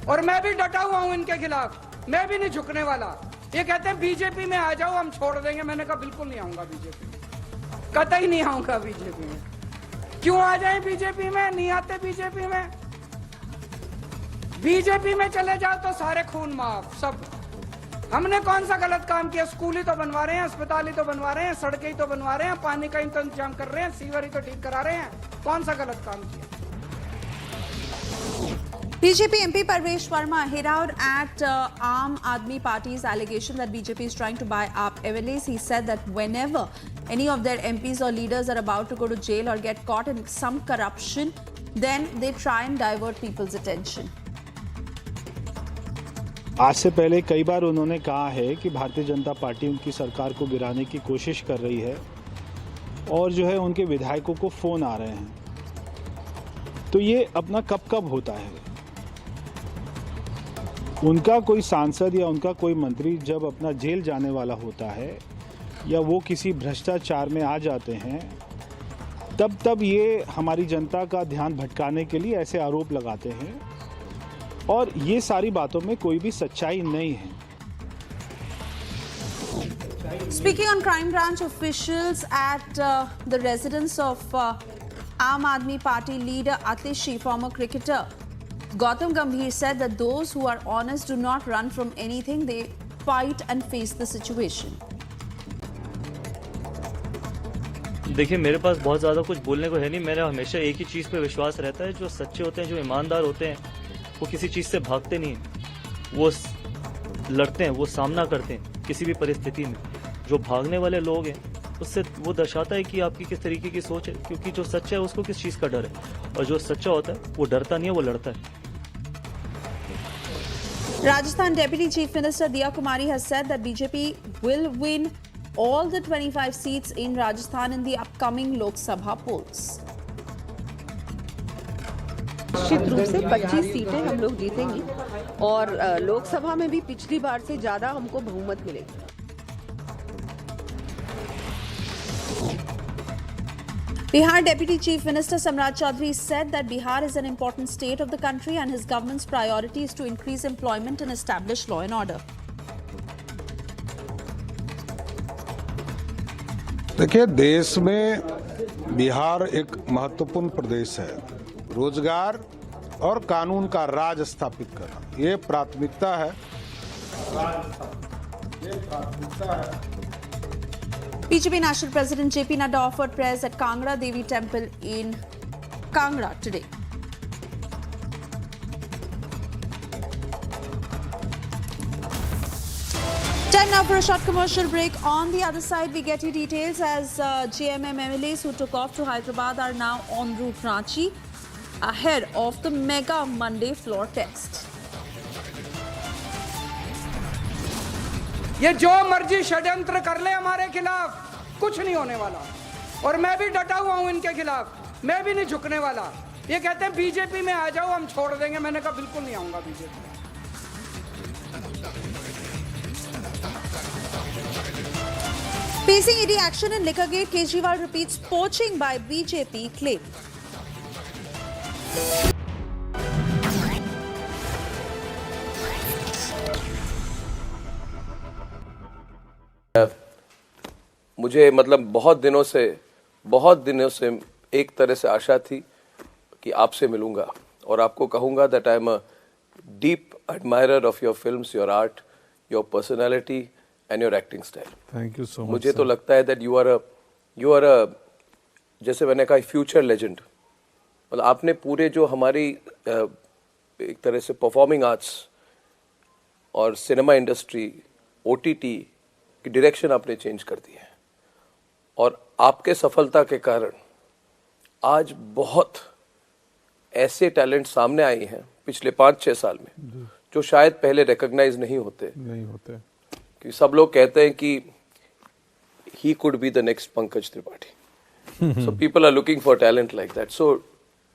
और मैं भी डटा हुआ हूं इनके खिलाफ, मैं भी नहीं झुकने वाला। ये कहते हैं बीजेपी में आ जाओ, हम छोड़ देंगे। मैंने कहा बिल्कुल नहीं आऊंगा बीजेपी में, कतई नहीं आऊंगा बीजेपी में। क्यों आ जाए बीजेपी में? नहीं आते बीजेपी में। बीजेपी में चले जाओ तो सारे खून माफ सब। हमने कौन सा गलत काम किया? स्कूल ही तो बनवा रहे हैं, अस्पताल ही तो बनवा रहे हैं, सड़कें ही तो बनवा रहे हैं, पानी का इंतजाम कर रहे हैं, सीवर ही तो ठीक करा रहे हैं। कौन सा गलत काम किया? BJP MP Parvesh Verma hit out at Aam Aadmi Party's allegation that BJP is trying to buy up MLAs. He said that whenever any of their MPs or leaders are about to go to jail or get caught in some corruption, then they try and divert people's attention. आज से पहले कई बार उन्होंने कहा है कि Bharatiya Janata party उनकी सरकार को गिराने की कोशिश कर रही है और जो है उनके विधायकों को फ़ोन आ रहे हैं। तो ये अपना कब होता है? उनका कोई सांसद या उनका कोई मंत्री जब अपना जेल जाने वाला होता है या वो किसी भ्रष्टाचार में आ जाते हैं, तब ये हमारी जनता का ध्यान भटकाने के लिए ऐसे आरोप लगाते हैं और ये सारी बातों में कोई भी सच्चाई नहीं है। Speaking on crime branch officials at the residence of Aam Aadmi Party leader Atishi, former cricketer Gautam Gambhir said that those who are honest do not run from anything, they fight and face the situation. देखिए, मेरे पास बहुत ज़्यादा कुछ बोलने को है नहीं। मेरा हमेशा एक ही चीज़ पे विश्वास रहता है, जो सच्चे होते हैं, जो ईमानदार होते हैं, वो किसी चीज़ से भागते नहीं, वो लड़ते हैं, वो सामना करते हैं किसी भी परिस्थिति में। जो भागने वाले लोग हैं, उससे वो दर्शाता है कि आपकी किस तरीके की सोच है, क्योंकि जो सच्चा है उसको किस चीज़ का डर है, और जो सच्चा होता है वो डरता नहीं है, वो लड़ता है। Rajasthan Deputy Chief Minister Diya Kumari has said that BJP will win all the 25 seats in Rajasthan in the upcoming Lok Sabha polls. निश्चित रूप से 25 सीटें हम लोग जीतेंगे और लोकसभा में भी पिछली बार से ज्यादा हमको बहुमत मिलेगा। Bihar Deputy Chief Minister Samrat Chaudhary said that Bihar is an important state of the country and his government's priority is to increase employment and establish law and order. देखिए, देश में बिहार एक महत्वपूर्ण प्रदेश है। रोजगार और कानून का राज स्थापित करना ये प्राथमिकता है। BJP National President JP Nadda offered prayers at Kangra Devi Temple in Kangra today. Time now for a short commercial break. On the other side, we get you details as JMM MLAs who took off to Hyderabad are now en route Ranchi ahead of the mega Monday floor test. ये जो मर्जी षड्यंत्र कर ले हमारे खिलाफ, कुछ नहीं होने वाला। और मैं भी डटा हुआ हूं इनके खिलाफ, मैं भी नहीं झुकने वाला। ये कहते हैं बीजेपी में आ जाओ, हम छोड़ देंगे। मैंने कहा बिल्कुल नहीं आऊंगा बीजेपी में। Facing ED action in Liquorgate, Kejriwal repeats poaching by BJP claim. मुझे मतलब बहुत दिनों से एक तरह से आशा थी कि आपसे मिलूंगा और आपको कहूंगा that I am a deep admirer of your films, your art, your personality and your acting style. Thank you so much. मुझे तो लगता है दैट यू आर अ जैसे मैंने कहा फ्यूचर लेजेंड। मतलब आपने पूरे जो हमारी एक तरह से परफॉर्मिंग आर्ट्स और सिनेमा इंडस्ट्री, ओटीटी की डायरेक्शन आपने चेंज कर दी है और आपके सफलता के कारण आज बहुत ऐसे टैलेंट सामने आए हैं पिछले 5-6 साल में जो शायद पहले रिकॉग्नाइज नहीं होते कि सब लोग कहते हैं कि he could be the next Pankaj Tripathi. So people are looking for talent like that. So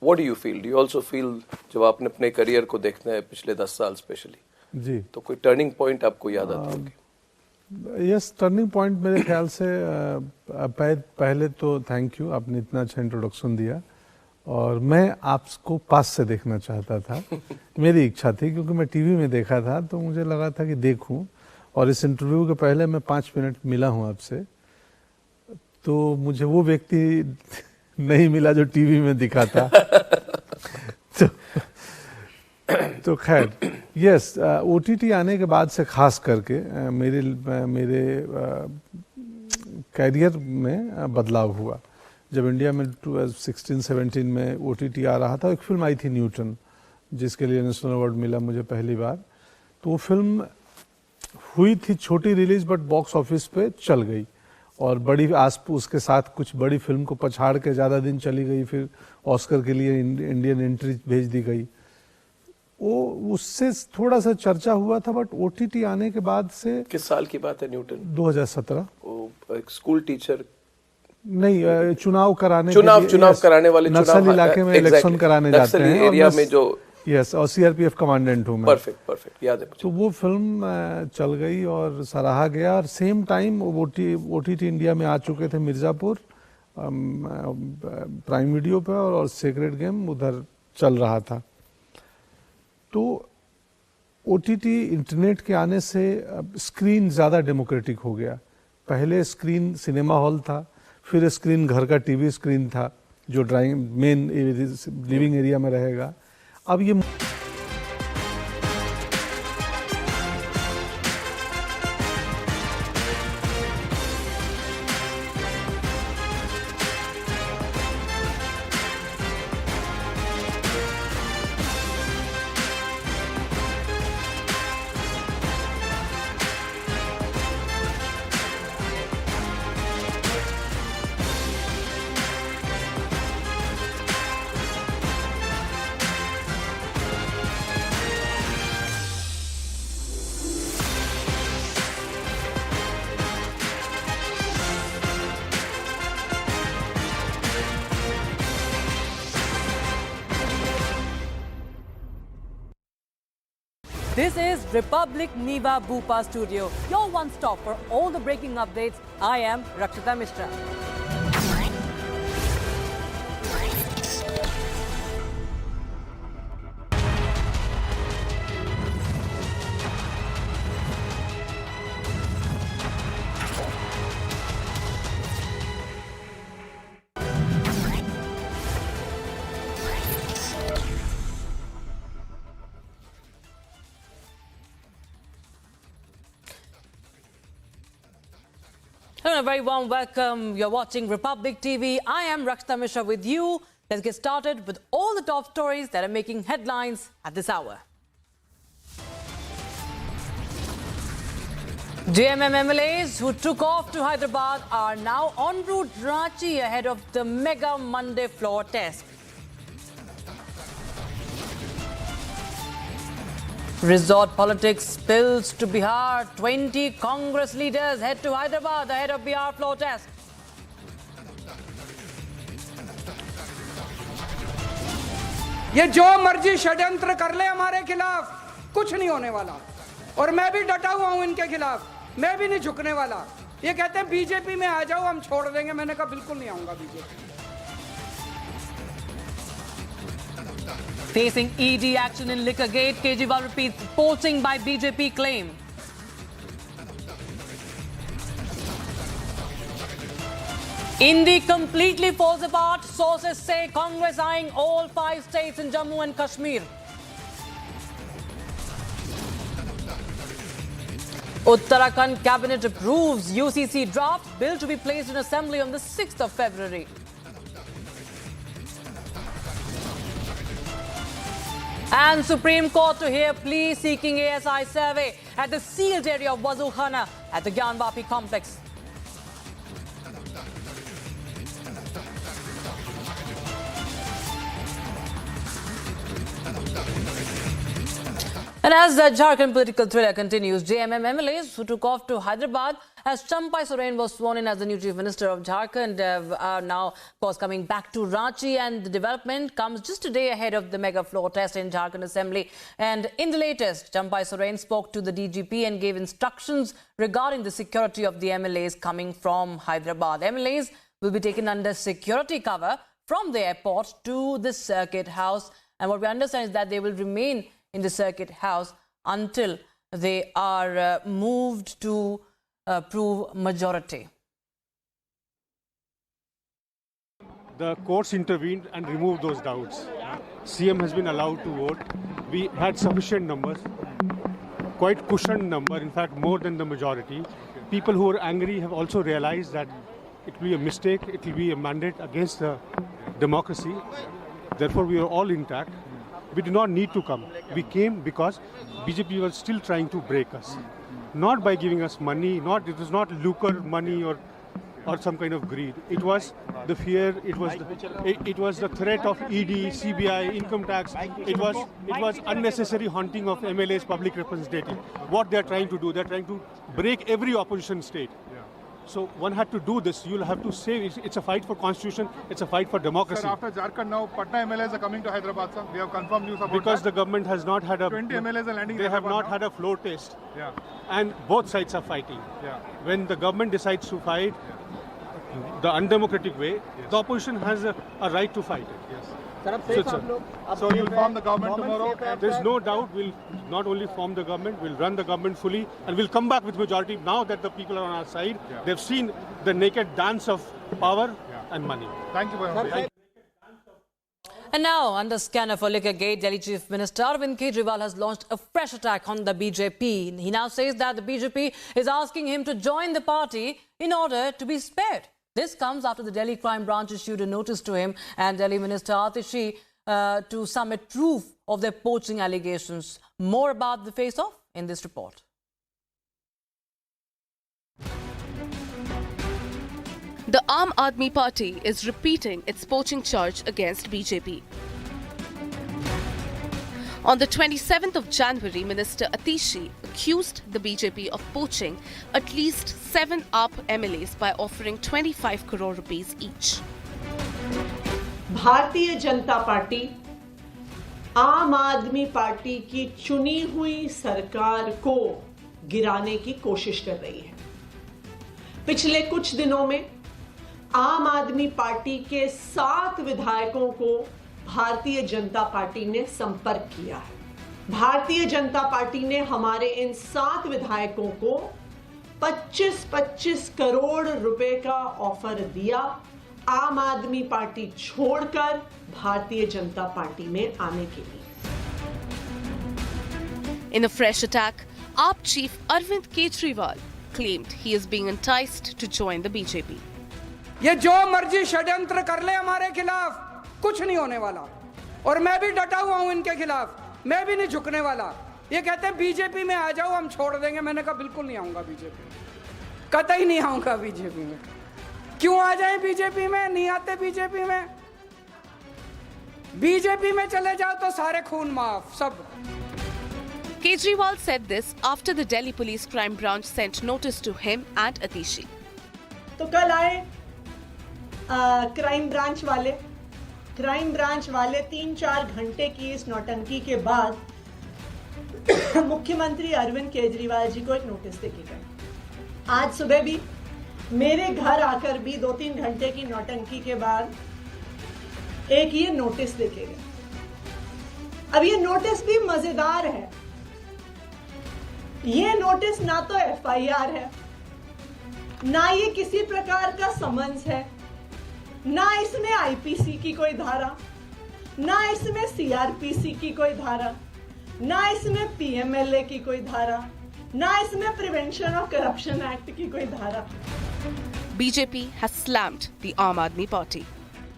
what do you feel? Do you also feel जब आपने अपने करियर को देखना है पिछले 10 साल स्पेशली, जी, तो कोई टर्निंग पॉइंट आपको याद आता होगी? यस, टर्निंग पॉइंट मेरे ख्याल से पहले तो थैंक यू, आपने इतना अच्छा इंट्रोडक्शन दिया और मैं आपको पास से देखना चाहता था। मेरी इच्छा थी क्योंकि मैं टीवी में देखा था तो मुझे लगा था कि देखूं, और इस इंटरव्यू के पहले मैं 5 मिनट मिला हूं आपसे, तो मुझे वो व्यक्ति नहीं मिला जो टीवी में दिखा था। तो खैर, यस, ओटीटी आने के बाद से खास करके मेरे कैरियर में बदलाव हुआ। जब इंडिया में 16-17 में ओटीटी आ रहा था, एक फिल्म आई थी न्यूटन, जिसके लिए नेशनल अवार्ड मिला मुझे पहली बार। तो वो फिल्म हुई थी छोटी रिलीज, बट बॉक्स ऑफिस पे चल गई और बड़ी उसके साथ कुछ बड़ी फिल्म को पछाड़ के ज़्यादा दिन चली गई, फिर ऑस्कर के लिए इंडियन एंट्री भेज दी गई। वो उससे थोड़ा सा चर्चा हुआ था, बट ओटीटी आने के बाद से। किस साल की बात है न्यूटन? 2017। एक स्कूल टीचर नहीं, चुनाव कराने कराने वाले, नक्सल इलाके में इलेक्शन कराने जाते हैं एरिया में जो, यस, और सीआरपीएफ कमांडेंट हूँ मैं। परफेक्ट याद है। तो वो फिल्म चल गई और सराहा गया, और सेम टाइम ओटीटी इंडिया में आ चुके थे मिर्जापुर प्राइम वीडियो पे, और सेक्रेट गेम उधर चल रहा था। तो ओटीटी इंटरनेट के आने से स्क्रीन ज़्यादा डेमोक्रेटिक हो गया। पहले स्क्रीन सिनेमा हॉल था, फिर स्क्रीन घर का टीवी स्क्रीन था जो मेन लिविंग एरिया में रहेगा। अब ये This is Republic Niva Bhupa Studio, your one stop for all the breaking updates. I am Rakshita Mishra. Hello, a very warm welcome. You're watching Republic TV. I am Rakshita Mishra with you. Let's get started with all the top stories that are making headlines at this hour. JMM MLAs who took off to Hyderabad are now en route Ranchi ahead of the mega Monday floor test. Resort politics spills to Bihar. 20 Congress leaders head to Hyderabad ahead of Bihar floor test. ये जो मर्जी षड्यंत्र कर ले हमारे खिलाफ, कुछ नहीं होने वाला। और मैं भी डटा हुआ हूं इनके खिलाफ, मैं भी नहीं झुकने वाला। ये कहते हैं बीजेपी में आ जाओ, हम छोड़ देंगे। मैंने कहा बिल्कुल नहीं आऊंगा BJP. Facing ED action in liquor gate, Kejriwal repeats poaching by BJP claim. INDI completely falls apart. Sources say Congress eyeing all 5 states in Jammu and Kashmir. Uttarakhand cabinet approves UCC draft bill to be placed in assembly on the 6th of February. And Supreme Court to hear plea seeking ASI survey at the sealed area of Wazukhana at the Gyanvapi complex. And as the Jharkhand political thriller continues, JMM MLAs who took off to Hyderabad as Champai Soren was sworn in as the new Chief Minister of Jharkhand are now, of course, coming back to Ranchi, and the development comes just a day ahead of the mega floor test in Jharkhand Assembly. And in the latest, Champai Soren spoke to the DGP and gave instructions regarding the security of the MLAs coming from Hyderabad. MLAs will be taken under security cover from the airport to the circuit house, and what we understand is that they will remain in the circuit house until they are moved to prove majority. The courts intervened and removed those doubts. CM has been allowed to vote. We had sufficient numbers, quite cushioned number, in fact more than the majority. People who are angry have also realized that it will be a mistake, it will be a mandate against the democracy. Therefore we are all intact. We did not need to come. We came because BJP was still trying to break us. Not by giving us money, it was not lucre money or some kind of greed. It was the fear, it was the threat of ED, CBI, income tax. It was unnecessary haunting of MLAs, public representative. What they are trying to do, they are trying to break every opposition state. So one had to do this. You'll have to say it's a fight for constitution, it's a fight for democracy. Sir, after Jharkhand now, Patna MLAs are coming to Hyderabad, sir. We have confirmed news about because that. the government has not had a 20 MLAs are landing. They have not had a floor test. Yeah. And both sides are fighting. Yeah. When the government decides to fight the undemocratic way, the opposition has a right to fight it. Yes. So you'll form the government tomorrow? There's no doubt we'll not only form the government, we'll run the government fully, and we'll come back with majority. Now that the people are on our side, they've seen the naked dance of power and money. Thank you very much. And now, under scanner for Liquorgate, Delhi Chief Minister Arvind Kejriwal has launched a fresh attack on the BJP. He now says that the BJP is asking him to join the party in order to be spared. This comes after the Delhi Crime Branch issued a notice to him and Delhi Minister Atishi to submit proof of their poaching allegations. More about the face-off in this report. The Aam Aadmi Party is repeating its poaching charge against BJP. On the 27th of January, Minister Atishi accused the BJP of poaching at least 7 AAP MLAs by offering 25 crore rupees each. Bharatiya Janata party आम आदमी party की चुनी हुई सरकार को गिराने की कोशिश कर रही है। पिछले कुछ दिनों में आम आदमी पार्टी के 7 विधायकों को भारतीय जनता पार्टी ने संपर्क किया है। भारतीय जनता पार्टी ने हमारे इन 7 विधायकों को 25-25 करोड़ रुपए का ऑफर दिया आम आदमी पार्टी छोड़कर भारतीय जनता पार्टी में आने के लिए। In a fresh attack, AAP chief Arvind Kejriwal claimed he is being enticed to join the BJP. ये जो मर्जी षड्यंत्र कर ले हमारे खिलाफ, कुछ नहीं होने वाला। और मैं भी डटा हुआ हूं इनके खिलाफ, मैं भी नहीं झुकने वाला। ये कहते हैं बीजेपी में आ जाओ, हम छोड़ देंगे। मैंने कहा बिल्कुल नहीं आऊंगा बीजेपी में, कतई नहीं आऊंगा बीजेपी में। क्यों आ जाएं बीजेपी में? नहीं आते बीजेपी में। बीजेपी में चले जाओ तो सारे खून माफ, सब। Kejriwal said this after the Delhi Police Crime Branch sent notice to him and Atishi. तो कल आए क्राइम ब्रांच वाले 3-4 घंटे की इस नौटंकी के बाद मुख्यमंत्री अरविंद केजरीवाल जी को एक नोटिस देके गए। आज सुबह भी मेरे घर आकर भी 2-3 घंटे की नौटंकी के बाद एक ये नोटिस देके गए। अब ये नोटिस भी मजेदार है। ये नोटिस ना तो एफआईआर है, ना ये किसी प्रकार का समन्स है, ना इसमें आईपीसी की कोई धारा, ना इसमें सीआरपीसी की कोई धारा, ना इसमें पीएमएलए की कोई धारा, ना इसमें प्रिवेंशन ऑफ करप्शन एक्ट की कोई धारा। BJP has slammed the Aam Aadmi Party.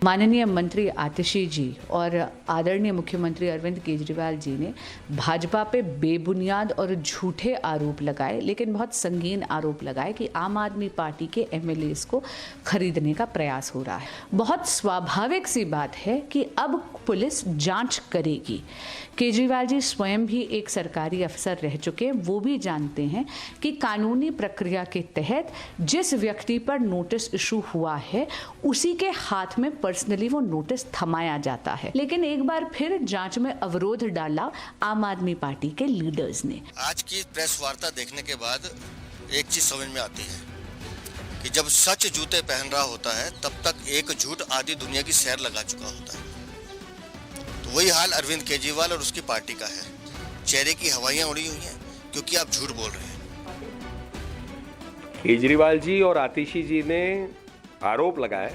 माननीय मंत्री आतिशी जी और आदरणीय मुख्यमंत्री अरविंद केजरीवाल जी ने भाजपा पे बेबुनियाद और झूठे आरोप लगाए, लेकिन बहुत संगीन आरोप लगाए कि आम आदमी पार्टी के एमएलएस को खरीदने का प्रयास हो रहा है। बहुत स्वाभाविक सी बात है कि अब पुलिस जांच करेगी। केजरीवाल जी स्वयं भी एक सरकारी अफसर रह चुके हैं, वो भी जानते हैं कि कानूनी प्रक्रिया के तहत जिस व्यक्ति पर नोटिस इशू हुआ है उसी के हाथ में पर्सनली वो नोटिस थमाया जाता है। लेकिन एक बार फिर जांच में अवरोध डाला आम आदमी पार्टी के लीडर्स ने। आज की प्रेस वार्ता देखने के बाद एक चीज समझ में आती है कि जब सच जूते पहन रहा होता है तब तक एक झूठ आधी दुनिया की सैर लगा चुका होता है। तो वही हाल अरविंद केजरीवाल और उसकी पार्टी का है। चेहरे की हवाइयां उड़ी हुई हैं क्योंकि आप झूठ बोल रहे हैं। केजरीवाल जी और आतिशी जी ने आरोप लगाया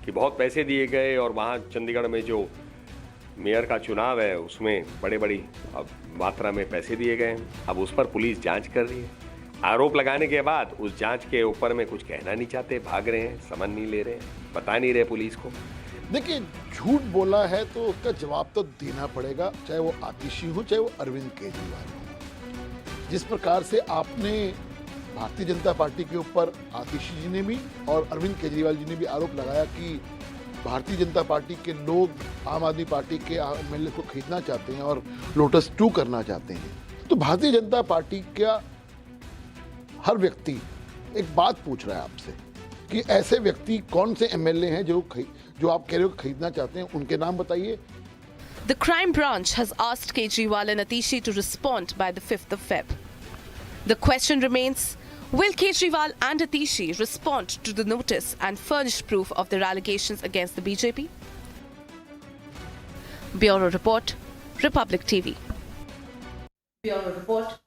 कि बहुत पैसे दिए गए और वहाँ चंडीगढ़ में जो मेयर का चुनाव है उसमें बड़ी मात्रा में पैसे दिए गए। अब उस पर पुलिस जांच कर रही है। आरोप लगाने के बाद उस जांच के ऊपर में कुछ कहना नहीं चाहते, भाग रहे हैं, समझ नहीं ले रहे, बता नहीं रहे पुलिस को। देखिए, झूठ बोला है तो उसका जवाब तो देना पड़ेगा, चाहे वो आतिशी हो चाहे वो अरविंद केजरीवाल हो। जिस प्रकार से आपने भारतीय जनता पार्टी के ऊपर आतिशी जी ने भी और अरविंद केजरीवाल जी ने भी आरोप लगाया कि भारतीय जनता पार्टी के लोग आम आदमी पार्टी के एमएलए को खरीदना चाहते हैं और लोटस 2 करना चाहते हैं, तो भारतीय जनता पार्टी का हर व्यक्ति एक बात पूछ रहा है आपसे कि ऐसे व्यक्ति कौन से एमएलए हैं जो आप कह रहे हो खरीदना चाहते हैं, उनके नाम बताइए। The crime branch has asked Kejriwal and Atishi to respond by the 5th of Feb. The question remains, will Kejriwal and Atishi respond to the notice and furnish proof of their allegations against the BJP? Bureau Report, Republic TV. Bureau Report.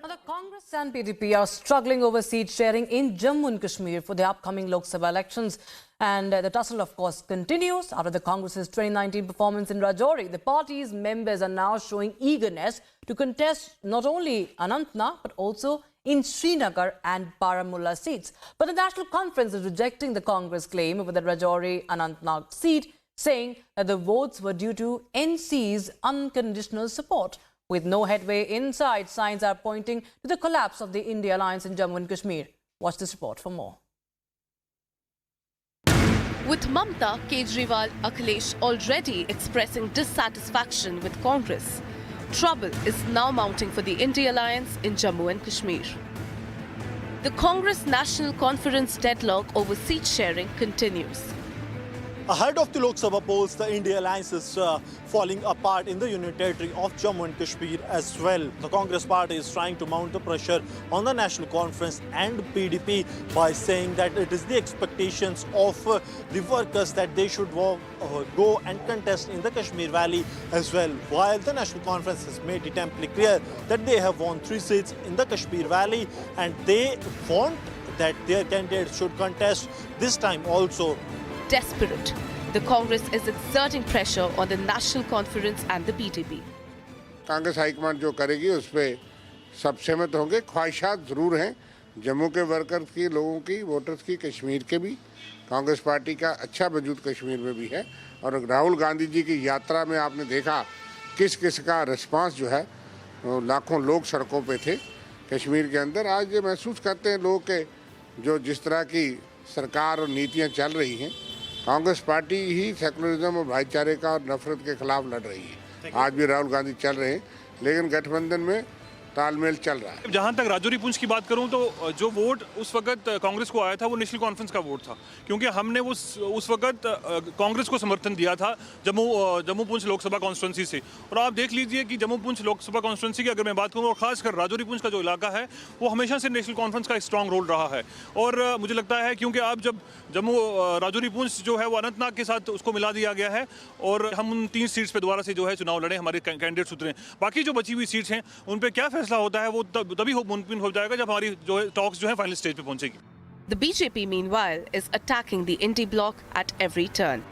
Now, the Congress and PDP are struggling over seat sharing in Jammu and Kashmir for the upcoming Lok Sabha elections. And the tussle, of course, continues after the Congress's 2019 performance in Rajouri. The party's members are now showing eagerness to contest not only Anantnag but also in Srinagar and Baramulla seats. But the National Conference is rejecting the Congress claim over the Rajouri-Anantnag seat, saying that the votes were due to NC's unconditional support. With no headway inside, signs are pointing to the collapse of the INDI alliance in Jammu and Kashmir. Watch this report for more. With Mamta, Kejriwal, Akhilesh already expressing dissatisfaction with Congress, trouble is now mounting for the INDI alliance in Jammu and Kashmir. The Congress National Conference deadlock over seat sharing continues. Ahead of the Lok Sabha polls, the INDI alliance is falling apart in the Union Territory of Jammu and Kashmir as well. The Congress party is trying to mount the pressure on the National Conference and PDP by saying that it is the expectations of the workers that they should go and contest in the Kashmir Valley as well. While the National Conference has made it amply clear that they have won 3 seats in the Kashmir Valley and they want that their candidates should contest this time also. Desperate, the Congress is exerting pressure on the National Conference and the PDP. Congress high command जो करेगी उस पर सब सहमत होंगे। ख्वाहिशात ज़रूर हैं जम्मू के वर्कर्स की, लोगों की, वोटर्स की, कश्मीर के भी। कांग्रेस पार्टी का अच्छा वजूद कश्मीर में भी है और राहुल गांधी जी की यात्रा में आपने देखा किस किस का रिस्पांस जो है, लाखों लोग सड़कों पे थे कश्मीर के अंदर। आज ये महसूस करते हैं लोग के जो जिस तरह की सरकार और नीतियाँ चल रही हैं, कांग्रेस पार्टी ही सेकुलरिज्म और भाईचारे का और नफरत के खिलाफ लड़ रही है। आज भी राहुल गांधी चल रहे हैं, लेकिन गठबंधन में तालमेल चल रहा है। जहां तक राजौरी पुंछ की बात करूं तो जो वोट उस वक्त कांग्रेस को आया था वो नेशनल कॉन्फ्रेंस का वोट था, क्योंकि हमने उस वक्त कांग्रेस को समर्थन दिया था जम्मू पुंछ लोकसभा कॉन्स्टिट्यूंसी से। और आप देख लीजिए कि जम्मू पुंछ लोकसभा कॉन्स्टिट्यूंसी की अगर मैं बात करूं और खासकर राजौरी पुंछ का जो इलाका है वो हमेशा से नेशनल कॉन्फ्रेंस का एक स्ट्रॉन्ग रोल रहा है। और मुझे लगता है क्योंकि आप जब राजौरी पुंछ जो है वो अनंतनाग के साथ उसको मिला दिया गया है और हम उन 3 सीट्स पे दोबारा से जो है चुनाव लड़े, हमारे कैंडिडेट्स उतरे। बाकी जो बची हुई सीट्स हैं उन पे क्या फैसला होता है वो तभी मुमकिन हो जाएगा जब हमारी जो है टॉक्स जो है फाइनल स्टेज पे पहुंचेगी। The BJP meanwhile is attacking the INDI bloc at every turn.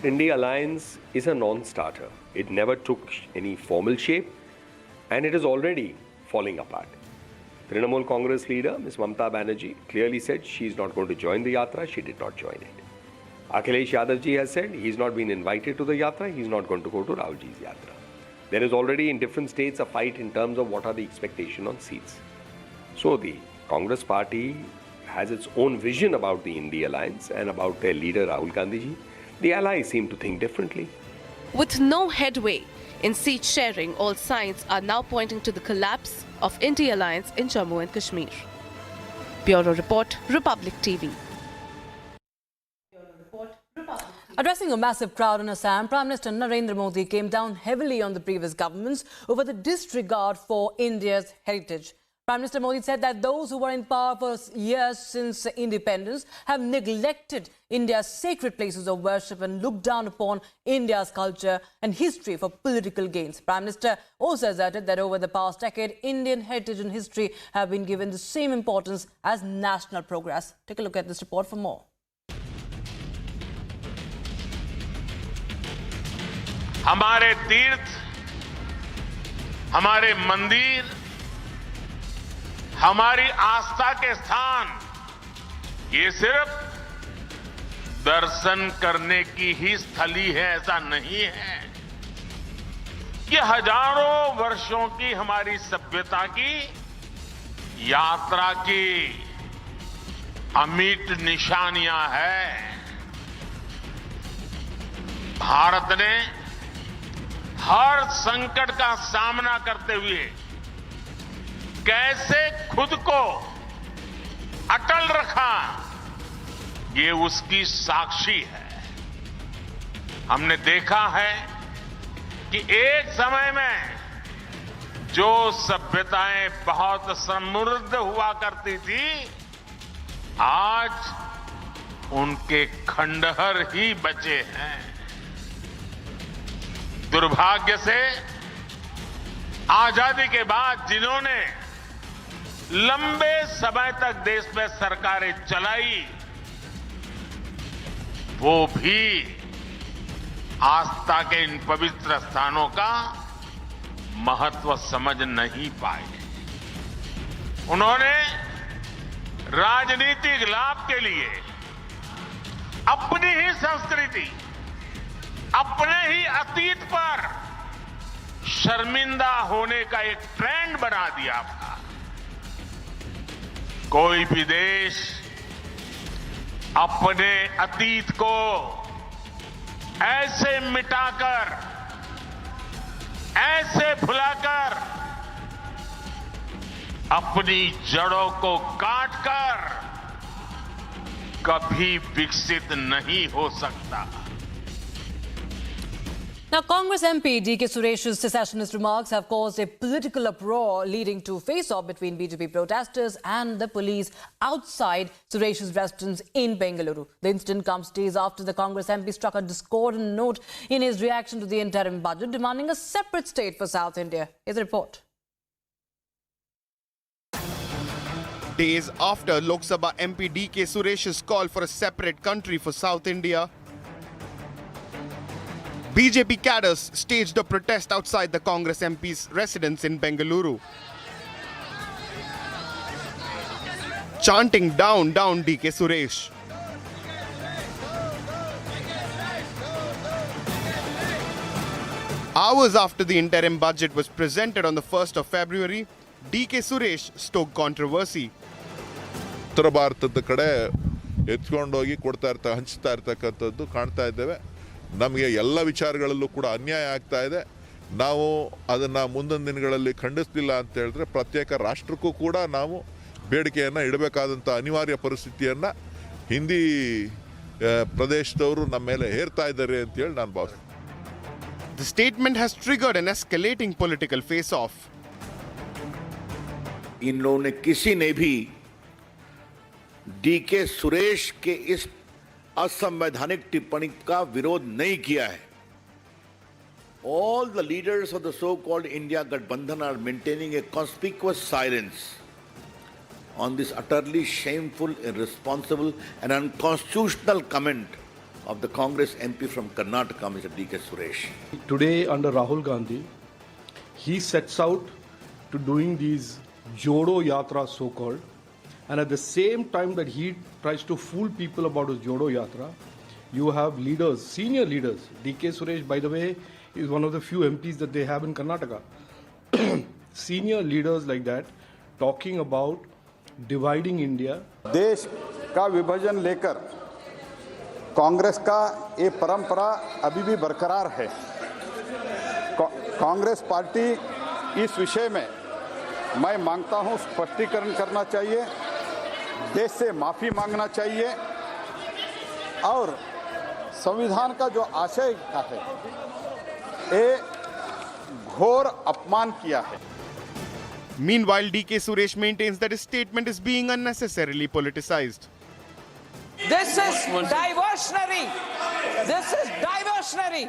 INDI alliance is a non-starter. It never took any formal shape and it is already falling apart. Trinamool Congress leader Ms. Mamta Banerjee clearly said she is not going to join the yatra. She did not join it. Akhilesh Yadav ji has said he's not been invited to the yatra, he's not going to go to Rahul ji's yatra. There is already in different states a fight in terms of what are the expectation on seats. So the Congress party has its own vision about the INDI alliance and about their leader Rahul Gandhi ji. The allies seem to think differently. With no headway in seat sharing, all signs are now pointing to the collapse of INDI alliance in Jammu and Kashmir. Bureau Report, Republic TV. Addressing a massive crowd in Assam, Prime Minister Narendra Modi came down heavily on the previous governments over the disregard for India's heritage. Prime Minister Modi said that those who were in power for years since independence have neglected India's sacred places of worship and looked down upon India's culture and history for political gains. Prime Minister also asserted that over the past decade, Indian heritage and history have been given the same importance as national progress. Take a look at this report for more. हमारे तीर्थ, हमारे मंदिर, हमारी आस्था के स्थान, ये सिर्फ दर्शन करने की ही स्थली है ऐसा नहीं है। ये हजारों वर्षों की हमारी सभ्यता की यात्रा की अमिट निशानियां हैं। भारत ने हर संकट का सामना करते हुए कैसे खुद को अटल रखा, ये उसकी साक्षी है। हमने देखा है कि एक समय में जो सभ्यताएं बहुत समृद्ध हुआ करती थी, आज उनके खंडहर ही बचे हैं। दुर्भाग्य से आजादी के बाद जिन्होंने लंबे समय तक देश में सरकारें चलाई, वो भी आस्था के इन पवित्र स्थानों का महत्व समझ नहीं पाए। उन्होंने राजनीतिक लाभ के लिए अपनी ही संस्कृति, अपने ही अतीत पर शर्मिंदा होने का एक ट्रेंड बना दिया था। कोई भी देश अपने अतीत को ऐसे मिटाकर, ऐसे भुलाकर, अपनी जड़ों को काटकर कभी विकसित नहीं हो सकता। Now, Congress MP D.K. Suresh's secessionist remarks have caused a political uproar, leading to face-off between BJP protesters and the police outside Suresh's residence in Bengaluru. The incident comes days after the Congress MP struck a discordant note in his reaction to the interim budget, demanding a separate state for South India. Here's a report. Days after Lok Sabha MP D.K. Suresh's call for a separate country for South India, BJP cadres staged a protest outside the Congress MP's residence in Bengaluru, chanting "Down, down D.K. Suresh." Hours after the interim budget was presented on the 1st of February, D.K. Suresh stoked controversy. ಉತ್ತರ ಭಾರತದ ಕಡೆ ಎತ್ಕೊಂಡೋಗಿ ಹಂಚ್ತಾ ಇರ್ತಕ್ಕಂಥದ್ದು ಕಾಣ್ತಾ ಇದ್ದೇವೆ. ನಮಗೆ ಎಲ್ಲ ವಿಚಾರಗಳಲ್ಲೂ ಕೂಡ ಅನ್ಯಾಯ ಆಗ್ತಾ ಇದೆ. ನಾವು ಅದನ್ನು ಮುಂದಿನ ದಿನಗಳಲ್ಲಿ ಖಂಡಿಸಲಿಲ್ಲ ಅಂತ ಹೇಳಿದ್ರೆ ಪ್ರತ್ಯೇಕ ರಾಷ್ಟ್ರಕ್ಕೂ ಕೂಡ ನಾವು ಬೇಡಿಕೆಯನ್ನು ಇಡಬೇಕಾದಂಥ ಅನಿವಾರ್ಯ ಪರಿಸ್ಥಿತಿಯನ್ನು ಹಿಂದಿ ಪ್ರದೇಶದವರು ನಮ್ಮ ಮೇಲೆ ಹೇರ್ತಾ ಇದ್ದಾರೆ ಅಂತ ಹೇಳಿ ನಾನು ಭಾವಿಸ್ತೀನಿ. The statement has triggered an escalating political face-off. इन लोगों ने किसी ने भी डीके सुरेश के इस असंवैधानिक टिप्पणी का विरोध नहीं किया है. All the leaders of the so-called India Gathbandhan are maintaining a conspicuous silence on this utterly shameful, irresponsible and unconstitutional comment of the Congress MP from Karnataka, Mr. D.K. Suresh. Today, under Rahul Gandhi, he sets out to doing these Jodo Yatra so-called, and at the same time that he tries to fool people about his Jodo Yatra, you have leaders, senior leaders. DK Suresh, by the way, is one of the few MPs that they have in Karnataka. Senior leaders like that talking about dividing India. देश का विभाजन लेकर कांग्रेस का ये परंपरा अभी भी बरकरार है। कांग्रेस पार्टी इस विषय में मैं मांगता हूं स्पष्टीकरण करना चाहिए, देश से माफी मांगना चाहिए और संविधान का जो आशय का है ये घोर अपमान किया है। Meanwhile, DK Suresh maintains that his statement is being unnecessarily politicized. This is diversionary. This is diversionary.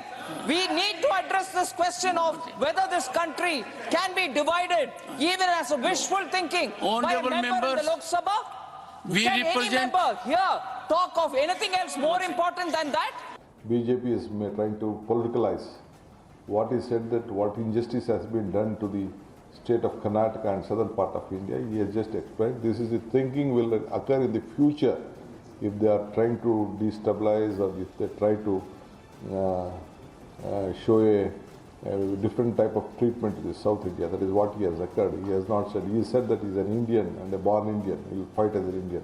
We need to address this question of whether this country can be divided, even as a wishful thinking by a member in the Lok Sabha. Can any member here talk of anything else more important than that? BJP is trying to politicalize what he said, that what injustice has been done to the state of Karnataka and southern part of India. He has just explained this is the thinking will occur in the future if they are trying to destabilize or if they try to show a different type of treatment to the South India. That is what he has occurred. He has not said. He said that he is an Indian and a born Indian. He will fight as an Indian.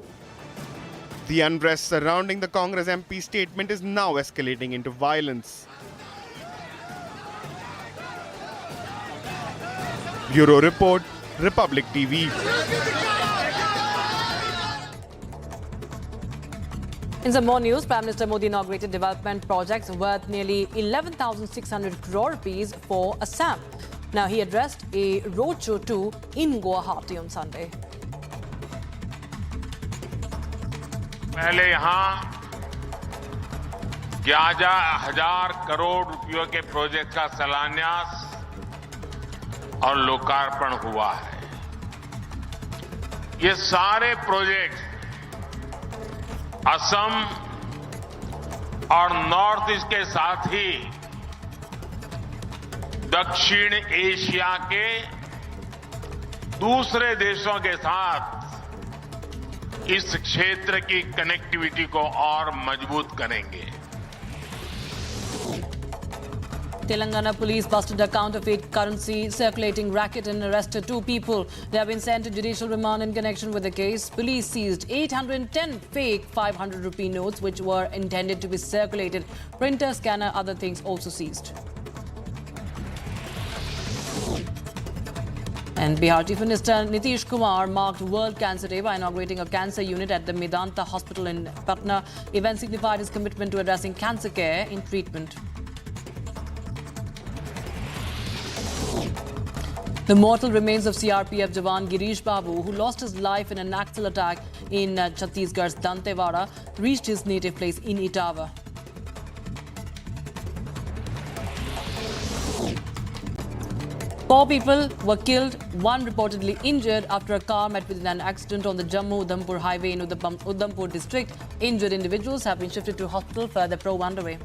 The unrest surrounding the Congress MP statement is now escalating into violence. Bureau Report, Republic TV. In some more news, Prime Minister Modi inaugurated development projects worth nearly 11,600 crore rupees for Assam. Now, he addressed a roadshow too in Guwahati on Sunday. पहले यहाँ 11,000 करोड़ रुपयों के project का शिलान्यास और लोकार्पण हुआ है। ये सारे प्रोजेक्ट असम और नॉर्थ ईस्ट के साथ ही दक्षिण एशिया के दूसरे देशों के साथ इस क्षेत्र की कनेक्टिविटी को और मजबूत करेंगे। Telangana police busted a counterfeit currency circulating racket and arrested 2 people. They have been sent to judicial remand in connection with the case. Police seized 810 fake 500 rupee notes which were intended to be circulated. Printer, scanner, other things also seized. And Bihar Chief Minister Nitish Kumar marked World Cancer Day by inaugurating a cancer unit at the Medanta Hospital in Patna. Event signified his commitment to addressing cancer care in treatment. The mortal remains of CRPF Jawan Girish Babu, who lost his life in an Naxal attack in Chhattisgarh's Dantewada, reached his native place in Etawah. Four people were killed, one reportedly injured after a car met with an accident on the Jammu-Udhampur highway in Udhampur district. Injured individuals have been shifted to hospital, further probe underway.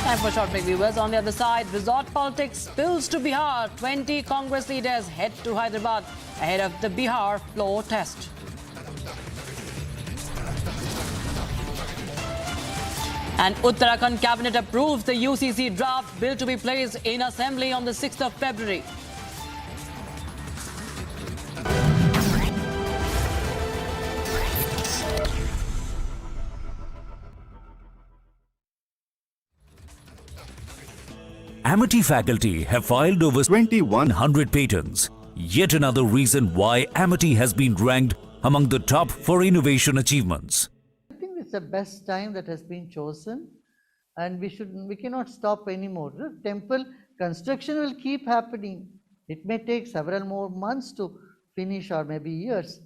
Time for a short break, viewers. On the other side, resort politics spills to Bihar. 20 Congress leaders head to Hyderabad ahead of the Bihar floor test. And Uttarakhand cabinet approves the UCC draft bill to be placed in assembly on the 6th of February. Amity faculty have filed over 2,100 patents. Yet another reason why Amity has been ranked among the top for innovation achievements. I think it's the best time that has been chosen, and we cannot stop anymore. The temple construction will keep happening. It may take several more months to finish, or maybe years.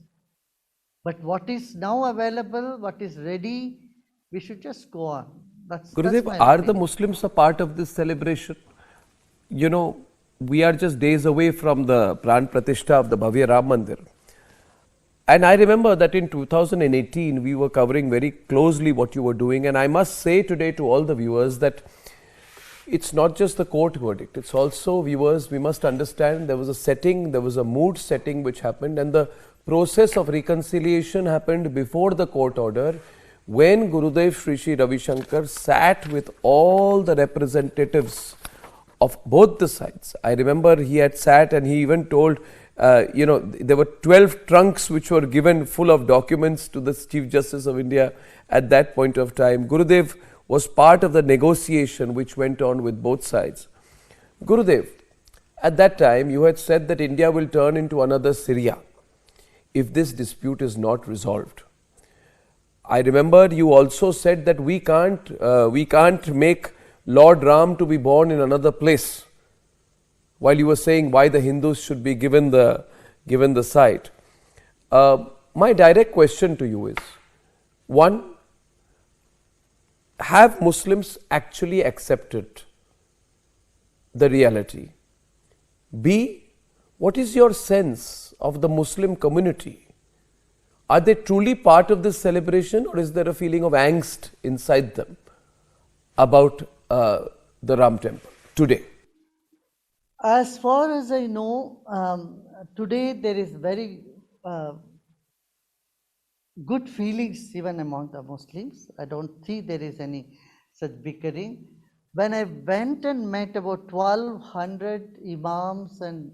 But what is now available, what is ready, we should just go on. Gurudev, are the Muslims a part of this celebration? You know, we are just days away from the Pran Pratishtha of the Bhavya Ram Mandir. And I remember that in 2018, we were covering very closely what you were doing. And I must say today to all the viewers that it's not just the court verdict, it's also, viewers, we must understand there was a setting, there was a mood setting which happened, and the process of reconciliation happened before the court order, when Gurudev Sri Sri Ravi Shankar sat with all the representatives of both the sides. I remember he had sat and he even told, there were 12 trunks which were given full of documents to the Chief Justice of India at that point of time. Gurudev was part of the negotiation which went on with both sides. Gurudev, at that time you had said that India will turn into another Syria if this dispute is not resolved. I remember you also said that we can't make Lord Ram to be born in another place, while you were saying why the Hindus should be given the site. My direct question to you is, one, have Muslims actually accepted the reality? B, what is your sense of the Muslim community? Are they truly part of this celebration, or is there a feeling of angst inside them about the Ram temple today? As far as I know, today there is very good feelings even among the Muslims. I don't see there is any such bickering. When I went and met about 1,200 imams and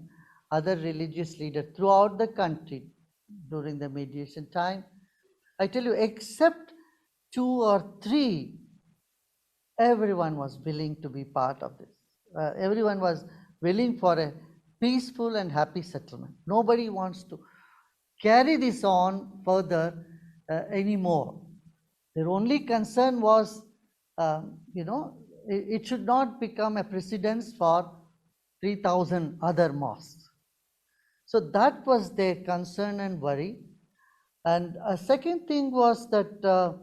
other religious leaders throughout the country during the mediation time, I tell you, except 2 or 3, everyone was willing to be part of this. Everyone was willing for a peaceful and happy settlement. Nobody wants to carry this on further anymore. Their only concern was, it should not become a precedence for 3,000 other mosques. So that was their concern and worry. And a second thing was that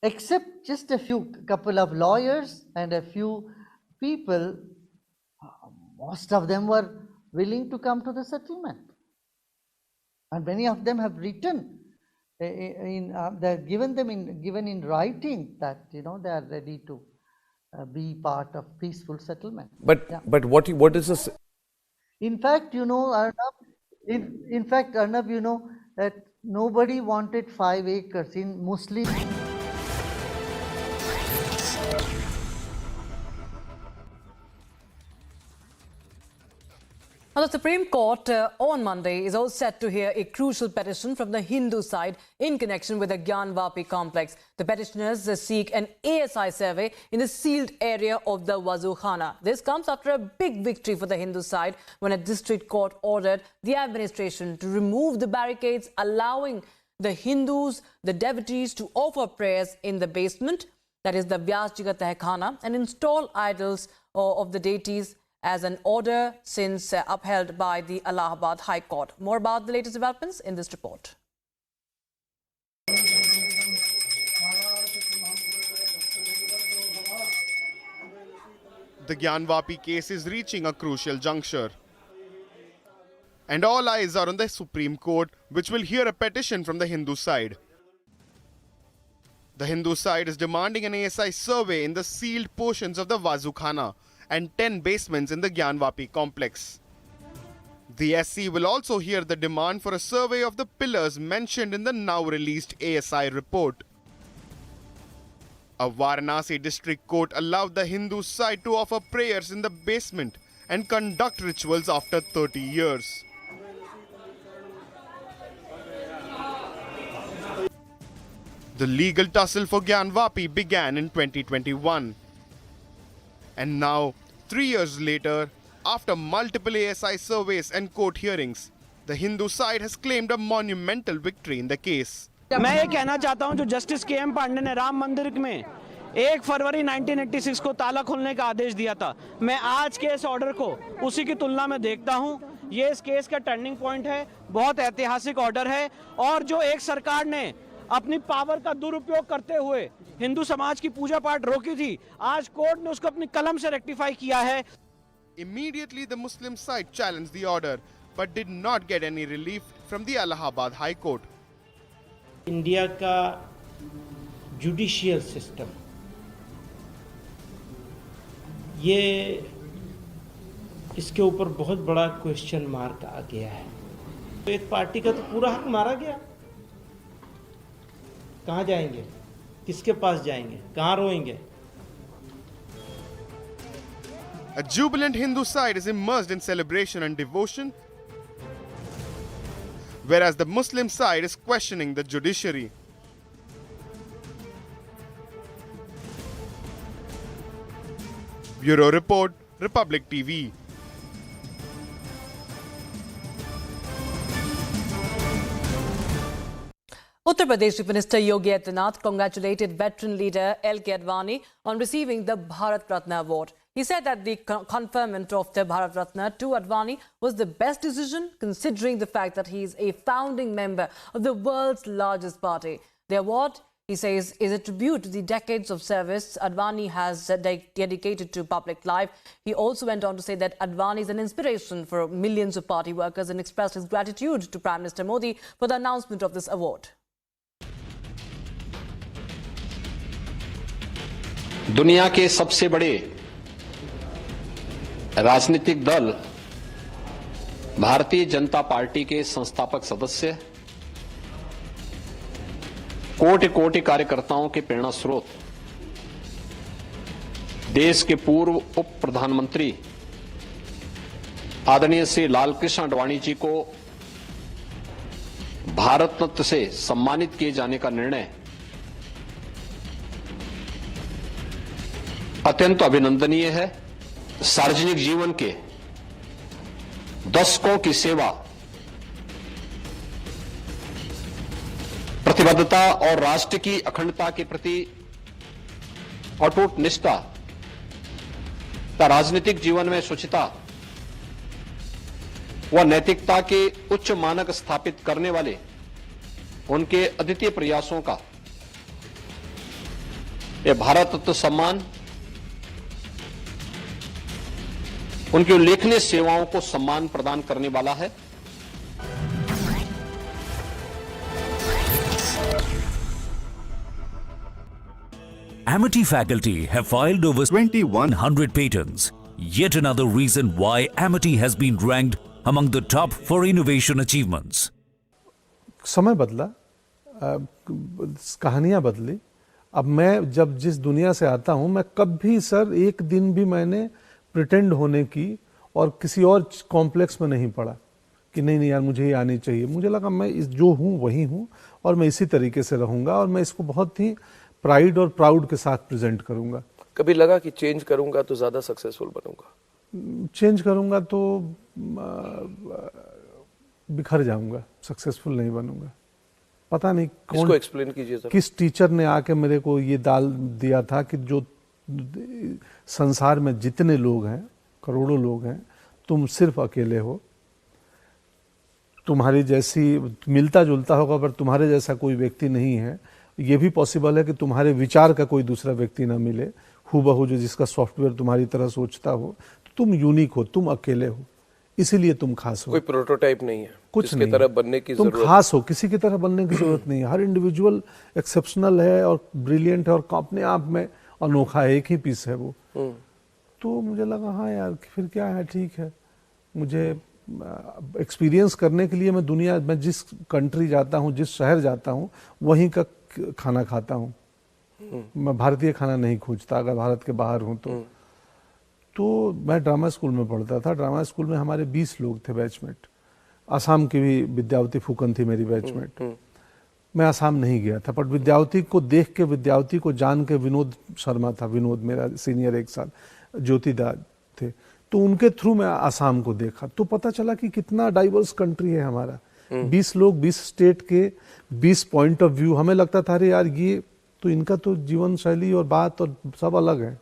except just a couple of lawyers and a few people, most of them were willing to come to the settlement. And many of them have written, they're given in writing that they are ready to be part of peaceful settlement. But what is this? In fact, Arnab, that nobody wanted 5 acres in Muslim. Now, the Supreme Court on Monday is also set to hear a crucial petition from the Hindu side in connection with the Gyanvapi complex. The petitioners seek an ASI survey in the sealed area of the Wazukhana. This comes after a big victory for the Hindu side when a district court ordered the administration to remove the barricades, allowing the Hindus, the devotees, to offer prayers in the basement, that is the Vyasjiga Tehkhana, and install idols of the deities, as an order since upheld by the Allahabad High Court. More about the latest developments in this report. The Gyanvapi case is reaching a crucial juncture, and all eyes are on the Supreme Court, which will hear a petition from the Hindu side. The Hindu side is demanding an ASI survey in the sealed portions of the Wazukhana and 10 basements in the Gyanvapi complex. The SC will also hear the demand for a survey of the pillars mentioned in the now released ASI report. A Varanasi district court allowed the Hindu side to offer prayers in the basement and conduct rituals after 30 years. The legal tussle for Gyanvapi began in 2021. And now, 3 years later, after multiple ASI surveys and court hearings, the Hindu side has claimed a monumental victory in the case. मैं ये कहना चाहता हूं, जो justice KM. Pandey ने राम मंदिर में 1 फरवरी 1986 को ताला खोलने का आदेश दिया था, मैं आज के इस ऑर्डर को उसी की तुलना में देखता हूं। ये इस केस का टर्निंग पॉइंट है, बहुत ऐतिहासिक ऑर्डर है, और जो एक सरकार ने अपनी पावर का दुरुपयोग करते हुए हिंदू समाज की पूजा पाठ रोकी थी, आज कोर्ट ने उसको अपनी कलम से रेक्टिफाई किया है। Immediately the Muslim side challenged the order but did not get any relief from the Allahabad High Court. India का जुडिशियल सिस्टम ये इसके ऊपर बहुत बड़ा क्वेश्चन मार्क आ गया है। तो एक पार्टी का तो पूरा हक मारा गया। कहाँ जाएंगे, किसके पास जाएंगे, कहाँ रोएंगे? A jubilant Hindu side is immersed in celebration and devotion, whereas the Muslim side is questioning the judiciary. Bureau Report, Republic TV. Uttar Pradesh Chief Minister Yogi Adityanath congratulated veteran leader L.K. Advani on receiving the Bharat Ratna award. He said that the conferment of the Bharat Ratna to Advani was the best decision considering the fact that he is a founding member of the world's largest party. The award, he says, is a tribute to the decades of service Advani has dedicated to public life. He also went on to say that Advani is an inspiration for millions of party workers and expressed his gratitude to Prime Minister Modi for the announcement of this award. दुनिया के सबसे बड़े राजनीतिक दल Bharatiya Janata party के संस्थापक सदस्य, कोटि कोटि कार्यकर्ताओं के प्रेरणा स्रोत, देश के पूर्व उप प्रधानमंत्री आदरणीय श्री लालकृष्ण आडवाणी जी को भारत रत्न से सम्मानित किए जाने का निर्णय अत्यंत अभिनंदनीय है। सार्वजनिक जीवन के दशकों की सेवा, प्रतिबद्धता और राष्ट्र की अखंडता के प्रति अटूट निष्ठा, राजनीतिक जीवन में शुचिता व नैतिकता के उच्च मानक स्थापित करने वाले उनके अद्वितीय प्रयासों का यह भारत रत्न सम्मान उनकी उल्लेखनीय सेवाओं को सम्मान प्रदान करने वाला है। Amity faculty have filed over 2,100 patents. Yet another reason why Amity has been ranked among the top for innovation achievements. समय बदला, कहानियां बदली। अब मैं जब जिस दुनिया से आता हूं, मैं कभी सर एक दिन भी मैंने प्रिटेंड होने की और किसी और कॉम्प्लेक्स में नहीं पड़ा कि नहीं यार मुझे ये आनी चाहिए। मुझे लगा मैं इस जो हूँ वही हूँ और मैं इसी तरीके से रहूँगा और मैं इसको बहुत ही प्राइड और प्राउड के साथ प्रेजेंट करूँगा। कभी लगा कि चेंज करूँगा तो ज़्यादा सक्सेसफुल बनूंगा? चेंज करूँगा तो बिखर जाऊँगा, सक्सेसफुल नहीं बनूंगा। पता नहीं कौन, इसको एक्सप्लेन कीजिए सर। किस टीचर ने आके मेरे को ये डाल दिया था कि जो संसार में जितने लोग हैं, करोड़ों लोग हैं, तुम सिर्फ अकेले हो। तुम्हारी जैसी मिलता जुलता होगा पर तुम्हारे जैसा कोई व्यक्ति नहीं है। ये भी पॉसिबल है कि तुम्हारे विचार का कोई दूसरा व्यक्ति ना मिले हूबहू, जो जिसका सॉफ्टवेयर तुम्हारी तरह सोचता हो। तो तुम यूनिक हो, तुम अकेले हो, इसीलिए तुम खास हो। कोई प्रोटोटाइप नहीं है, कुछ नहीं, तरह बनने की तुम जरूरत, खास हो, किसी की तरह बनने की जरूरत नहीं है। हर इंडिविजुअल एक्सेप्शनल है और ब्रिलियंट है और अपने आप में अनोखा है, एक ही पीस है वो। तो मुझे लगा हाँ यार फिर क्या है, ठीक है। मुझे एक्सपीरियंस करने के लिए मैं दुनिया में जिस कंट्री जाता हूँ, जिस शहर जाता हूँ, वहीं का खाना खाता हूँ। मैं भारतीय खाना नहीं खोजता अगर भारत के बाहर हूँ तो मैं ड्रामा स्कूल में पढ़ता था। ड्रामा स्कूल में हमारे 20 लोग थे बैचमेट। आसाम की भी विद्यावती फूकन थी मेरी बैचमेट। मैं आसाम नहीं गया था, पर विद्यावती को देख के, विद्यावती को जान के, विनोद शर्मा था, विनोद मेरा सीनियर 1 साल, ज्योतिदा थे, तो उनके थ्रू मैं आसाम को देखा तो पता चला कि कितना डाइवर्स कंट्री है हमारा। 20 लोग, 20 स्टेट के 20 पॉइंट ऑफ व्यू। हमें लगता था अरे यार ये तो इनका तो जीवन शैली और बात और सब अलग है।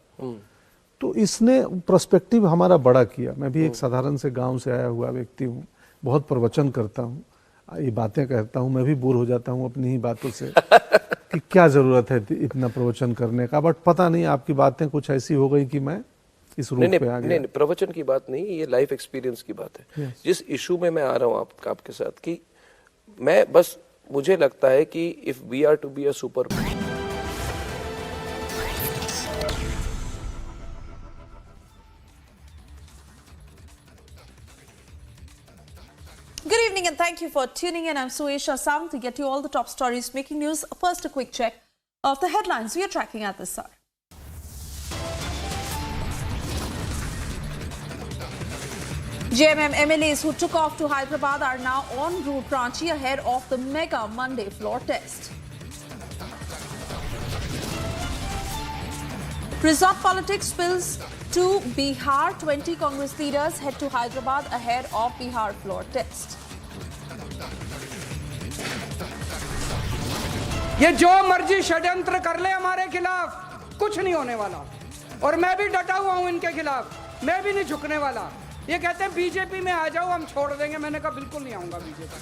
तो इसने पर्सपेक्टिव हमारा बड़ा किया। मैं भी एक साधारण से गांव से आया हुआ व्यक्ति हूँ, बहुत प्रवचन करता हूँ, ये बातें कहता हूँ, मैं भी बोर हो जाता हूँ अपनी ही बातों से कि क्या जरूरत है इतना प्रवचन करने का। बट पता नहीं आपकी बातें कुछ ऐसी हो गई कि मैं इस रूप पे आ गया। नहीं, प्रवचन की बात नहीं, ये लाइफ एक्सपीरियंस की बात है। जिस इशू में मैं आ रहा हूँ आपके साथ कि मैं बस, मुझे लगता है कि if we are to be a super Good evening and thank you for tuning in. I'm Suesha Sam to get you all the top stories making news. First, a quick check of the headlines we are tracking at this hour. JMM MLAs who took off to Hyderabad are now en route Ranchi ahead of the mega Monday floor test. Resort politics spills to Bihar. 20 Congress leaders head to Hyderabad ahead of Bihar floor test. ये जो मर्जी षड्यंत्र कर ले हमारे खिलाफ कुछ नहीं होने वाला और मैं भी डटा हुआ हूं इनके खिलाफ मैं भी नहीं झुकने वाला ये कहते हैं बीजेपी में आ जाओ हम छोड़ देंगे मैंने कहा बिल्कुल नहीं आऊंगा BJP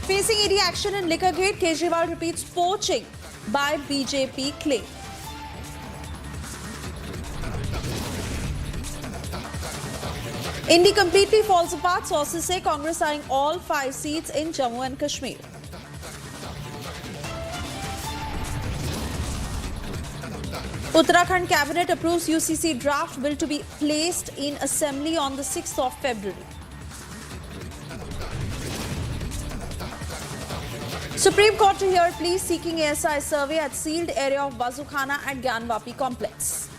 Facing ED action in liquor gate, Kejriwal repeats poaching by BJP claim. INDI completely falls apart. Sources say Congress eyeing all 5 seats in Jammu and Kashmir. Uttarakhand cabinet approves UCC draft bill to be placed in assembly on the 6th of February. Supreme Court to hear plea seeking ASI survey at sealed area of Bazukhana at Gyanvapi complex.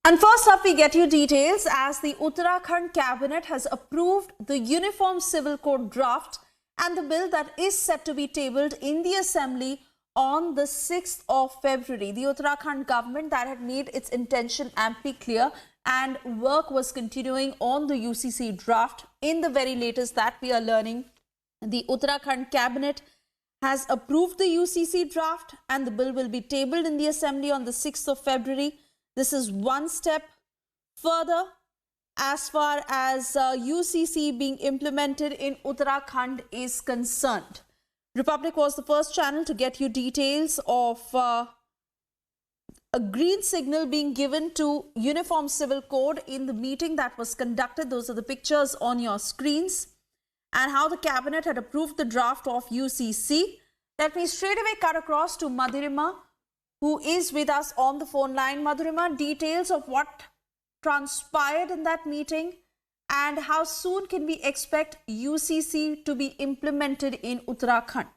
And first up, we get you details as the Uttarakhand cabinet has approved the Uniform Civil Code draft and the bill that is set to be tabled in the assembly on the 6th of February. The Uttarakhand government that had made its intention amply clear and work was continuing on the UCC draft. In the very latest that we are learning, the Uttarakhand cabinet has approved the UCC draft and the bill will be tabled in the assembly on the 6th of February. This is one step further as far as UCC being implemented in Uttarakhand is concerned. Republic was the first channel to get you details of a green signal being given to Uniform Civil Code in the meeting that was conducted. Those are the pictures on your screens and how the cabinet had approved the draft of UCC. Let me straight away cut across to Madhurima, who is with us on the phone line. Madhurima, details of what transpired in that meeting and how soon can we expect UCC to be implemented in Uttarakhand?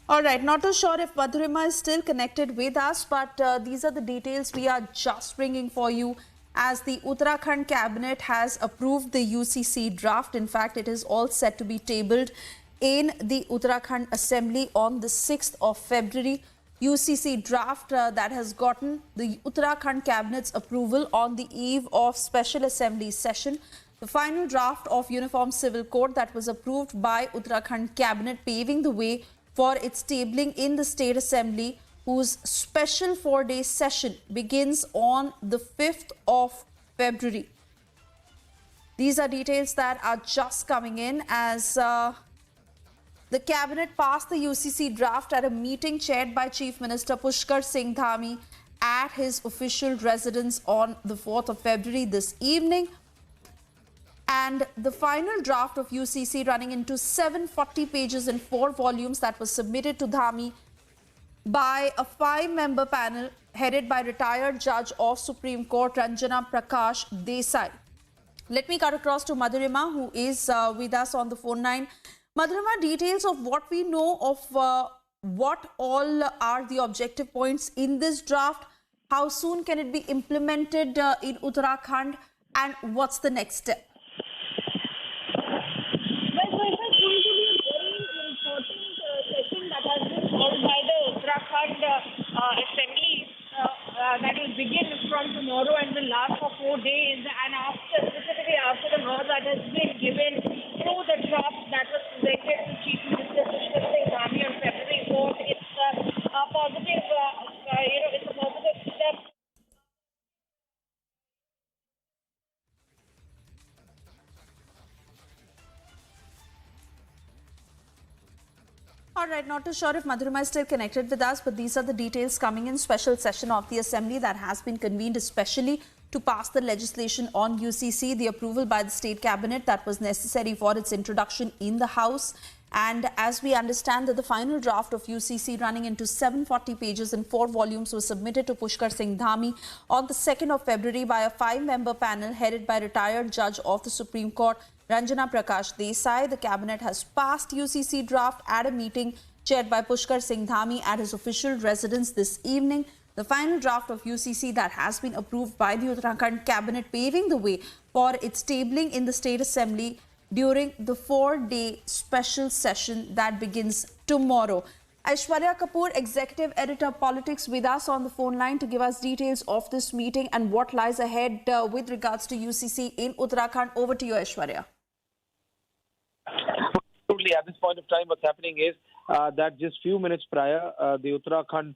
All right, not too sure if Madhurima is still connected with us, but these are the details we are just bringing for you as the Uttarakhand cabinet has approved the UCC draft. In fact, it is all set to be tabled in the Uttarakhand assembly on the 6th of February. UCC draft that has gotten the Uttarakhand cabinet's approval on the eve of special assembly session. The final draft of Uniform Civil Code that was approved by Uttarakhand cabinet, paving the way for its tabling in the State Assembly, whose special 4-day session begins on the 5th of February. These are details that are just coming in as the cabinet passed the UCC draft at a meeting chaired by Chief Minister Pushkar Singh Dhami at his official residence on the 4th of February this evening. And the final draft of UCC, running into 740 pages in 4 volumes, that was submitted to Dhami by a 5-member panel headed by retired Judge of Supreme Court Ranjana Prakash Desai. Let me cut across to Madhurima, who is with us on the phone line. Madhurima, details of what we know of what all are the objective points in this draft, how soon can it be implemented in Uttarakhand, and what's the next step? Assembly that will begin from tomorrow and will last for 4 days, and specifically after the nod that has been given through the draft that was presented to Chief Minister Pushkar Singh Dhami on February 4th, it's a positive, it's a positive step All right, not too sure if Madhurima is still connected with us, but these are the details coming in. Special session of the Assembly that has been convened especially to pass the legislation on UCC, the approval by the State Cabinet that was necessary for its introduction in the House. And as we understand that the final draft of UCC running into 740 pages in 4 volumes was submitted to Pushkar Singh Dhami on the 2nd of February by a 5-member panel headed by retired judge of the Supreme Court, Ranjana Prakash Desai. The Cabinet has passed UCC draft at a meeting chaired by Pushkar Singh Dhami at his official residence this evening. The final draft of UCC that has been approved by the Uttarakhand Cabinet, paving the way for its tabling in the State Assembly during the 4-day special session that begins tomorrow. Aishwarya Kapoor, Executive Editor Politics, with us on the phone line to give us details of this meeting and what lies ahead with regards to UCC in Uttarakhand. Over to you, Aishwarya. Absolutely. At this point of time, what's happening is that just few minutes prior, the Uttarakhand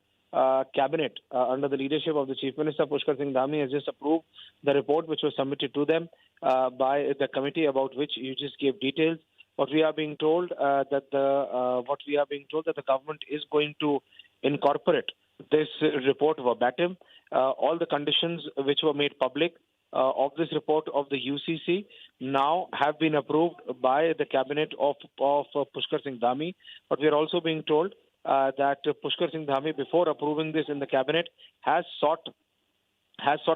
Cabinet, under the leadership of the Chief Minister Pushkar Singh Dhami, has just approved the report which was submitted to them by the committee, about which you just gave details. What we are being told that the government is going to incorporate this report verbatim. All the conditions which were made public of this report of the UCC now have been approved by the cabinet of Pushkar Singh Dhami. But we are also being told that Pushkar Singh Dhami, before approving this in the cabinet, has sought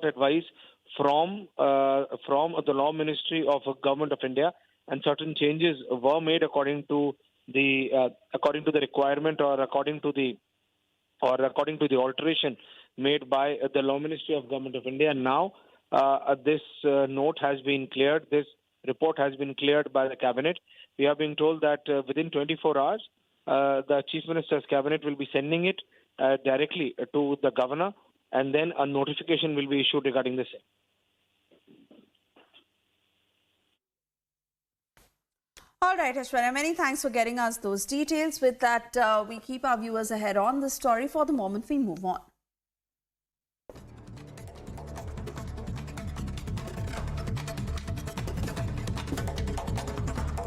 advice from the Law Ministry of Government of India, and certain changes were made according to the requirement, or according to the alteration made by the Law Ministry of Government of India. Now this note has been cleared. This report has been cleared by the cabinet. We are being told that within 24 hours, the Chief Minister's cabinet will be sending it directly to the governor, and then a notification will be issued regarding the same. All right, Aishwarya, many thanks for getting us those details. With that, we keep our viewers ahead on the story. For the moment, we move on.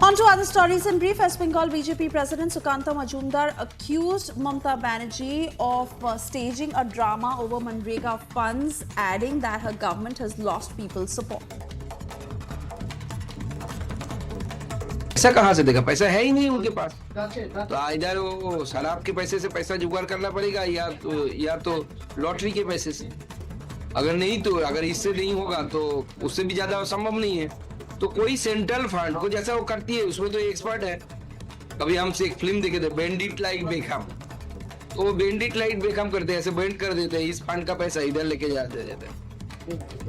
On to other stories in brief. West Bengal BJP President Sukanta Majumdar accused Mamata Banerjee of staging a drama over Manrega funds, adding that her government has lost people's support. पैसा कहाँ से देगा? पैसा है ही नहीं उनके पास, तो इधर वो शराब के पैसे से पैसा जुगाड़ करना पड़ेगा, या तो लॉटरी के पैसे से। अगर इससे नहीं होगा तो उससे भी ज्यादा संभव नहीं है। तो कोई सेंट्रल फंड को जैसा वो करती है, उसमें तो एक्सपर्ट है। कभी हमसे एक फिल्म देखे थे, बैंडिट लाइक बेकम, तो वो बैंडिट लाइक बेकम करते हैं, ऐसे बैंड कर देते हैं, इस फंड का पैसा इधर लेके जाते रहते हैं,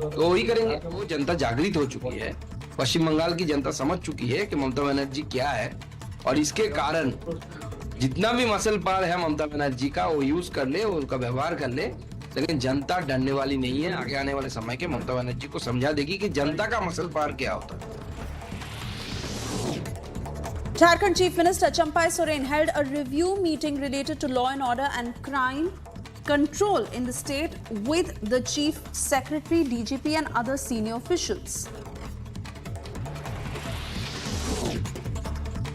तो वही करेंगे। वो जनता जागृत हो चुकी है, पश्चिम बंगाल की जनता समझ चुकी है कि ममता बनर्जी क्या है, और इसके कारण जितना भी मसल पार है ममता बनर्जी का, वो यूज कर ले, उनका व्यवहार कर ले, लेकिन जनता डरने वाली नहीं है। आगे आने वाले समय के ममता बनर्जी को समझा देगी कि जनता का मसल पार क्या होता है। Jharkhand Chief Minister Champai Soren held a review meeting related to law and order and crime control in the state with the Chief Secretary, DGP and other senior officials.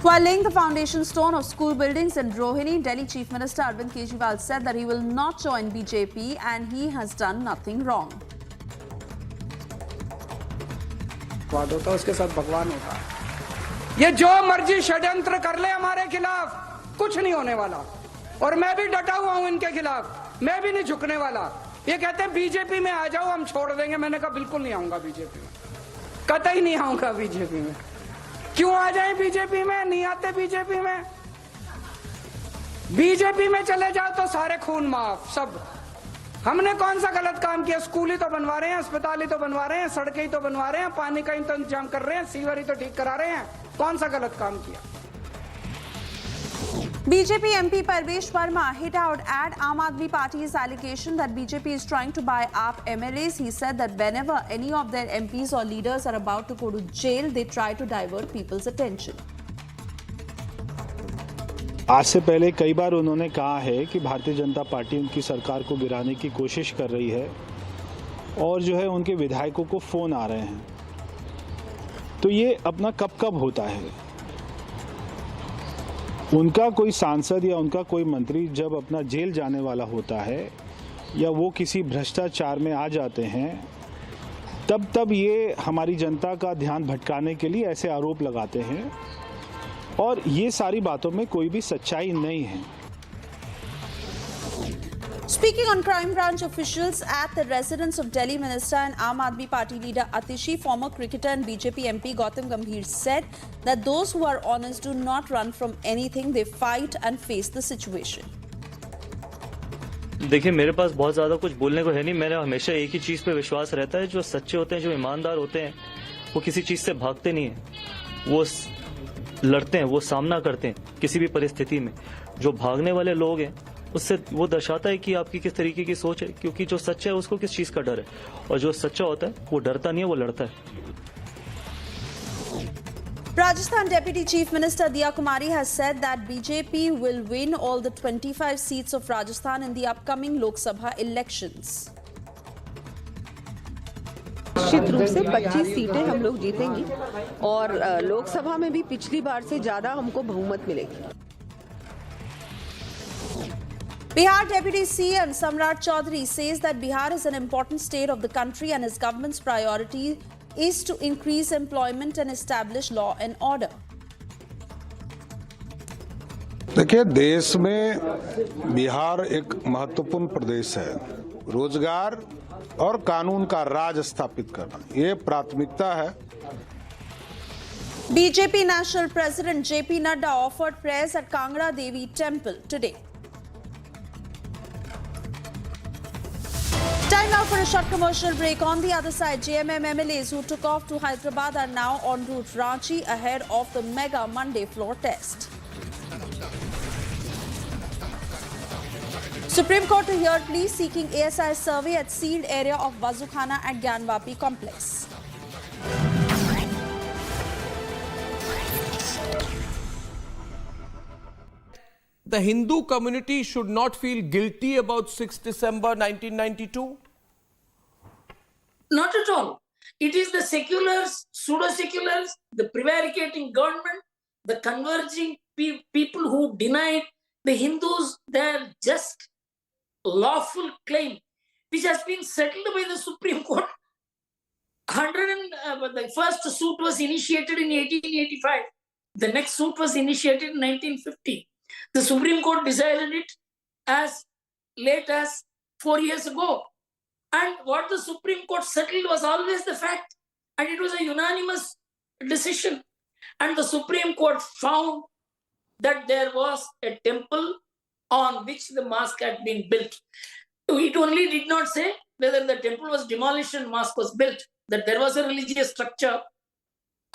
While laying the foundation stone of school buildings in Rohini, Delhi Chief Minister Arvind Kejriwal said that he will not join BJP and he has done nothing wrong. वाद होता है, उसके साथ भगवान होता है। ये जो मर्जी षड्यंत्र कर ले हमारे खिलाफ, कुछ नहीं होने वाला, और मैं भी डटा हुआ हूं इनके खिलाफ, मैं भी नहीं झुकने वाला। ये कहते हैं बीजेपी में आ जाओ, हम छोड़ देंगे। मैंने कहा बिल्कुल नहीं आऊंगा बीजेपी में, कतई नहीं आऊंगा बीजेपी में। क्यों आ जाए बीजेपी में? नहीं आते बीजेपी में। बीजेपी में चले जाओ तो सारे खून माफ, सब। हमने कौन सा गलत काम किया? स्कूल ही तो बनवा रहे हैं, अस्पताल ही तो बनवा रहे हैं, सड़कें ही तो बनवा रहे हैं, पानी का ही तो इंतजाम कर रहे हैं, सीवर ही तो ठीक करा रहे हैं। कौन सा गलत काम किया? BJP MP Parvesh Verma hit out at Aam Aadmi Party's allegation that BJP is trying to buy up MLAs. He said that whenever any of their MPs or leaders are about to go to jail, they try to divert people's attention. आज से पहले कई बार उन्होंने कहा है कि Bharatiya Janata party उनकी सरकार को गिराने की कोशिश कर रही है, और जो है उनके विधायकों को फोन आ रहे हैं। तो ये अपना कब होता है? उनका कोई सांसद या उनका कोई मंत्री जब अपना जेल जाने वाला होता है या वो किसी भ्रष्टाचार में आ जाते हैं तब ये हमारी जनता का ध्यान भटकाने के लिए ऐसे आरोप लगाते हैं और ये सारी बातों में कोई भी सच्चाई नहीं है। Speaking on crime branch officials at the residence of Delhi Minister and Aam Aadmi Party leader Atishi, former cricketer and BJP MP Gautam Gambhir said that those who are honest do not run from anything, they fight and face the situation. देखिए, मेरे पास बहुत ज़्यादा कुछ बोलने को है नहीं। मेरा हमेशा एक ही चीज़ पे विश्वास रहता है, जो सच्चे होते हैं, जो ईमानदार होते हैं, वो किसी चीज़ से भागते नहीं हैं, वो लड़ते हैं, वो सामना करते हैं किसी भी परिस्थिति में। जो भागने वाले लोग हैं उससे वो दर्शाता है कि आपकी किस तरीके की सोच है, क्योंकि जो सच्चा है उसको किस चीज़ का डर है, और जो सच्चा होता है वो डरता नहीं है, वो लड़ता है। Rajasthan Deputy Chief Minister Diya Kumari has said that BJP will win all the 25 seats of Rajasthan in the upcoming Lok Sabha elections. निश्चित रूप से 25 सीटें हम लोग जीतेंगे और लोकसभा में भी पिछली बार से ज्यादा हमको बहुमत मिलेगी। Bihar Deputy CM Samrat Chaudhary says that Bihar is an important state of the country and his government's priority is to increase employment and establish law and order. देखिए, देश में बिहार एक महत्वपूर्ण प्रदेश है। रोजगार और कानून का राज स्थापित करना ये प्राथमिकता है। BJP National President JP Nadda offered prayers at Kangra Devi Temple today. Time now for a short commercial break. On the other side, JMM MLAs who took off to Hyderabad are now en route Ranchi ahead of the mega Monday floor test. Supreme Court to hear plea seeking ASI survey at sealed area of Wazukhana at Gyanvapi complex. The Hindu community should not feel guilty about 6 December 1992? Not at all. It is the seculars, pseudo-seculars, the prevaricating government, the converging people who denied the Hindus their just lawful claim, which has been settled by the Supreme Court. The first suit was initiated in 1885. The next suit was initiated in 1950. The Supreme Court decided it as late as 4 years ago. And what the Supreme Court settled was always the fact. And it was a unanimous decision. And the Supreme Court found that there was a temple on which the mosque had been built. It only did not say whether the temple was demolished and mosque was built, that there was a religious structure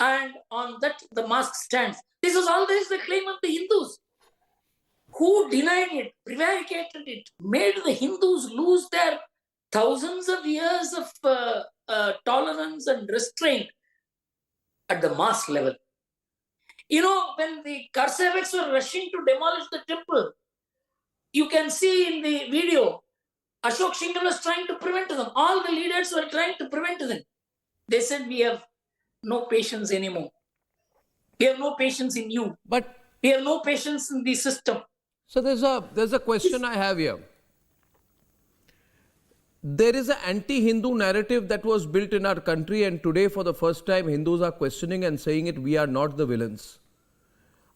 and on that the mosque stands. This was always the claim of the Hindus, who denied it, prevaricated it, made the Hindus lose their thousands of years of tolerance and restraint at the mosque level. You know, when the Karsevaks were rushing to demolish the temple, you can see in the video, Ashok Shingal was trying to prevent them. All the leaders were trying to prevent them. They said, we have no patience anymore. We have no patience in you. But we have no patience in the system. So there's a question I have here. There is an anti-Hindu narrative that was built in our country, and today for the first time Hindus are questioning and saying it, we are not the villains.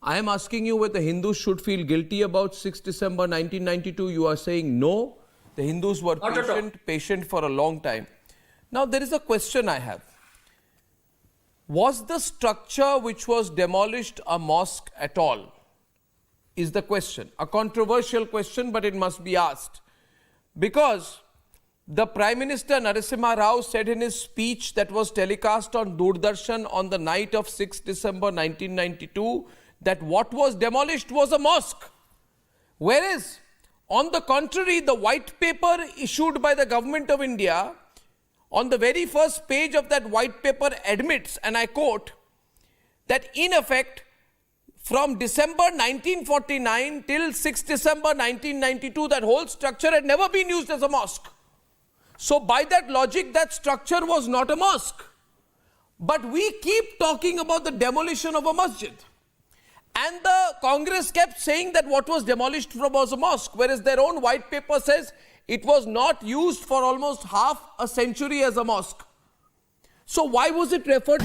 I am asking you whether Hindus should feel guilty about 6 December 1992. You are saying no, the Hindus were patient for a long time. Now there is a question I have. Was the structure which was demolished a mosque at all? Is the question. A controversial question, but it must be asked. Because the Prime Minister Narasimha Rao said in his speech that was telecast on Doordarshan on the night of 6 December 1992 that what was demolished was a mosque. Whereas, on the contrary, the white paper issued by the Government of India, on the very first page of that white paper admits, and I quote, that in effect, from December 1949 till 6 December 1992, that whole structure had never been used as a mosque. So by that logic, that structure was not a mosque. But we keep talking about the demolition of a masjid. And the Congress kept saying that what was demolished was a mosque, whereas their own white paper says it was not used for almost half a century as a mosque. So why was it referred?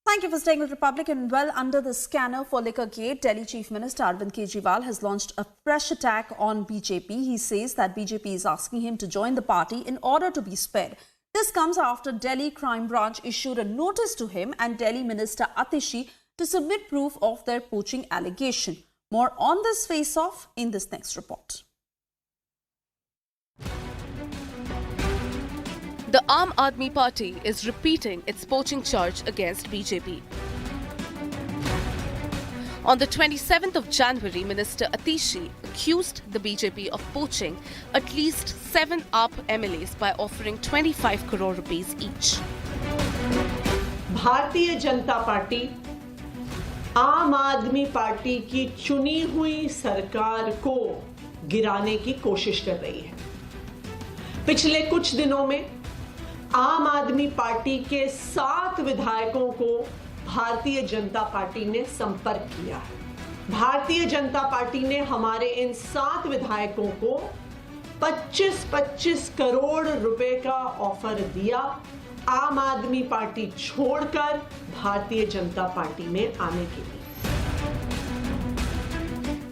Thank you for staying with Republic. And well under the scanner for Liquor Gate, Delhi Chief Minister Arvind Kejriwal has launched a fresh attack on BJP. He says that BJP is asking him to join the party in order to be spared. This comes after Delhi Crime Branch issued a notice to him and Delhi Minister Atishi to submit proof of their poaching allegation. More on this face-off in this next report. The Aam Aadmi Party is repeating its poaching charge against BJP. On the 27th of January, Minister Atishi accused the BJP of poaching at least 7 AAP MLAs by offering 25 crore rupees each. Bharatiya Janata party आम आदमी party की चुनी हुई सरकार को गिराने की कोशिश कर रही है। पिछले कुछ दिनों में आम आदमी पार्टी के 7 विधायकों को भारतीय जनता पार्टी ने संपर्क किया है। भारतीय जनता पार्टी ने हमारे इन 7 विधायकों को 25-25 करोड़ रुपए का ऑफर दिया आम आदमी पार्टी छोड़कर भारतीय जनता पार्टी में आने के लिए।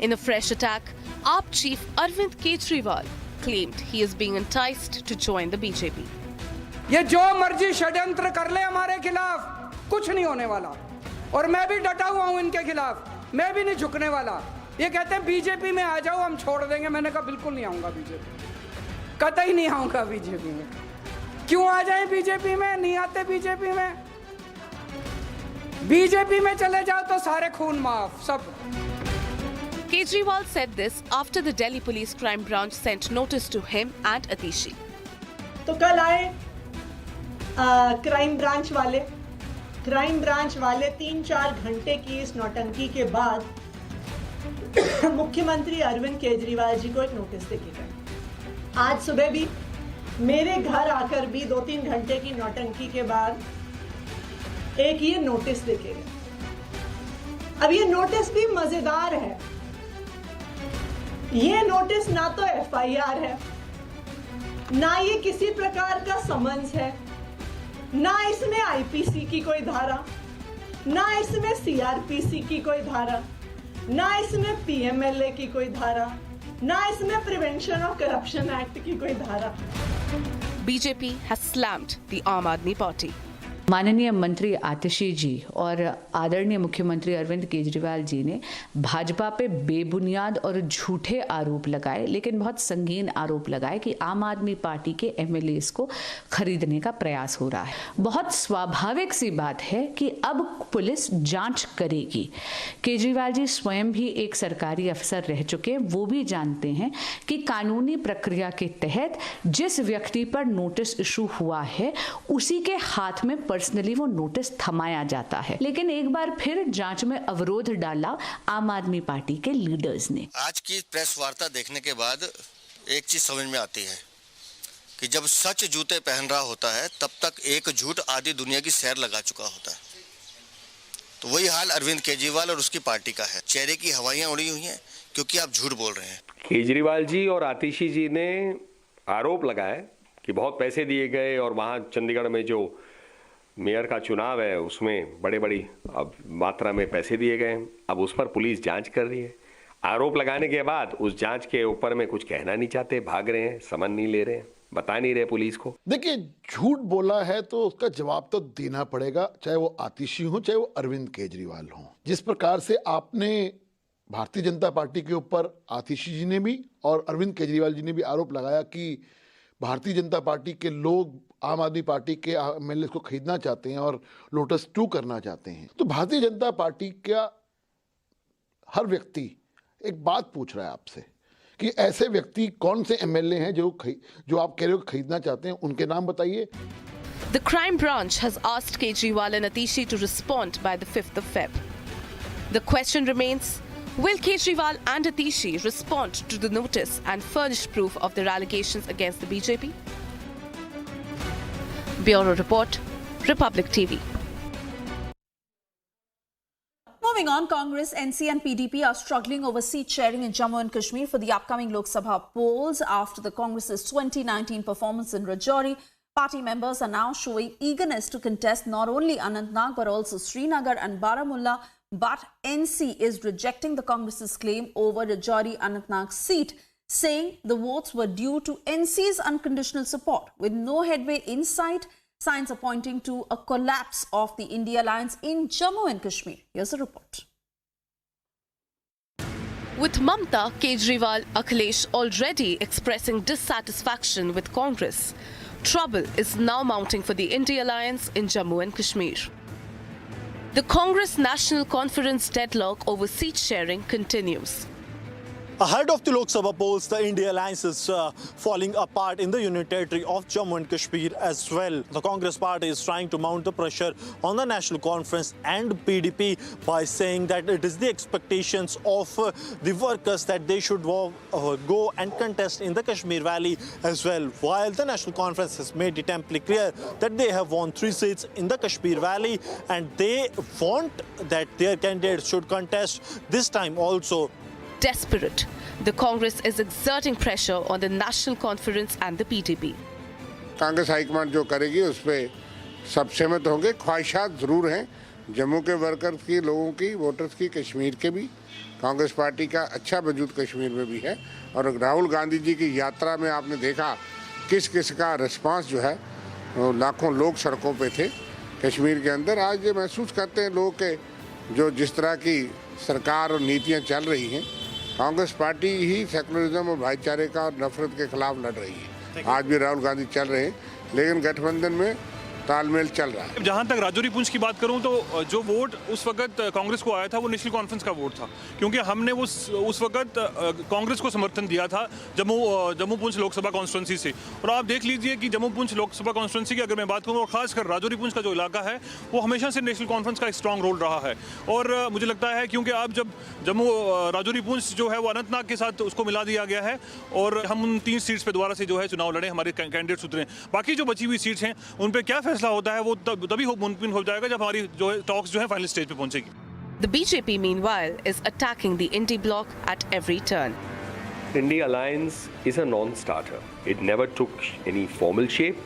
In a fresh attack, AAP chief Arvind Kejriwal claimed he is being enticed to join the BJP. ये जो मर्जी षड्यंत्र कर ले हमारे खिलाफ, कुछ नहीं होने वाला। और मैं भी डटा हुआ हूं इनके खिलाफ, मैं भी नहीं झुकने वाला। ये कहते हैं बीजेपी में आ जाओ, हम छोड़ देंगे। मैंने कहा बिल्कुल नहीं आऊंगा बीजेपी, कतई नहीं आऊंगा बीजेपी में। क्यों आ जाए बीजेपी में? नहीं आते बीजेपी में। बीजेपी में चले जाओ तो सारे खून माफ सब। Kejriwal said this after the Delhi Police Crime Branch sent notice to him and Atishi. तो कल आए क्राइम ब्रांच वाले 3-4 घंटे की इस नौटंकी के बाद मुख्यमंत्री अरविंद केजरीवाल जी को एक नोटिस देके गए। आज सुबह भी मेरे घर आकर भी 2-3 घंटे की नौटंकी के बाद एक ये नोटिस देके गए। अब ये नोटिस भी मजेदार है। ये नोटिस ना तो एफआईआर है, ना ये किसी प्रकार का समन्स है, ना इसमें आईपीसी की कोई धारा, ना इसमें सीआरपीसी की कोई धारा, ना इसमें पीएमएलए की कोई धारा, ना इसमें प्रिवेंशन ऑफ करप्शन एक्ट की कोई धारा। BJP has slammed the Aam Aadmi Party. माननीय मंत्री आतिशी जी और आदरणीय मुख्यमंत्री अरविंद केजरीवाल जी ने भाजपा पे बेबुनियाद और झूठे आरोप लगाए, लेकिन बहुत संगीन आरोप लगाए कि आम आदमी पार्टी के एमएलएस को खरीदने का प्रयास हो रहा है। बहुत स्वाभाविक सी बात है कि अब पुलिस जांच करेगी। केजरीवाल जी स्वयं भी एक सरकारी अफसर रह चुके हैं, वो भी जानते हैं कि कानूनी प्रक्रिया के तहत जिस व्यक्ति पर नोटिस इशू हुआ है उसी के हाथ में पर्सनली वो नोटिस थमाया जाता है। लेकिन एक बार फिर जांच में अवरोध डाला आम आदमी पार्टी के लीडर्स ने। आज की प्रेस वार्ता देखने के बाद एक चीज समझ में आती है कि जब सच जूते पहन रहा होता है तब तक एक झूठ आधी दुनिया की सैर लगा चुका होता है। तो वही हाल अरविंद केजरीवाल और उसकी पार्टी का है। चेहरे की हवाइयां उड़ी हुई हैं क्योंकि आप झूठ बोल रहे हैं। केजरीवाल जी और आतिशी जी ने आरोप लगाए कि बहुत पैसे दिए गए और वहाँ चंडीगढ़ में जो मेयर का चुनाव है उसमें बड़ी अब मात्रा में पैसे दिए गए। अब उस पर पुलिस जांच कर रही है। आरोप लगाने के बाद उस जांच के ऊपर में कुछ कहना नहीं चाहते, भाग रहे हैं, समन नहीं ले रहे हैं, बता नहीं रहे पुलिस को। देखिए, झूठ बोला है तो उसका जवाब तो देना पड़ेगा, चाहे वो आतिशी हो चाहे वो अरविंद केजरीवाल हो। जिस प्रकार से आपने भारतीय जनता पार्टी के ऊपर आतिशी जी ने भी और अरविंद केजरीवाल जी ने भी आरोप लगाया कि भारतीय जनता पार्टी के लोग आम आदमी पार्टी के एमएलए को खरीदना चाहते हैं और लोटस 2 करना चाहते हैं, तो भारतीय जनता पार्टी का हर व्यक्ति एक बात पूछ रहा है आपसे कि ऐसे व्यक्ति कौन से एमएलए हैं जो आप कह रहे हो खरीदना चाहते हैं, उनके नाम बताइए। The crime branch has asked Kejriwal and Atishi to respond by the 5th of Feb. The question remains, will Kejriwal and Atishi respond to the notice and furnish proof of their allegations against the BJP? Bureau Report, Republic TV. Moving on, Congress, NC and PDP are struggling over seat sharing in Jammu and Kashmir for the upcoming Lok Sabha polls. After the Congress's 2019 performance in Rajouri, party members are now showing eagerness to contest not only Anantnag but also Srinagar and Baramulla. But NC is rejecting the Congress's claim over Rajouri-Anantnag seat, saying the votes were due to NC's unconditional support. With no headway in sight, signs are pointing to a collapse of the INDI alliance in Jammu and Kashmir. Here's the report. With Mamta, Kejriwal, Akhilesh already expressing dissatisfaction with Congress, trouble is now mounting for the INDI alliance in Jammu and Kashmir. The Congress National Conference deadlock over seat sharing continues. Ahead of the Lok Sabha polls, the INDI alliance is falling apart in the Union Territory of Jammu and Kashmir as well. The Congress party is trying to mount the pressure on the National Conference and PDP by saying that it is the expectations of the workers that they should go and contest in the Kashmir Valley as well. While the National Conference has made it amply clear that they have won 3 seats in the Kashmir Valley and they want that their candidates should contest this time also. Desperate, the Congress is exerting pressure on the National Conference and the PDP. Congress high command जो करेगी उस पर सब सहमत होंगे। ख्वाहिशात ज़रूर हैं जम्मू के वर्कर्स की, लोगों की, वोटर्स की, कश्मीर के भी। कांग्रेस पार्टी का अच्छा वजूद कश्मीर में भी है और राहुल गांधी जी की यात्रा में आपने देखा किस किस का रिस्पांस जो है, लाखों लोग सड़कों पे थे कश्मीर के अंदर। आज ये महसूस करते हैं लोग के जो जिस तरह की सरकार और नीतियाँ चल रही हैं, कांग्रेस पार्टी ही सेकुलरिज्म और भाईचारे का और नफरत के खिलाफ लड़ रही है। आज भी राहुल गांधी चल रहे हैं, लेकिन गठबंधन में तालमेल चल रहा है। जहां तक राजौरी पुंछ की बात करूं तो जो वोट उस वक्त कांग्रेस को आया था वो नेशनल कॉन्फ्रेंस का वोट था, क्योंकि हमने वो उस वक्त कांग्रेस को समर्थन दिया था जम्मू पुंछ लोकसभा कॉन्स्टिट्यूंसी से। और आप देख लीजिए कि जम्मू पुंछ लोकसभा कॉन्स्टिट्यूंसी की अगर मैं बात करूं और खासकर राजौरी पुंछ का जो इलाका है वो हमेशा से नेशनल कॉन्फ्रेंस का एक स्ट्रॉन्ग रोल रहा है। और मुझे लगता है क्योंकि आप जब राजौरी पुंछ जो है वो अनंतनाग के साथ उसको मिला दिया गया है और हम उन 3 सीट्स पे दोबारा से जो है चुनाव लड़े, हमारे कैंडिडेट्स उतरे। बाकी जो बची हुई सीट्स हैं उन पे क्या फैसला होता है वो तभी मुमकिन हो जाएगा जब हमारी जो है टॉक्स जो है फाइनल स्टेज पे पहुंचेगी। The BJP meanwhile is attacking the INDI bloc at every turn. INDI alliance is a non-starter. It never took any formal shape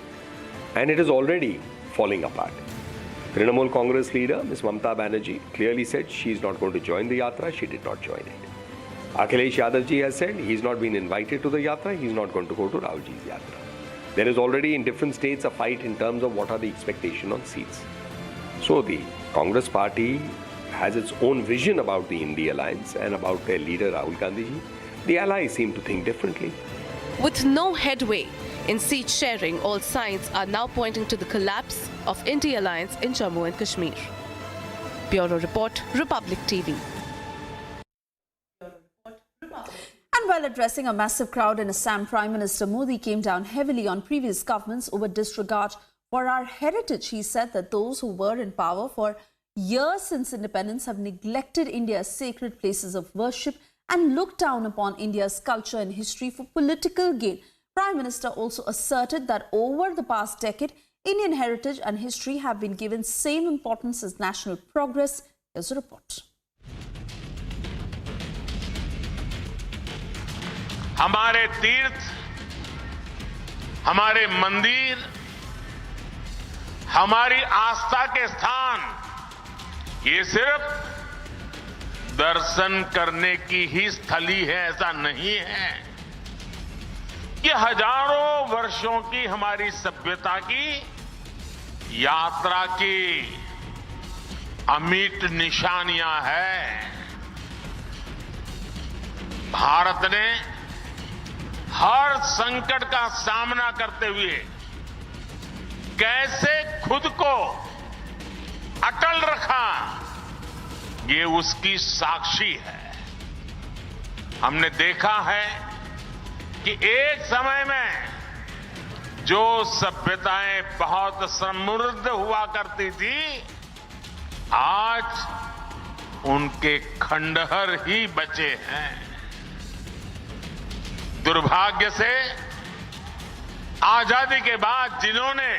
and it is already falling apart. Trinamool Congress leader Ms. Mamta Banerjee clearly said she is not going to join the yatra. She did not join it. Akhilesh Yadav ji has said he is not been invited to the yatra. He is not going to go to Rahul ji's yatra. There is already in different states a fight in terms of what are the expectations on seats. So the Congress party has its own vision about the INDI alliance and about their leader Rahul Gandhi ji. The allies seem to think differently. With no headway in seat sharing, all signs are now pointing to the collapse of INDI alliance in Jammu and Kashmir. Bureau Report, Republic TV. And while addressing a massive crowd in Assam, Prime Minister Modi came down heavily on previous governments over disregard for our heritage. He said that those who were in power for years since independence have neglected India's sacred places of worship and looked down upon India's culture and history for political gain. Prime Minister also asserted that over the past decade, Indian heritage and history have been given same importance as national progress. Here's a report. हमारे तीर्थ, हमारे मंदिर, हमारी आस्था के स्थान, ये सिर्फ दर्शन करने की ही स्थली है ऐसा नहीं है। ये हजारों वर्षों की हमारी सभ्यता की यात्रा की अमिट निशानियां हैं। भारत ने हर संकट का सामना करते हुए कैसे खुद को अटल रखा, ये उसकी साक्षी है। हमने देखा है कि एक समय में जो सभ्यताएं बहुत समृद्ध हुआ करती थी, आज उनके खंडहर ही बचे हैं। दुर्भाग्य से आजादी के बाद जिन्होंने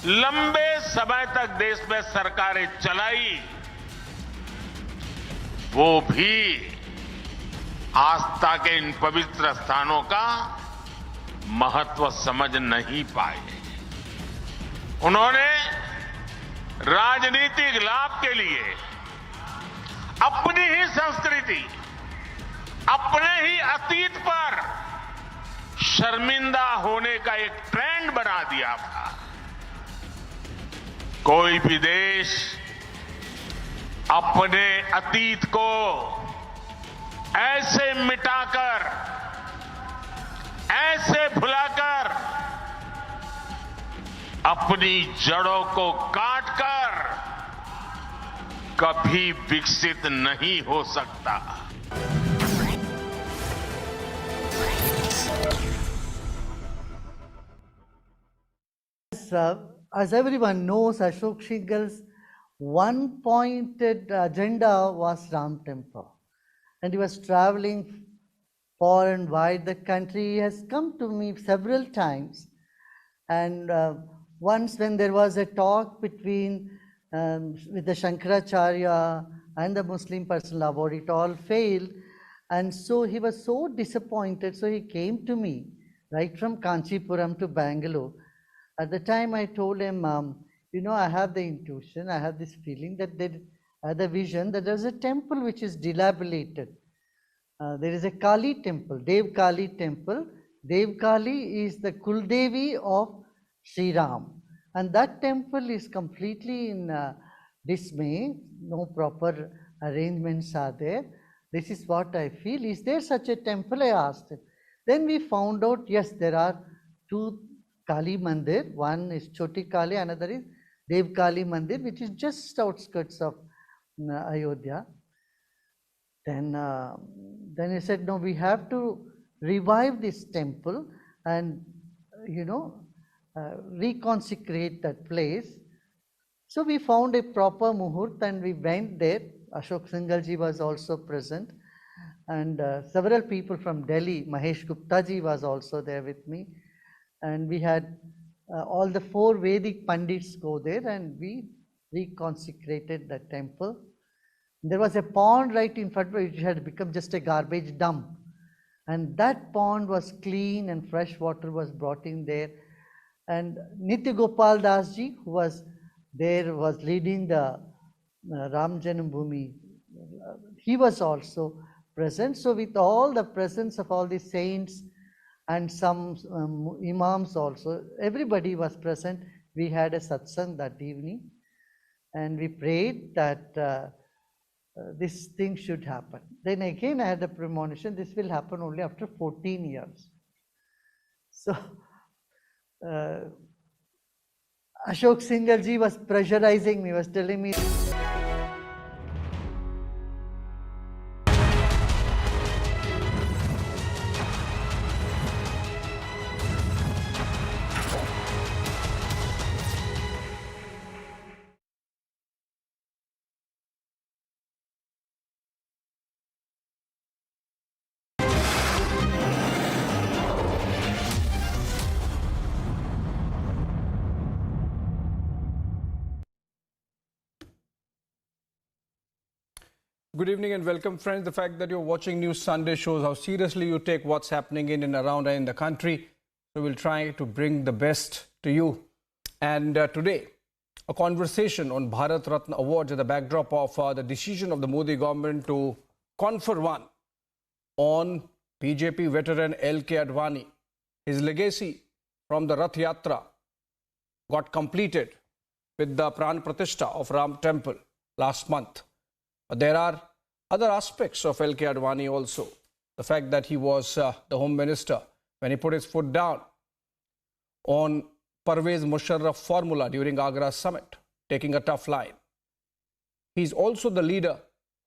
लंबे समय तक देश में सरकारें चलाई, वो भी आस्था के इन पवित्र स्थानों का महत्व समझ नहीं पाए। उन्होंने राजनीतिक लाभ के लिए अपनी ही संस्कृति, अपने ही अतीत पर शर्मिंदा होने का एक ट्रेंड बना दिया था। कोई भी देश अपने अतीत को ऐसे मिटाकर, ऐसे भुलाकर, अपनी जड़ों को काटकर कभी विकसित नहीं हो सकता। As everyone knows, Ashok Shingal's one-pointed agenda was Ram Temple. And he was traveling far and wide the country. He has come to me several times. And once when there was a talk between with the Shankaracharya and the Muslim Personal Law, it all failed. And so he was so disappointed. So he came to me right from Kanchipuram to Bangalore. At the time I told him, you know, I have the intuition, I have this feeling that there, the vision that there's a temple which is dilapidated. There is a Kali temple, Dev Kali temple. Dev Kali is the Kuldevi of Sri Ram. And that temple is completely in dismay, no proper arrangements are there. This is what I feel. Is there such a temple? I asked him. Then we found out, yes, there are two Kali Mandir. One is Choti Kali, another is Dev Kali Mandir, which is just outskirts of Ayodhya. Then he said, no, we have to revive this temple and, you know, reconsecrate that place. So we found a proper muhurt and we went there. Ashok Singhal was also present, and several people from Delhi. Mahesh Gupta ji was also there with me, and we had all the 4 Vedic Pandits go there, and we reconsecrated the temple. There was a pond right in front which had become just a garbage dump, and that pond was clean and fresh water was brought in there. And Nitya Gopal Das ji, who was there, was leading the Ram Janambhoomi. He was also present. So with all the presence of all the saints and some imams also, everybody was present. We had a satsang that evening, and we prayed that this thing should happen. Then again I had a premonition, this will happen only after 14 years. So Ashok Singhal ji was pressurizing me, was telling me, Good evening and welcome, friends. The fact that you're watching News Sunday shows how seriously you take what's happening in and around and in the country. So we'll try to bring the best to you. And today, a conversation on Bharat Ratna Awards at the backdrop of the decision of the Modi government to confer one on BJP veteran L.K. Advani. His legacy from the Rath Yatra got completed with the Pran Pratishtha of Ram Temple last month. There are other aspects of L.K. Advani also. The fact that he was the Home Minister when he put his foot down on Parvez Musharraf formula during Agra summit, taking a tough line. He's also the leader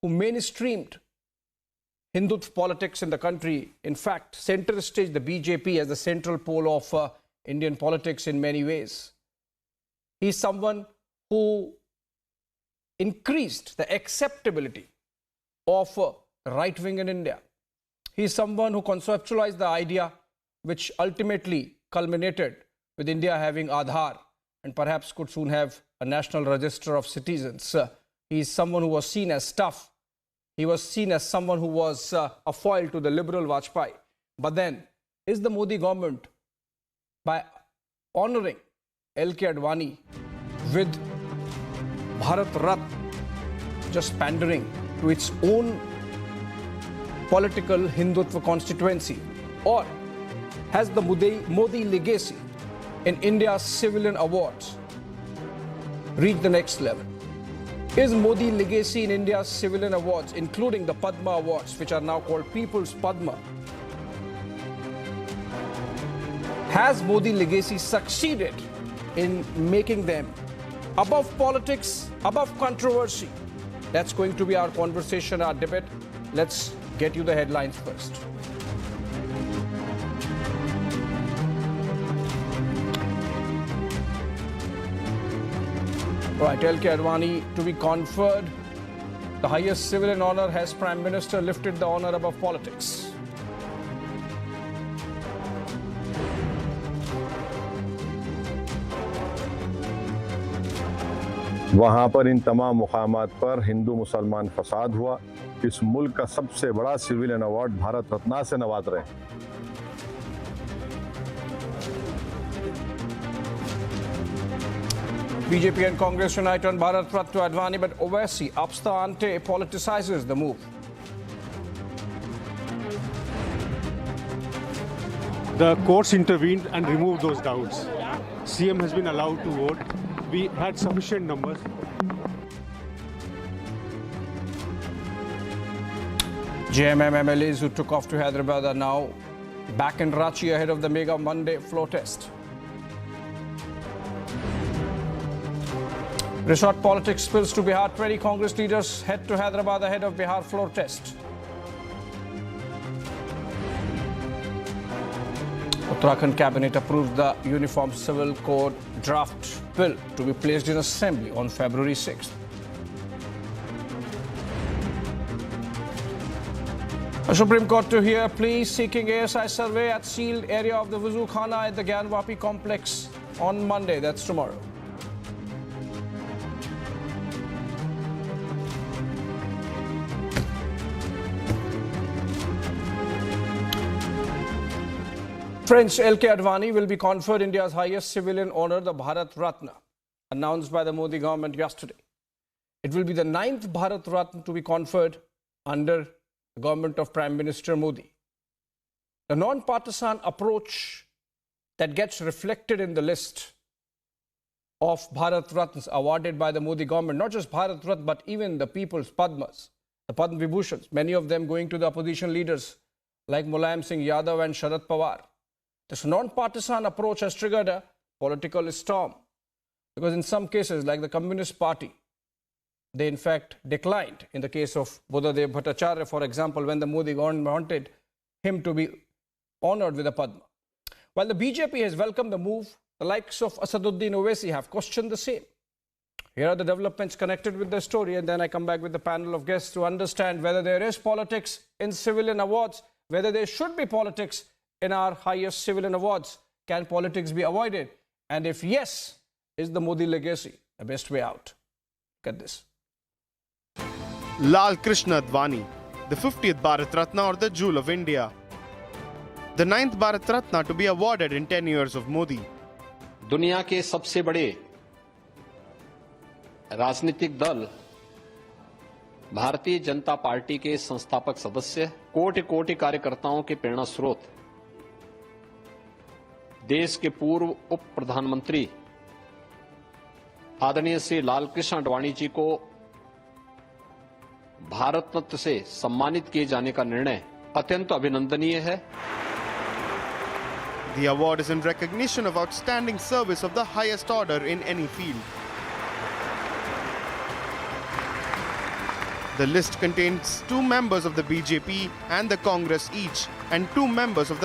who mainstreamed Hindutva politics in the country. In fact, center stage the BJP as the central pole of Indian politics in many ways. He's someone who increased the acceptability of right wing in India. He is someone who conceptualized the idea which ultimately culminated with India having Aadhaar and perhaps could soon have a national register of citizens. He is someone who was seen as tough. He was seen as someone who was a foil to the liberal Vajpayee. But then, is the Modi government, by honoring L.K. Advani with Bharat Ratna, just pandering to its own political Hindutva constituency? Or has the Modi legacy in India's civilian awards reached the next level? Is Modi legacy in India's civilian awards, including the Padma Awards, which are now called People's Padma, has Modi legacy succeeded in making them above politics, above controversy? That's going to be our conversation, our debate. Let's get you the headlines first. Right, L.K. Advani to be conferred the highest civilian honor. Has Prime Minister lifted the honor above politics? वहाँ पर इन तमाम मुकामात पर हिंदू मुसलमान फसाद हुआ। इस मुल्क का सबसे बड़ा सिविलियन अवार्ड भारत रत्न से नवाज रहे हैं। BJP and Congress unite on Bharat Ratna to Advani, but Owaisi ups the ante, politicizes the move. The courts intervened and removed those doubts. CM has been allowed to vote. We had sufficient numbers. JMM MLAs who took off to Hyderabad are now back in Ranchi ahead of the mega Monday floor test. Resort politics spills to Bihar. 20 Congress leaders head to Hyderabad ahead of Bihar floor test. Uttarakhand cabinet approved the Uniform Civil Code draft bill to be placed in assembly on February 6th. A Supreme Court to hear plea seeking ASI survey at sealed area of the Wuzu Khana at the Gyanvapi complex on Monday. That's tomorrow. Friends, L.K. Advani will be conferred India's highest civilian honor, the Bharat Ratna, announced by the Modi government yesterday. It will be the 9th Bharat Ratna to be conferred under the government of Prime Minister Modi. The non-partisan approach that gets reflected in the list of Bharat Ratnas awarded by the Modi government, not just Bharat Ratna, but even the People's Padmas, the Padma Vibhushans, many of them going to the opposition leaders like Mulayam Singh Yadav and Sharad Pawar. This non-partisan approach has triggered a political storm because in some cases, like the Communist Party, they in fact declined. In the case of Buddhadev Bhattacharya, for example, when the Modi government wanted him to be honored with a Padma. While the BJP has welcomed the move, the likes of Asaduddin Owaisi have questioned the same. Here are the developments connected with the story, and then I come back with the panel of guests to understand whether there is politics in civilian awards, whether there should be politics in our highest civilian awards. Can politics be avoided? And if yes, is the Modi legacy the best way out? Look at this. Lal Krishna Advani, the 50th Bharat Ratna or the Jewel of India. The 9th Bharat Ratna to be awarded in 10 years of Modi. दुनिया के सबसे बड़े राजनीतिक दल Bharatiya Janata party के संस्थापक सदस्य, कोटि कोटि कार्यकर्ताओं के प्रेरणा स्रोत, देश के पूर्व उप प्रधानमंत्री आदरणीय श्री लाल कृष्ण आडवाणी जी को भारत रत्न से सम्मानित किए जाने का निर्णय अत्यंत अभिनंदनीय है. The award is in recognition of outstanding service of the highest order in any field. The list contains 2 members of the BJP and the Congress each, and 2 members of the